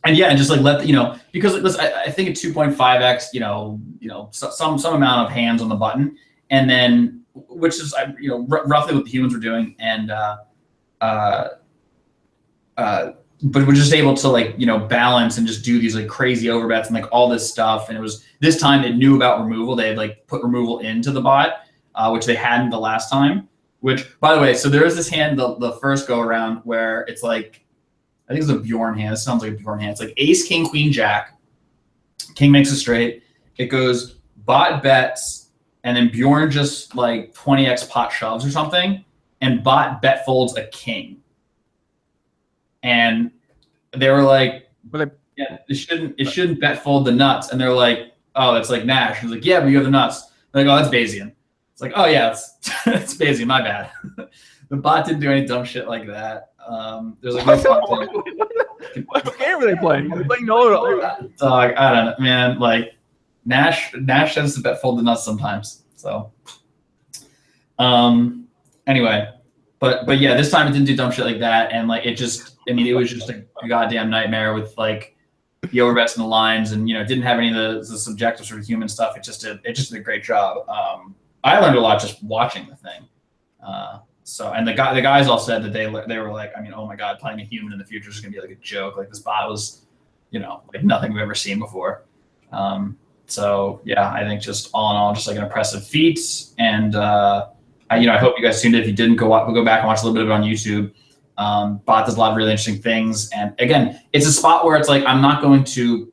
And yeah, and just like let, you know, because I think at 2.5x, you know, some amount of hands on the button, and then, which is, you know, roughly what the humans were doing. And, but we're just able to, like, you know, balance and just do these like crazy overbets and like all this stuff. And it was, this time it knew about removal. They had like put removal into the bot, which they hadn't the last time, which, by the way, so there is this hand, the first go around, where it's like, I think it's a Bjorn hand. It sounds like a Bjorn hand. It's like ace, king, queen, jack. King makes a straight. It goes bot bets, and then Bjorn just like 20x pot shoves or something, and bot bet folds a king. And they were like, yeah, it shouldn't bet fold the nuts. And they're like, oh, it's like Nash. He's like, yeah, but you have the nuts. They're like, oh, that's Bayesian. It's like, oh yeah, it's Bayesian. My bad. The bot didn't do any dumb shit like that. There's like what game are they playing? Are they playing no? Dog, I don't know, man. Like Nash tends to bet fold the nuts sometimes. So, anyway, but yeah, this time it didn't do dumb shit like that, and like it was just a goddamn nightmare with like the overbets and the lines, and you know, it didn't have any of the subjective sort of human stuff. It just did a great job. I learned a lot just watching the thing. So, and the guys all said that they were like, I mean, oh my God, playing a human in the future is going to be like a joke. Like this bot was, you know, like nothing we've ever seen before. So yeah, I think just all in all, just like an impressive feat. And, I hope you guys tuned in. If you didn't, go back and watch a little bit of it on YouTube. Bot does a lot of really interesting things. And again, it's a spot where it's like, I'm not going to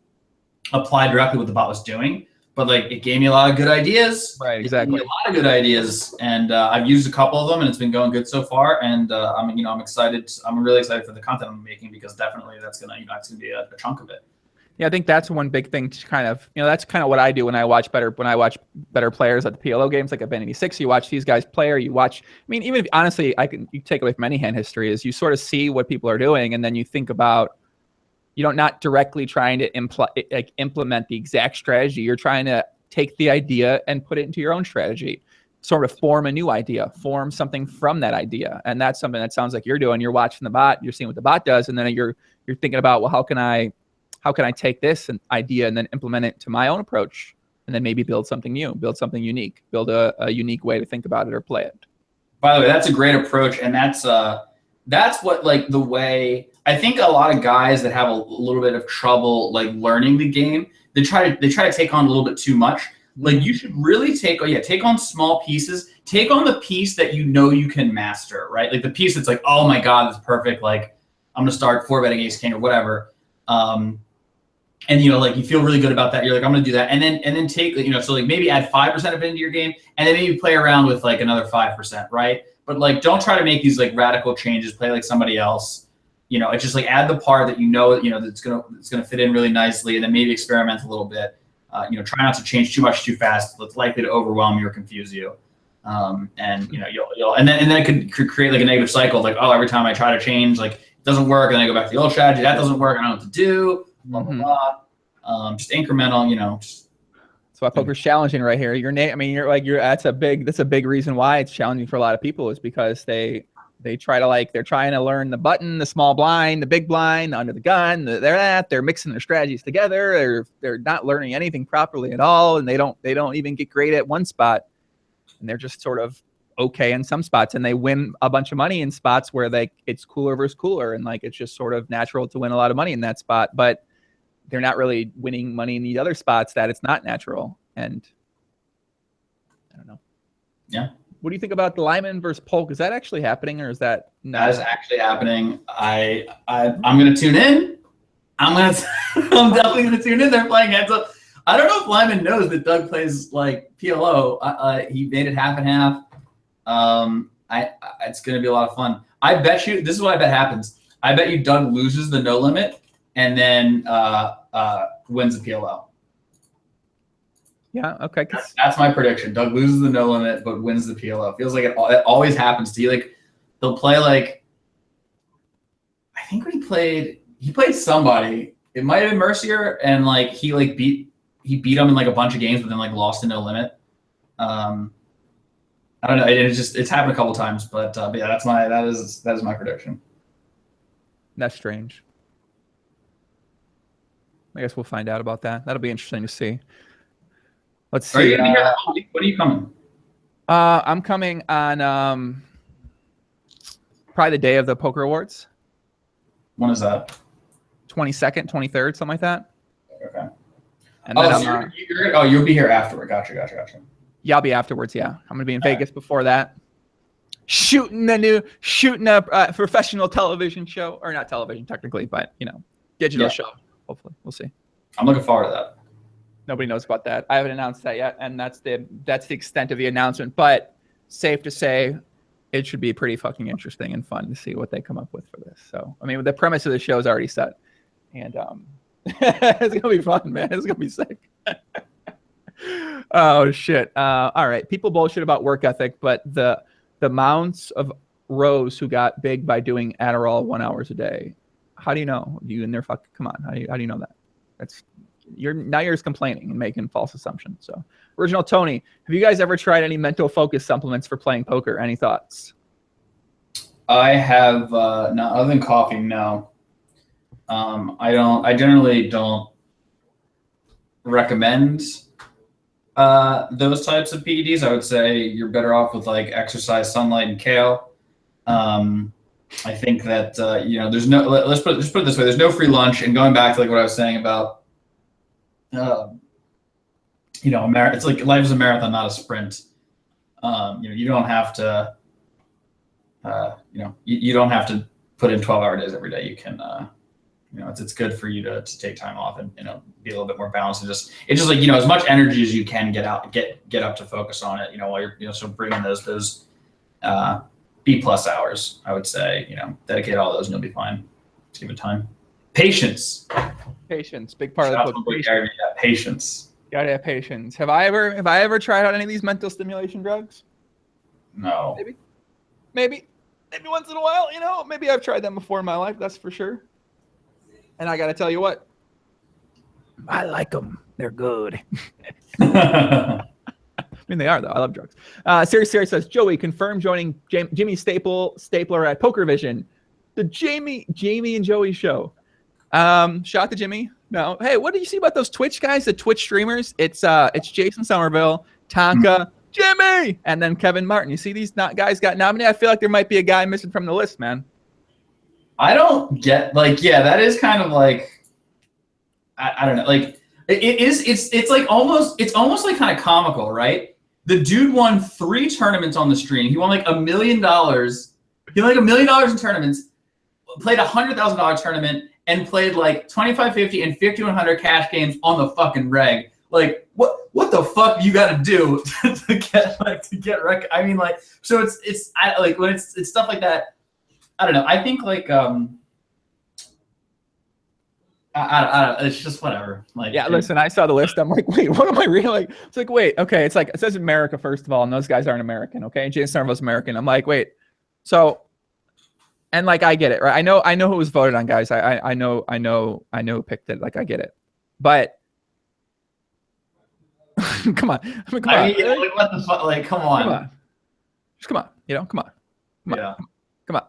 apply directly what the bot was doing, but like it gave me a lot of good ideas. Right, exactly. A lot of good ideas, and I've used a couple of them, and it's been going good so far. And I'm excited. I'm really excited for the content I'm making, because definitely that's gonna be a chunk of it. Yeah, I think that's one big thing to kind of, that's kind of what I do when I watch better players at the PLO games, like at Ben 86. You watch these guys play, or you watch, even if honestly, you take away from any hand history, is you sort of see what people are doing, and then you think about, not directly trying to implement the exact strategy. You're trying to take the idea and put it into your own strategy. Sort of form a new idea, form something from that idea. And that's something that sounds like you're doing. You're watching the bot, you're seeing what the bot does, and then you're thinking about, well, how can I take this idea and then implement it to my own approach, and then maybe build something new, build something unique, build a unique way to think about it or play it. By the way, that's a great approach, and that's what, like, the way I think a lot of guys that have a little bit of trouble like learning the game, they try to take on a little bit too much. Like, you should really take on small pieces. Take on the piece that you can master, right? Like the piece that's like, oh my God, that's perfect. Like, I'm gonna start 4-betting ace king or whatever. And like you feel really good about that. You're like, I'm gonna do that, and then take, so like maybe add 5% of it into your game, and then maybe play around with like another 5%, right? But like, don't try to make these like radical changes. Play like somebody else. It's just like add the part that that's gonna fit in really nicely, and then maybe experiment a little bit. Try not to change too much too fast. It's likely to overwhelm you or confuse you. And then it could create like a negative cycle. Like, oh, every time I try to change, like it doesn't work, and then I go back to the old strategy. That doesn't work. I don't know what to do. Blah blah blah. Just incremental. That's why poker's challenging right here. That's a big reason why it's challenging for a lot of people, is because they're trying to learn the button, the small blind, the big blind, the under the gun, they're mixing their strategies together. They're not learning anything properly at all, and they don't even get great at one spot, and they're just sort of okay in some spots, and they win a bunch of money in spots where it's cooler versus cooler, and like it's just sort of natural to win a lot of money in that spot, but they're not really winning money in the other spots that it's not natural. And I don't know. Yeah. What do you think about the Lyman versus Polk? Is that actually happening, or is that not? That is actually happening. I'm gonna tune in. I'm definitely gonna tune in. They're playing heads up. I don't know if Lyman knows that Doug plays like PLO. He made it half and half. It's gonna be a lot of fun. I bet you this is what I bet happens. I bet you Doug loses the no limit and then wins the PLO. Yeah, okay. That's my prediction. Doug loses the no limit but wins the PLO. Feels like it always happens to you. Like, he'll play like, I think when he played somebody. It might have been Mercier, and like he beat him in like a bunch of games, but then like lost to no limit. I don't know. It's happened a couple times, but yeah, that is my prediction. That's strange. I guess we'll find out about that. That'll be interesting to see. Let's see. Are you gonna be here? When are you coming? I'm coming on probably the day of the Poker Awards. When is that? 22nd, 23rd, something like that. Okay. And then you'll be here afterward. Gotcha. Yeah, I'll be afterwards. Yeah, I'm gonna be in Vegas before that, shooting a professional television show, or not television technically, but digital show. Hopefully, we'll see. I'm looking forward to that. Nobody knows about that. I haven't announced that yet, and that's the extent of the announcement. But safe to say, it should be pretty fucking interesting and fun to see what they come up with for this. So, I mean, the premise of the show is already set, and it's gonna be fun, man. It's gonna be sick. Oh shit! All right, people bullshit about work ethic, but the amounts of Rose who got big by doing Adderall 1 hour a day. How do you know? You in there? Come on. How do you know that? You're just complaining and making false assumptions. So, Original Tony, have you guys ever tried any mental focus supplements for playing poker? Any thoughts? I have not, other than coffee. No. I generally don't recommend those types of PEDs. I would say you're better off with like exercise, sunlight, and kale. I think that there's no. Let's put it this way: there's no free lunch. And going back to like what I was saying about, it's like life is a marathon, not a sprint. You don't have to. You don't have to put in 12-hour days every day. You can. It's good for you to take time off and be a little bit more balanced, and it's just like as much energy as you can get up to focus on it. While you're so bringing those B+ hours, I would say dedicate all those and you'll be fine. Just give it time. Patience, big part of the book. Patience. Gotta have patience. Have I ever tried out any of these mental stimulation drugs? No. Maybe once in a while. Maybe I've tried them before in my life. That's for sure. And I got to tell you what, I like them. They're good. I mean, they are, though. I love drugs. Siri says, Joey, confirm joining Jimmy Stapler at Poker Vision. The Jamie and Joey show. Shout out to Jimmy. No. Hey, what did you see about those Twitch guys, the Twitch streamers? It's Jason Somerville, Tonka, Jimmy, and then Kevin Martin. You see these guys got nominated? I feel like there might be a guy missing from the list, man. I don't get, like, yeah, that is kind of like, I don't know, like, it's like almost like kind of comical, right? The dude won 3 tournaments on the stream. He won like $1 million. He won like $1 million in tournaments, played a $100,000 tournament, and played like 2550 and 5100 cash games on the fucking reg. Like, what the fuck you got to do to get I mean, like, so it's like when it's stuff like that. I don't know. I think like I don't know. It's just whatever. Like, yeah, listen, I saw the list. I'm like, wait, what am I reading? Like, it's like, wait, okay. It's like, it says America, first of all, and those guys aren't American, okay? Jason Somerville's American. I'm like, wait. So, and like, I get it, right? I know who was voted on, guys. I know who picked it. Like, I get it. But come on. I mean, come on. Mean, like, what the fuck? Like, come on. Come on. Just come on. You know, come on. Yeah. Come on.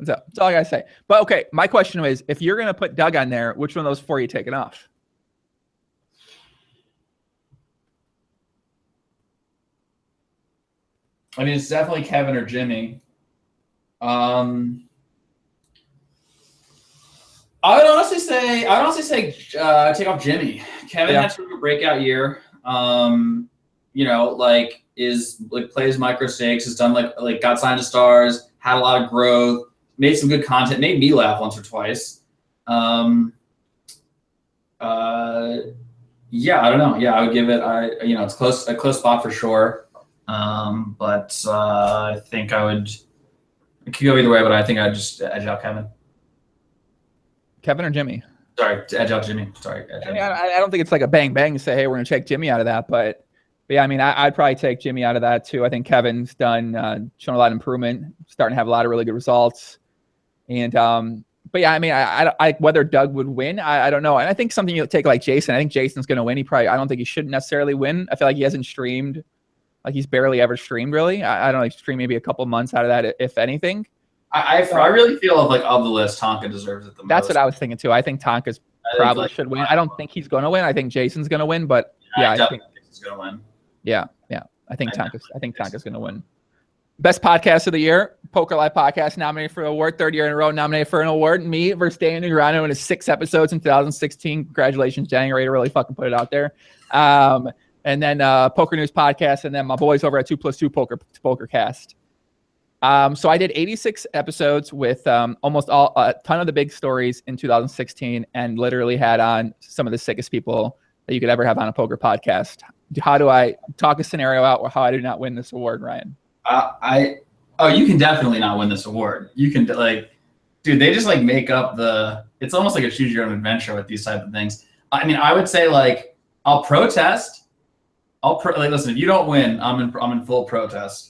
That's all I gotta say. But okay, my question is, if you're gonna put Doug on there, which one of those 4 are you taking off? I mean, it's definitely Kevin or Jimmy. I would honestly say take off Jimmy. Kevin had sort of a breakout year. You know, like plays micro stakes, has done like got signed to Stars, had a lot of growth, made some good content, made me laugh once or twice. Yeah, I don't know. Yeah, I would give it. It's a close spot for sure. But I think it could go either way, but I think I'd just edge out Kevin. Kevin or Jimmy? Sorry, edge out Jimmy. Sorry. I mean, I don't think it's like a bang bang to say, hey, we're gonna take Jimmy out of that, but yeah, I mean, I'd probably take Jimmy out of that too. I think Kevin's done shown a lot of improvement, starting to have a lot of really good results, and but yeah, I mean, I whether Doug would win, I don't know, and I think something you'll take like Jason. I think Jason's gonna win. I don't think he should necessarily win. I feel like he hasn't streamed, like he's barely ever streamed really. I don't know, he streamed maybe a couple months out of that, if anything. I really feel of the list, Tonka deserves it the most. That's what I was thinking too. I think Tonka's probably should win. I don't think he's going to win. I think Jason's going to win, but yeah, I think he's going to win. Yeah. I think Tonka's going to win. Best podcast of the year, Poker Live podcast, nominated for an award, 3rd year in a row, nominated for an award. Me versus Daniel Negreanu in his 6 episodes in 2016. Congratulations, January, to really fucking put it out there. And then Poker News podcast, and then my boys over at 2+2 Pokercast. So I did 86 episodes with almost a ton of the big stories in 2016, and literally had on some of the sickest people that you could ever have on a poker podcast. How do I talk a scenario out, or how I do not win this award, Ryan? You can definitely not win this award. You can dude, they just make up it's almost like a choose your own adventure with these type of things. I mean, I would say I'll protest. Listen, if you don't win, I'm in full protest.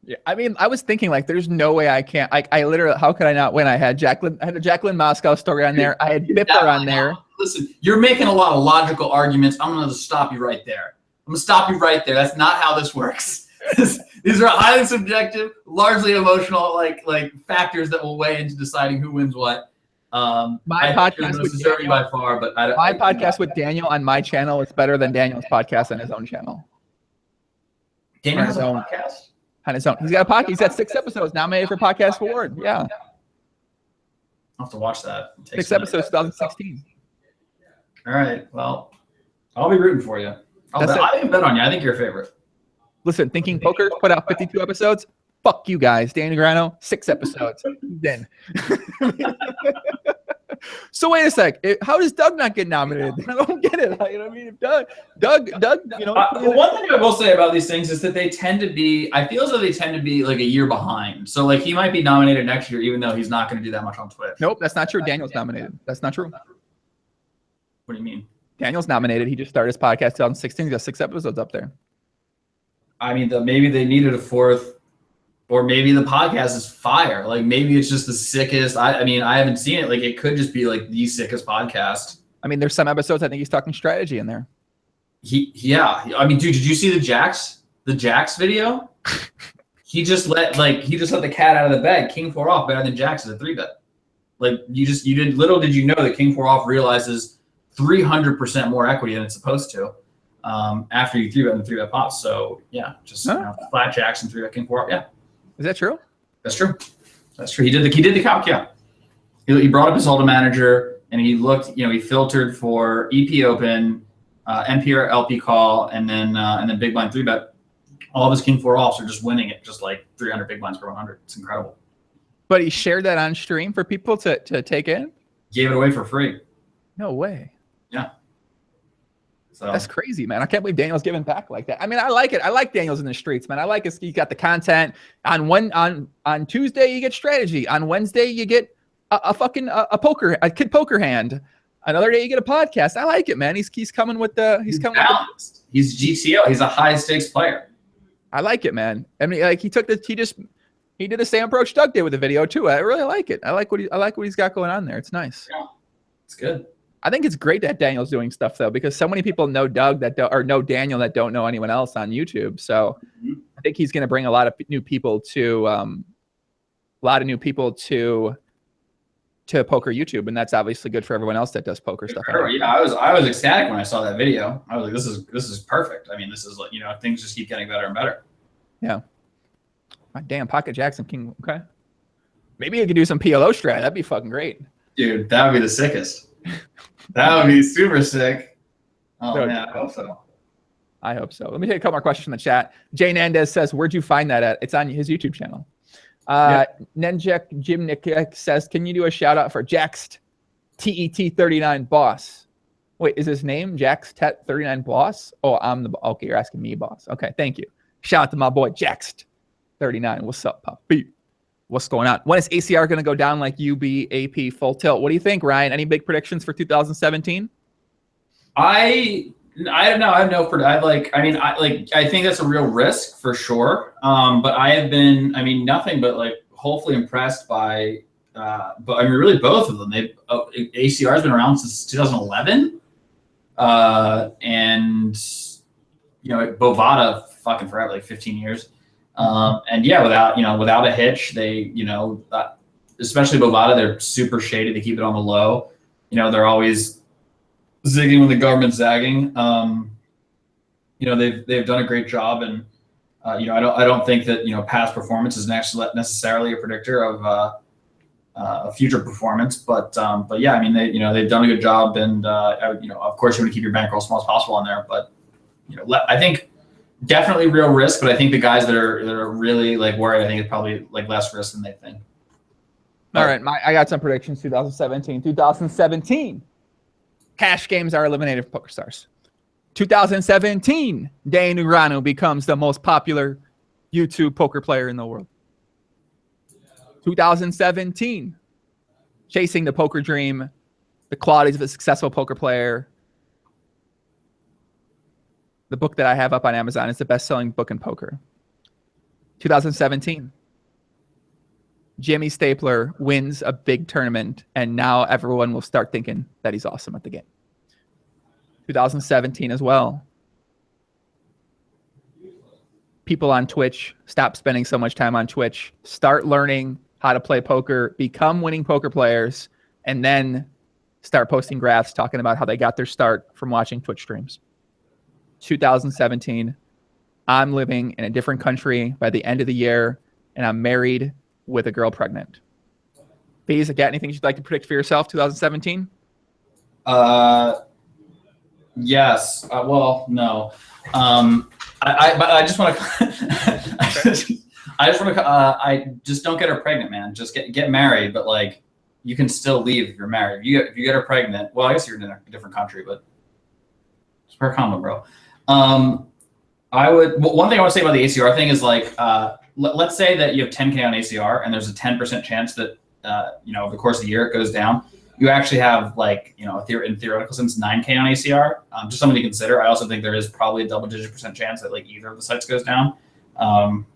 Yeah, I mean, I was thinking there's no way I can't. I literally, how could I not win? I had a Jacqueline Moscow story on there. I had Bipper on there. Listen, you're making a lot of logical arguments. I'm going to stop you right there. That's not how this works. These are highly subjective, largely emotional, factors that will weigh into deciding who wins what. My podcast with Daniel, by far, but podcast with Daniel on my channel is better than Daniel's podcast on his own channel. Daniel has a podcast. On his own. He's got a podcast. He's got 6 episodes nominated for Podcast Award. Yeah. I'll have to watch that. 6 episodes, 2016. All right. Well, I'll be rooting for you. I even bet on you. I think you're a favorite. Listen, Thinking Poker put out 52 episodes. Fuck you guys. Danny Negreanu, 6 episodes. Then. So wait a sec. How does Doug not get nominated? I don't get it. You know what I mean? If Doug, you know. The one thing I will say about these things is that they tend to be. I feel as though they tend to be a year behind. So he might be nominated next year, even though he's not going to do that much on Twitch. Nope, that's not true. Daniel's nominated. That's not true. What do you mean? Daniel's nominated. He just started his podcast 2016. He's got 6 episodes up there. I mean, maybe they needed a 4th. Or maybe the podcast is fire. Maybe it's just the sickest. I mean, I haven't seen it. It could just be the sickest podcast. I mean, there's some episodes I think he's talking strategy in there. Yeah. I mean, dude, did you see the Jacks video? He just let the cat out of the bag. King 4 off better than Jacks is a 3-bet. Like little did you know that King 4 off realizes 300% more equity than it's supposed to after you 3-bet and the 3-bet pops. So yeah, just flat Jacks and 3-bet King 4 off. Yeah. Is that true? That's true. That's true. He did the calc. Yeah. He brought up his Hold'em manager and he looked. He filtered for EP open, NPR LP call, and then big blind 3-bet. All of his King 4 offs are just winning it, just like 300 big blinds per 100. It's incredible. But he shared that on stream for people to take in? Gave it away for free. No way. Yeah. So that's crazy, man. I can't believe Daniel's giving back like that. I mean, I like it. I like Daniel's in the streets, man. I like he got the content. On Tuesday, you get strategy. On Wednesday, you get a kid poker hand. Another day, you get a podcast. I like it, man. He's coming with the balanced. He's GTO. He's a high stakes player. I like it, man. I mean, like he did the same approach Doug did with the video too. I really like it. I like what he's got going on there. It's nice. Yeah, it's good. I think it's great that Daniel's doing stuff though, because so many people know Doug know Daniel that don't know anyone else on YouTube. So I think he's going to bring a lot of new people to poker YouTube, and that's obviously good for everyone else that does poker stuff. Sure. Yeah, I was ecstatic when I saw that video. I was like, this is perfect. I mean, this is like, things just keep getting better and better. Yeah. Damn, Pocket Jackson King. Okay. Maybe you could do some PLO strat. That'd be fucking great. Dude, that would be the sickest. That would be super sick. Oh man, I hope so. I hope so. Let me take a couple more questions from the chat. Jay Nandez says, where'd you find that at? It's on his YouTube channel. Nenjek Jimnik says, can you do a shout out for Jaxt TET39 boss? Wait, is his name Jax Tet 39 boss? Oh, okay, you're asking me, boss. Okay, thank you. Shout out to my boy Jaxt 39. What's up, puppy? What's going on? When is ACR going to go down like UB, AP, full tilt? What do you think, Ryan? Any big predictions for 2017? I don't know. I have no. I think that's a real risk for sure. But I have been, nothing but like hopefully impressed by. But really both of them. ACR has been around since 2011, and Bovada fucking forever, like 15 years. And yeah, without a hitch, they, especially Bovada, they're super shady. They keep it on the low. They're always zigging when the government's zagging. They've done a great job, and I don't think that past performance is necessarily a predictor of future performance. But yeah, they've done a good job, and of course you want to keep your bankroll as small as possible on there. But I think definitely real risk, but I think the guys that are really like worried, I think it's probably like less risk than they think. All right, I got some predictions. 2017. Cash games are eliminated for PokerStars. 2017, Dane Urano becomes the most popular YouTube poker player in the world. 2017, chasing the poker dream, the qualities of a successful poker player. The book that I have up on Amazon is the best-selling book in poker. 2017, Jimmy Stapler wins a big tournament, and now everyone will start thinking that he's awesome at the game. 2017 as well. People on Twitch stop spending so much time on Twitch, start learning how to play poker, become winning poker players, and then start posting graphs talking about how they got their start from watching Twitch streams. 2017, I'm living in a different country by the end of the year, and I'm married with a girl pregnant. Bees, got anything you'd like to predict for yourself, 2017? Yes. Well, no. I just want to. I just don't get her pregnant, man. Just get married, but like you can still leave if you're married. If you get her pregnant, well, I guess you're in a different country, but it's per combo, bro. I would. One thing I want to say about the ACR thing is like, let's say that you have 10K on ACR, and there's a 10% chance that over the course of the year it goes down. You actually have like, in theoretical sense, 9K on ACR. Just something to consider. I also think there is probably a double-digit % chance that like either of the sites goes down.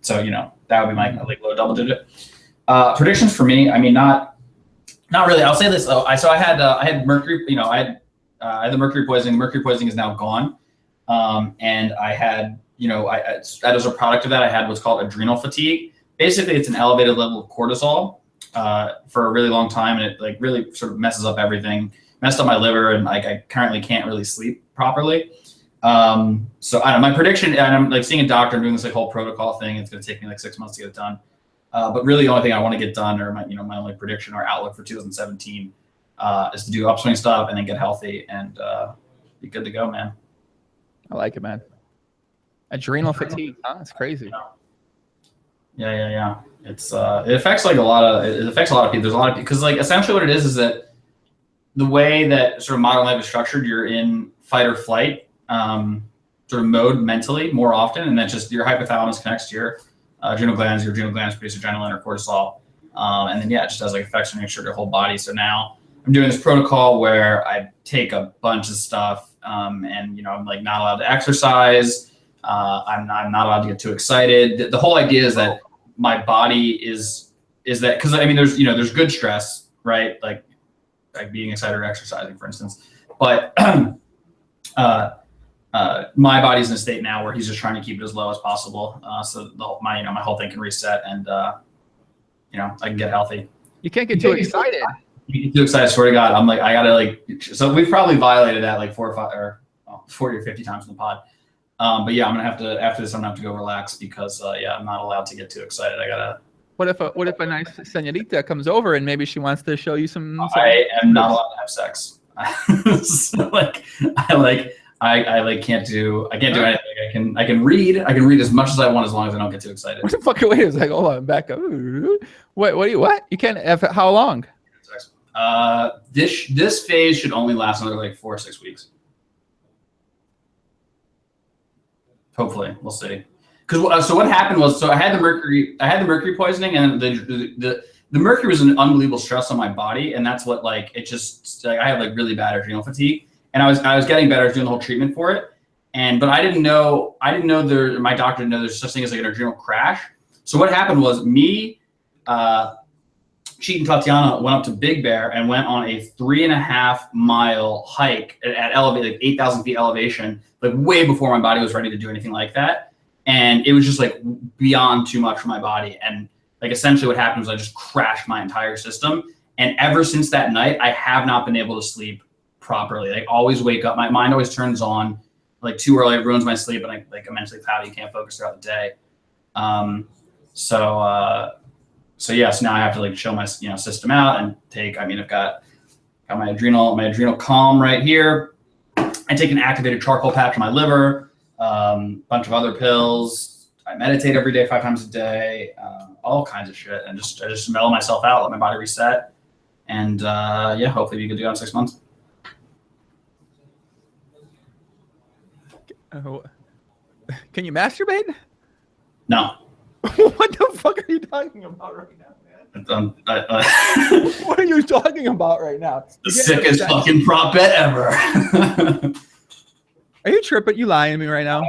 So that would be my like low double-digit. Predictions for me. I mean, not really. I'll say this though. I had Mercury. I I had the mercury poisoning. The mercury poisoning is now gone. And I had, as a product of that, I had what's called adrenal fatigue. Basically, it's an elevated level of cortisol for a really long time, and it like really sort of messes up everything, messed up my liver, and like I currently can't really sleep properly. So I don't know, my prediction, and I'm like seeing a doctor, I'm doing this like whole protocol thing. It's going to take me like 6 months to get it done. But really, the only thing I want to get done, or my only prediction or outlook for 2017, is to do upswing stuff and then get healthy and be good to go, man. I like it, man. Adrenal fatigue, huh? That's crazy. Yeah. It's it affects like a lot of people. There's a lot of people because like essentially what it is that the way that sort of modern life is structured, you're in fight or flight sort of mode mentally more often, and that's just your hypothalamus connects to your adrenal glands. Your adrenal glands produce adrenaline or cortisol, and then it just has like effects on your whole body. So now I'm doing this protocol where I take a bunch of stuff, and I'm like not allowed to exercise. I'm not allowed to get too excited. The whole idea is that my body is that, because I mean there's good stress, right? Like being excited or exercising, for instance. But my body's in a state now where he's just trying to keep it as low as possible, so my whole thing can reset, and I can get healthy. You can't get too excited. You get too excited. I swear to God, I'm like I gotta like. So we've probably violated that like 4 or 5 or 40 or 50 times in the pod. But yeah, I'm gonna have to, after this, I'm gonna have to go relax because I'm not allowed to get too excited. I gotta. What if a nice señorita comes over and maybe she wants to show you some? I am not allowed to have sex. So I can't do anything. I can read as much as I want as long as I don't get too excited. What the fuck? Wait, it's like, hold on, back up. What? You can't. How long? This phase should only last another like 4 or 6 weeks. Hopefully, we'll see. Because so what happened was, I had the mercury poisoning, and the mercury was an unbelievable stress on my body, and that's what like it just like I have like really bad adrenal fatigue, and I was getting better doing the whole treatment for it, but I didn't know my doctor didn't know there's such thing as like an adrenal crash. So what happened was me, Cheat and Tatiana went up to Big Bear and went on a 3.5 mile hike at elevate, like 8,000 feet elevation, like way before my body was ready to do anything like that. And it was just like beyond too much for my body. And like essentially what happened was I just crashed my entire system. And ever since that night, I have not been able to sleep properly. Like always wake up, my mind always turns on like too early, it ruins my sleep, and I like I'm mentally cloudy, you can't focus throughout the day. So now I have to like chill my system out and take. I mean, I've got my adrenal calm right here. I take an activated charcoal patch on my liver, bunch of other pills. I meditate every day, 5 times a day, all kinds of shit, and I just mellow myself out, let my body reset, and hopefully be good to go in 6 months. Can you masturbate? No. What the fuck are you talking about right now, man? What are you talking about right now? The sickest fucking prop bet ever. Are you tripping? You lying to me right now?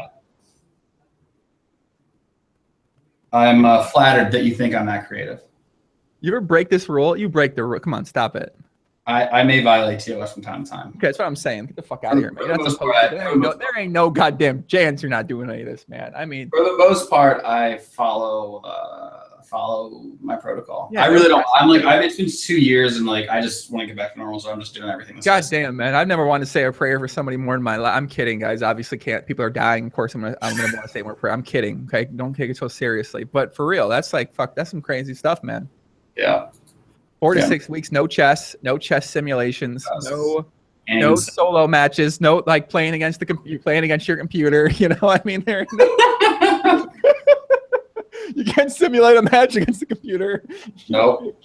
I'm flattered that you think I'm that creative. You ever break this rule? You break the rule. Come on, stop it. I may violate TOS from time to time. Okay, that's what I'm saying. Get the fuck out of here, man. There ain't no goddamn chance you're not doing any of this, man. I mean, for the most part, I follow my protocol. Yeah, I really don't. It's been 2 years, and like I just want to get back to normal, so I'm just doing everything. God damn, man. I've never wanted to say a prayer for somebody more in my life. I'm kidding, guys. Obviously, can't. People are dying. Of course, I'm gonna want to say more prayer. I'm kidding. Okay, don't take it so seriously. But for real, that's like fuck. That's some crazy stuff, man. Yeah. 4 to 6 weeks, no chess simulations, no solo matches, no like playing against your computer. You know, I mean, you can't simulate a match against the computer. Nope.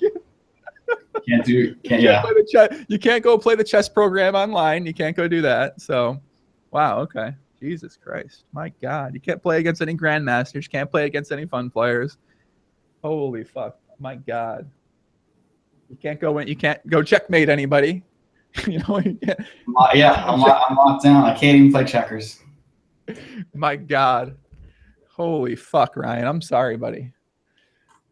You can't go play the chess program online. You can't go do that. So, wow. Okay. Jesus Christ. My God. You can't play against any grandmasters. You can't play against any fun players. Holy fuck. My God. You can't go checkmate anybody. You know, you can't. I'm locked down. I can't even play checkers. My God. Holy fuck, Ryan. I'm sorry, buddy.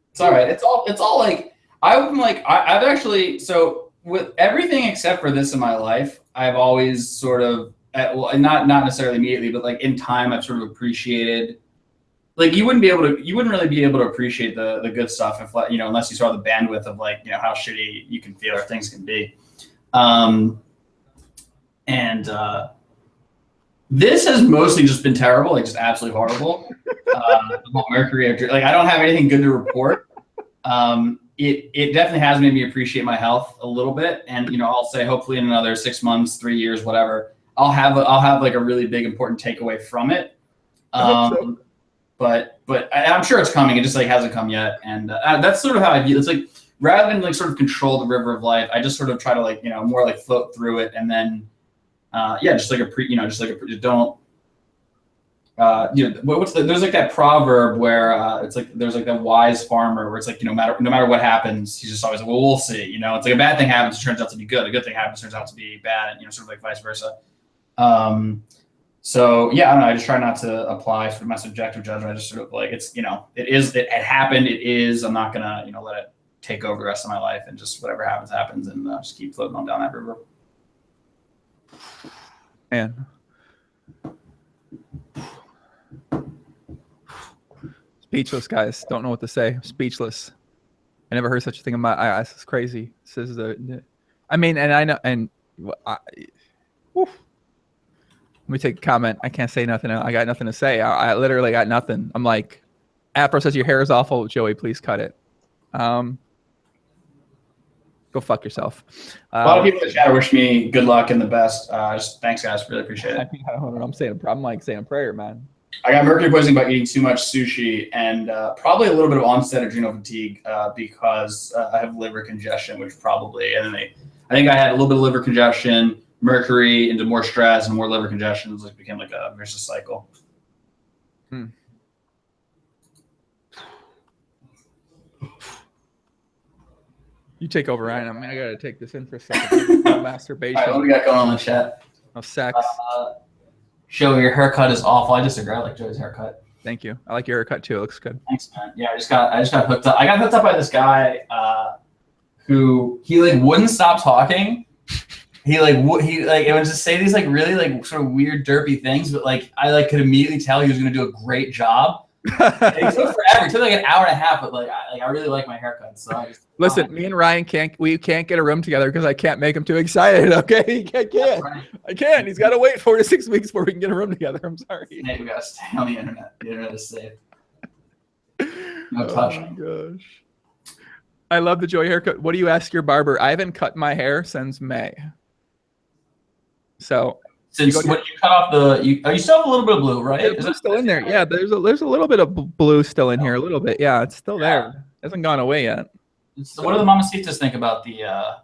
It's all right. It's all like I've actually, so with everything except for this in my life, I've always sort of, well, not necessarily immediately, but like in time, I've sort of appreciated. Like you wouldn't really be able to appreciate the good stuff if, like, unless you saw the bandwidth of like, how shitty you can feel or things can be. This has mostly just been terrible, like just absolutely horrible. Mercury, like I don't have anything good to report. It definitely has made me appreciate my health a little bit, and I'll say hopefully in another 6 months, 3 years, whatever, I'll have like a really big important takeaway from it. So. But I'm sure it's coming. It just like hasn't come yet, and that's sort of how I view it. It's like rather than like sort of control the river of life, I just sort of try to like more like float through it, and then just like don't. There's like that proverb where it's like there's like that wise farmer where it's like no matter what happens, he's just always like, well, we'll see. It's like a bad thing happens, it turns out to be good. A good thing happens, turns out to be bad, and sort of like vice versa. So yeah, I don't know. I just try not to apply sort of my subjective judgment. I just sort of like it happened. It is. I'm not gonna let it take over the rest of my life, and just whatever happens, and just keep floating on down that river. Man. Speechless, guys. Don't know what to say. Speechless. I never heard such a thing in my eyes. This is crazy. This is I mean, and I know, and let me take a comment. I can't say nothing. I got nothing to say. I literally got nothing. I'm like, Afro says your hair is awful. Joey, please cut it. Go fuck yourself. A lot of people in the chat wish me good luck and the best. Just thanks, guys. Really appreciate it. I don't know. I'm like saying a prayer, man. I got mercury poisoning by eating too much sushi and probably a little bit of onset adrenal fatigue because I have liver congestion, which probably, and then I think I had a little bit of liver congestion, mercury into more stress and more liver congestion. It like became like a vicious cycle. You take over, Ryan. I mean, I gotta take this in for a second. Masturbation. All right, what do we got going on in the chat? No sex. Joey, your haircut is awful. I disagree. I like Joey's haircut. Thank you. I like your haircut too. It looks good. Thanks, man. Yeah, I just got hooked up. I got hooked up by this guy who he like wouldn't stop talking. He it would just say these like really like sort of weird derpy things, but like I like could immediately tell he was gonna do a great job. It took forever. It took like an hour and a half, but like I really like my haircut. So I just listen. Me and Ryan can't get a room together because I can't make him too excited. Okay, I can't. Right. I can't. He's got to wait 4 to 6 weeks before we can get a room together. I'm sorry. Hey, we gotta stay on the internet. The internet is safe. No touching. Oh my gosh. I love the Joey haircut. What do you ask your barber? I haven't cut my hair since May. So. Since when you cut off you still have a little bit of blue, right? Yeah, blue's still in there. Yeah, there's a little bit of blue still in here, a little bit. Yeah, it's still there. It hasn't gone away yet. So what do the mamacitas think about the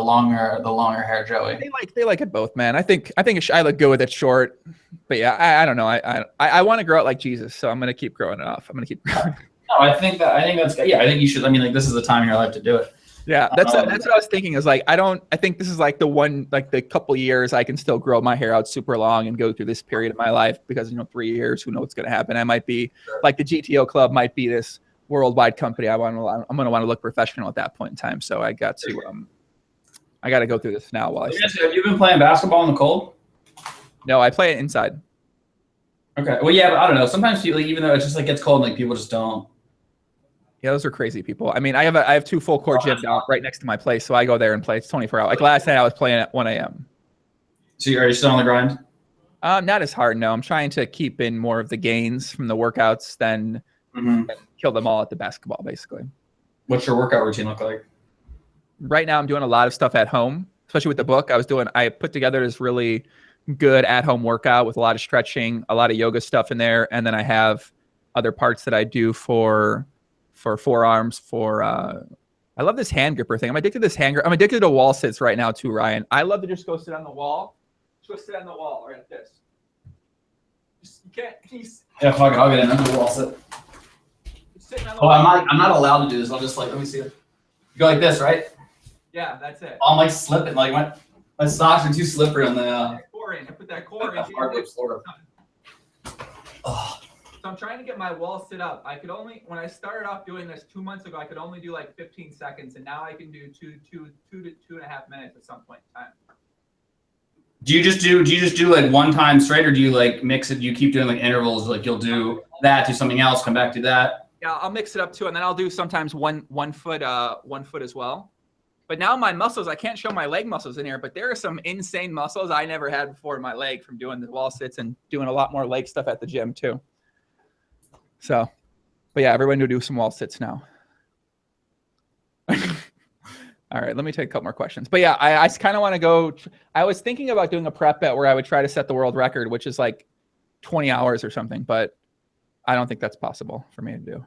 longer hair, Joey? They like it both, man. I think I look good with it short, but yeah, I don't know. I want to grow it like Jesus, so I'm gonna keep growing it off. I'm gonna keep growing. No, I think that's yeah. I think you should. I mean, like this is the time in your life to do it. Yeah, that's what I was thinking. Is like I think this is like the couple years I can still grow my hair out super long and go through this period of my life because 3 years, who knows what's gonna happen? I might be like the GTO Club might be this worldwide company. I'm gonna want to look professional at that point in time. So I got to go through this now. While have you been playing basketball in the cold? No, I play it inside. Okay. Well, yeah, but I don't know. Sometimes people, even though it just like gets cold, like people just don't. Yeah, those are crazy people. I mean, I have 2 full court gyms down right next to my place, so I go there and play. It's 24 hours. Like last night, I was playing at 1 a.m. So are you still on the grind? Not as hard. No, I'm trying to keep in more of the gains from the workouts than kill them all at the basketball, basically. What's your workout routine look like? Right now, I'm doing a lot of stuff at home, especially with the book. I put together this really good at-home workout with a lot of stretching, a lot of yoga stuff in there, and then I have other parts that I do for forearms. I love this hand gripper thing. I'm addicted to this hand grip. I'm addicted to wall sits right now too, Ryan. I love to just go sit on the wall. Just sit on the wall right like this. You can't. Yeah, fuck it. I'll get in under the wall sit. I'm not allowed to do this. I'll just let me see it. You go like this, right? Yeah, that's it. I'm like slipping. Like my socks are too slippery on the. I put that core in. Oh. So I'm trying to get my wall sit up. I could only, when I started off doing this 2 months ago, I could only do like 15 seconds, and now I can do two to 2.5 minutes at some point in time. Do you just do like one time straight, or do you like mix it? Do you keep doing like intervals? Like you'll do that, do something else, come back to that. Yeah, I'll mix it up too, and then I'll do sometimes one foot as well. But now my muscles, I can't show my leg muscles in here, but there are some insane muscles I never had before in my leg from doing the wall sits and doing a lot more leg stuff at the gym too. So, but yeah, everyone do some wall sits now. All right, let me take a couple more questions. But yeah, I kind of want to go. I was thinking about doing a prep bet where I would try to set the world record, which is like 20 hours or something, but I don't think that's possible for me to do.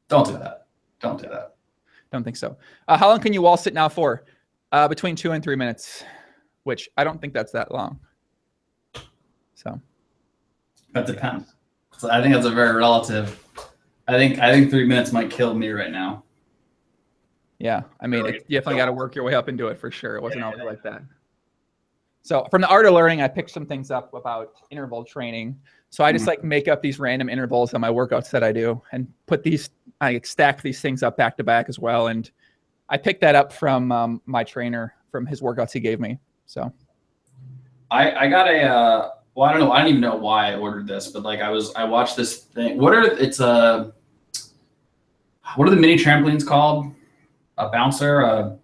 Don't do that. Don't do that. Don't think so. How long can you wall sit now for? Between 2 and 3 minutes, which I don't think that's that long. So that depends. So I think that's a very relative. I think 3 minutes might kill me right now. Yeah, I mean, you definitely got to work your way up into it for sure. It wasn't always like that. So from the art of learning, I picked some things up about interval training. So I just like make up these random intervals on my workouts that I do and put these, I stack these things up back to back as well. And I picked that up from my trainer, from his workouts he gave me. So I got a, well, I don't know. I don't even know why I ordered this, but like I watched this thing. What are the mini trampolines called? A bouncer? I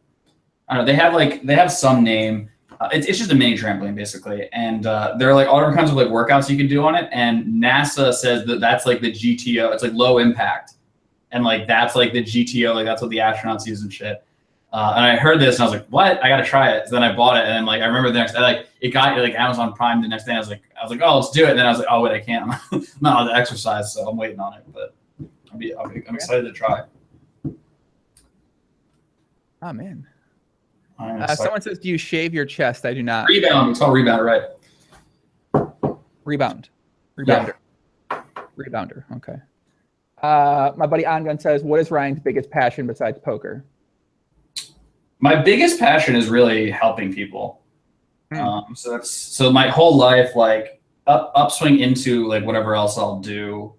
don't know. They have some name. It's just a mini trampoline basically, and there are like all different kinds of like workouts you can do on it. And NASA says that that's like the GTO. It's like low impact, and like that's like the GTO. Like that's what the astronauts use and shit. And I heard this and I was like, what? I gotta try it. So then I bought it, and then like I remember the next day, like it got like Amazon Prime the next day. I was like, oh, let's do it. And then I was like, oh wait, I can't. I'm not allowed to exercise, so I'm waiting on it. But I'm excited to try. Oh man. Someone says, do you shave your chest? I do not. Rebound. It's called rebound, right? Rebounder. Yeah. Rebounder. Okay. My buddy Angun says, what is Ryan's biggest passion besides poker? My biggest passion is really helping people. So my whole life, like upswing into like whatever else I'll do,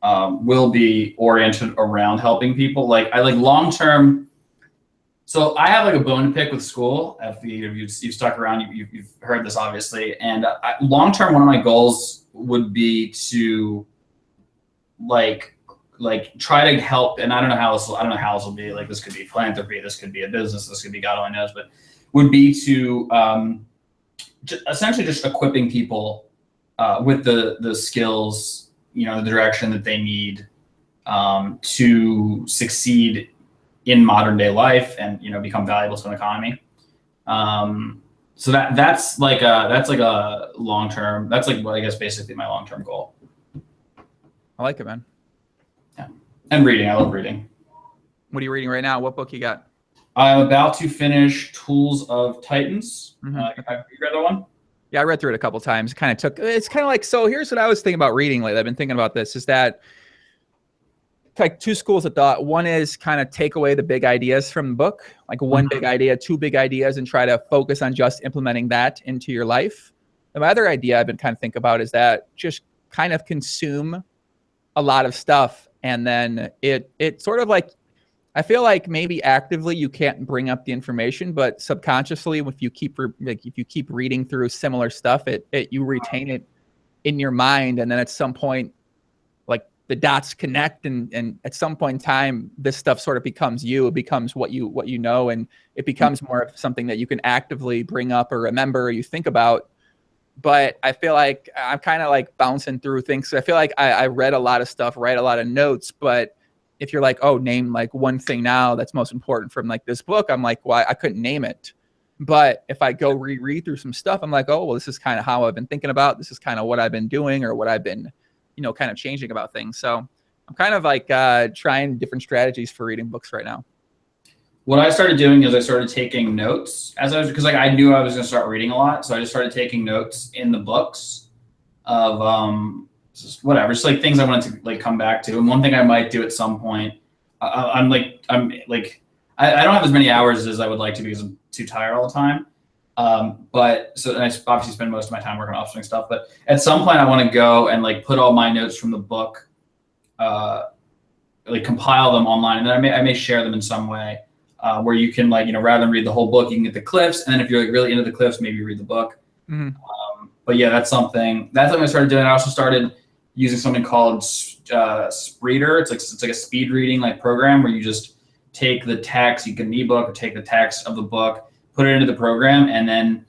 will be oriented around helping people. Like I like long-term. So I have like a bone to pick with school. If you've stuck around, you've heard this obviously. And long-term, one of my goals would be to like try to help. And I don't know how this will be. Like this could be philanthropy, this could be a business, this could be God only knows. But would be to essentially just equipping people with the skills, the direction that they need to succeed in modern day life and become valuable to an economy. So that's like a long term. That's like I guess basically my long term goal. I like it, man. Yeah, and reading. I love reading. What are you reading right now? What book you got? I'm about to finish Tools of Titans. Have you read that one? Yeah, I read through it a couple times. It's kind of like, so here's what I was thinking about reading lately. I've been thinking about this, is that like two schools of thought. One is kind of take away the big ideas from the book, like one big idea, two big ideas, and try to focus on just implementing that into your life. And my other idea I've been kind of thinking about is that just kind of consume a lot of stuff. And then it sort of like, I feel like maybe actively you can't bring up the information, but subconsciously, if you keep reading through similar stuff, you retain it in your mind. And then at some point, the dots connect, and at some point in time, this stuff sort of becomes you. It becomes what you know, and it becomes more of something that you can actively bring up or remember or you think about. But I feel like I'm kind of like bouncing through things. So I feel like I read a lot of stuff, write a lot of notes, but if you're like, oh, name like one thing now that's most important from like this book, I'm like, well, I couldn't name it. But if I go reread through some stuff, I'm like, oh, well, this is kind of how I've been thinking about. This is kind of what I've been doing or what I've been kind of changing about things. So I'm kind of like trying different strategies for reading books right now. What I started doing is I started taking notes because like I knew I was going to start reading a lot. So I just started taking notes in the books of just whatever, just like things I wanted to like come back to. And one thing I might do at some point, I don't have as many hours as I would like to because I'm too tired all the time. But so and I obviously spend most of my time working on Upswing stuff. But at some point, I want to go and like put all my notes from the book, like compile them online, and then I may share them in some way where you can like rather than read the whole book, you can get the clips, and then if you're like really into the clips, maybe read the book. Mm-hmm. But yeah, that's something I started doing. I also started using something called Spreeder. It's like a speed reading like program where you just take the text, you get an ebook or take the text of the book, put it into the program, and then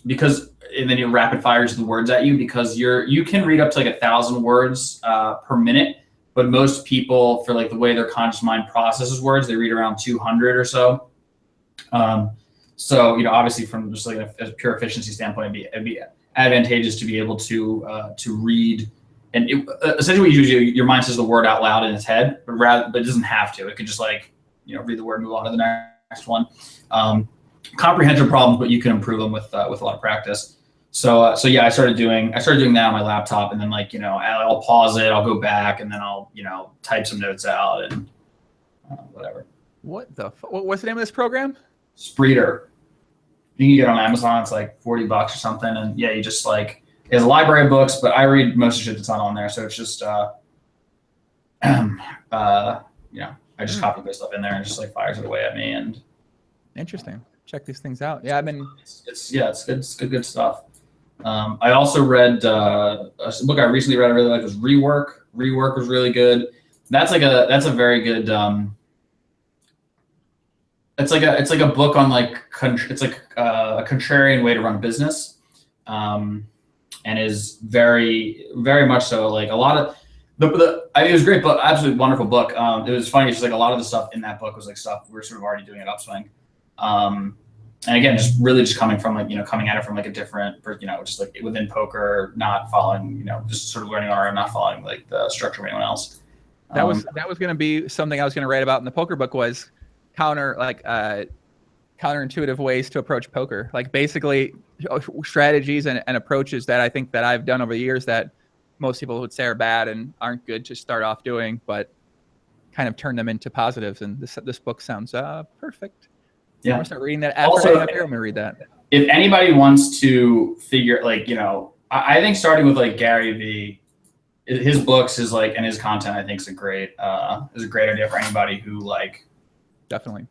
it rapid fires the words at you because you can read up to like 1,000 words per minute, but most people, for like the way their conscious mind processes words, they read around 200 or so. So obviously from just like a pure efficiency standpoint, it'd be advantageous to be able to read. And essentially what you do is your mind says the word out loud in its head, but it doesn't have to. It could just like, read the word, move on to the next one. Comprehension problems, but you can improve them with a lot of practice. So yeah, I started doing that on my laptop, and then like, I'll pause it, I'll go back, and then I'll, type some notes out and whatever. What's the name of this program? Spreeder. You can get it on Amazon. It's like $40 or something. And yeah, you just like, there's a library of books, but I read most of the shit that's not on there. So it's just, I just copy my stuff in there and just like fires it away at me. And interesting. Check these things out. Yeah, it's good stuff. I also read a book I recently read I really liked was Rework. Rework was really good. That's a very good. It's like a book on like it's like a contrarian way to run a business, and is very very much so like a lot of I mean, it was a great book, absolutely wonderful book. It was funny, it's just like a lot of the stuff in that book was like stuff we're sort of already doing at Upswing. And again, just coming from like, coming at it from like a different, just like within poker, not following, just sort of learning RM, not following like the structure of anyone else. That was going to be something I was going to write about in the poker book was counterintuitive ways to approach poker. Like basically strategies and approaches that I think that I've done over the years that most people would say are bad and aren't good to start off doing, but kind of turn them into positives. And this book sounds perfect. Yeah. I'm gonna start reading that after I'm gonna read that. If anybody wants to figure like, I think starting with like Gary Vee, his books is like, and his content I think is a great idea for anybody who like definitely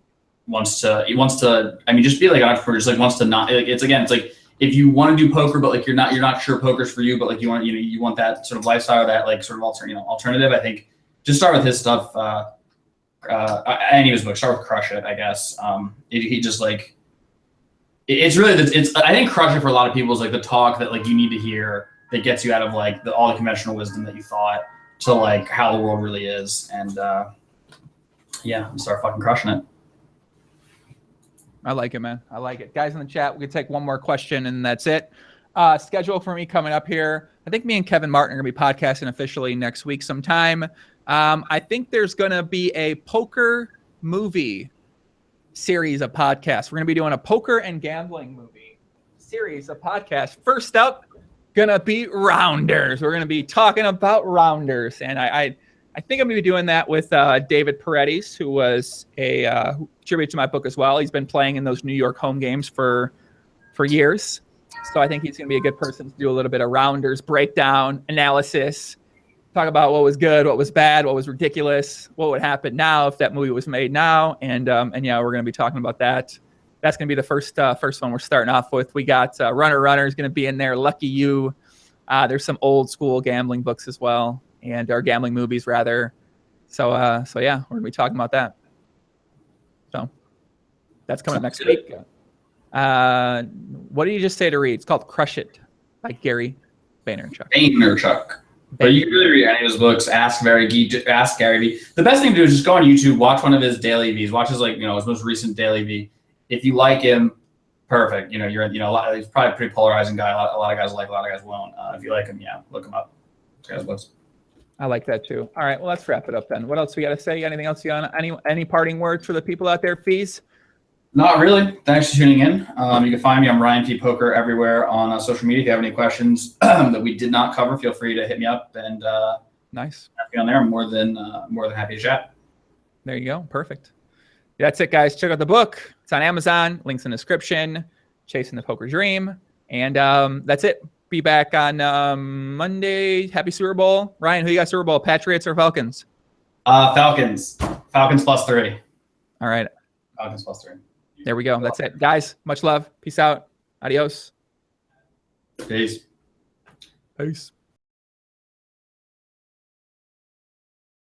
wants to, I mean, just be like an entrepreneur, just like wants to not like, it's like, if you want to do poker, but like you're not sure poker's for you, but like you want that sort of lifestyle, that like sort of alternative. I think just start with his stuff. Any of his books, start with Crush It, I guess. He just like, it's really I think Crush It for a lot of people is like the talk that like you need to hear that gets you out of like all the conventional wisdom that you thought to like how the world really is, and start fucking crushing it. I like it, man. I like it. Guys in the chat, we can take one more question and that's it. Schedule for me coming up here. I think me and Kevin Martin are going to be podcasting officially next week sometime. I think there's going to be a poker movie series of podcasts. We're going to be doing a poker and gambling movie series of podcasts. First up, going to be Rounders. We're going to be talking about Rounders. And I think I'm going to be doing that with David Paredes, who was who contributed to my book as well. He's been playing in those New York home games for years. So I think he's going to be a good person to do a little bit of Rounders breakdown, analysis, talk about what was good, what was bad, what was ridiculous, what would happen now if that movie was made now. And yeah, we're going to be talking about that. That's going to be the first one we're starting off with. We got Runner is going to be in there. Lucky You. There's some old school gambling books as well. And our gambling movies rather. So yeah, we're gonna be talking about that. So that's coming up next week. What did you just say to read? It's called Crush It by Gary Vaynerchuk. But you can really read any of his books. Ask Gary Vee. The best thing to do is just go on YouTube, watch one of his daily V's, watch his his most recent daily V. If you like him, perfect. He's probably a pretty polarizing guy. A lot of guys like, a lot of guys won't. If you like him, yeah, look him up. This guy's books. I like that too. All right, well, let's wrap it up then. What else we got to say? Anything else you want? Any parting words for the people out there, Fees? Not really. Thanks for tuning in. You can find me on Ryan P. Poker everywhere on social media. If you have any questions that we did not cover, feel free to hit me up and nice. Be on there. I'm more than happy to chat. There you go. Perfect. That's it, guys. Check out the book. It's on Amazon. Links in the description. Chasing the Poker Dream. And that's it. Be back on Monday. Happy Super Bowl. Ryan, who you got Super Bowl? Patriots or Falcons? Falcons. Falcons +3. All right. Falcons +3. There we go. That's it. Guys, much love. Peace out. Adios. Peace. Peace.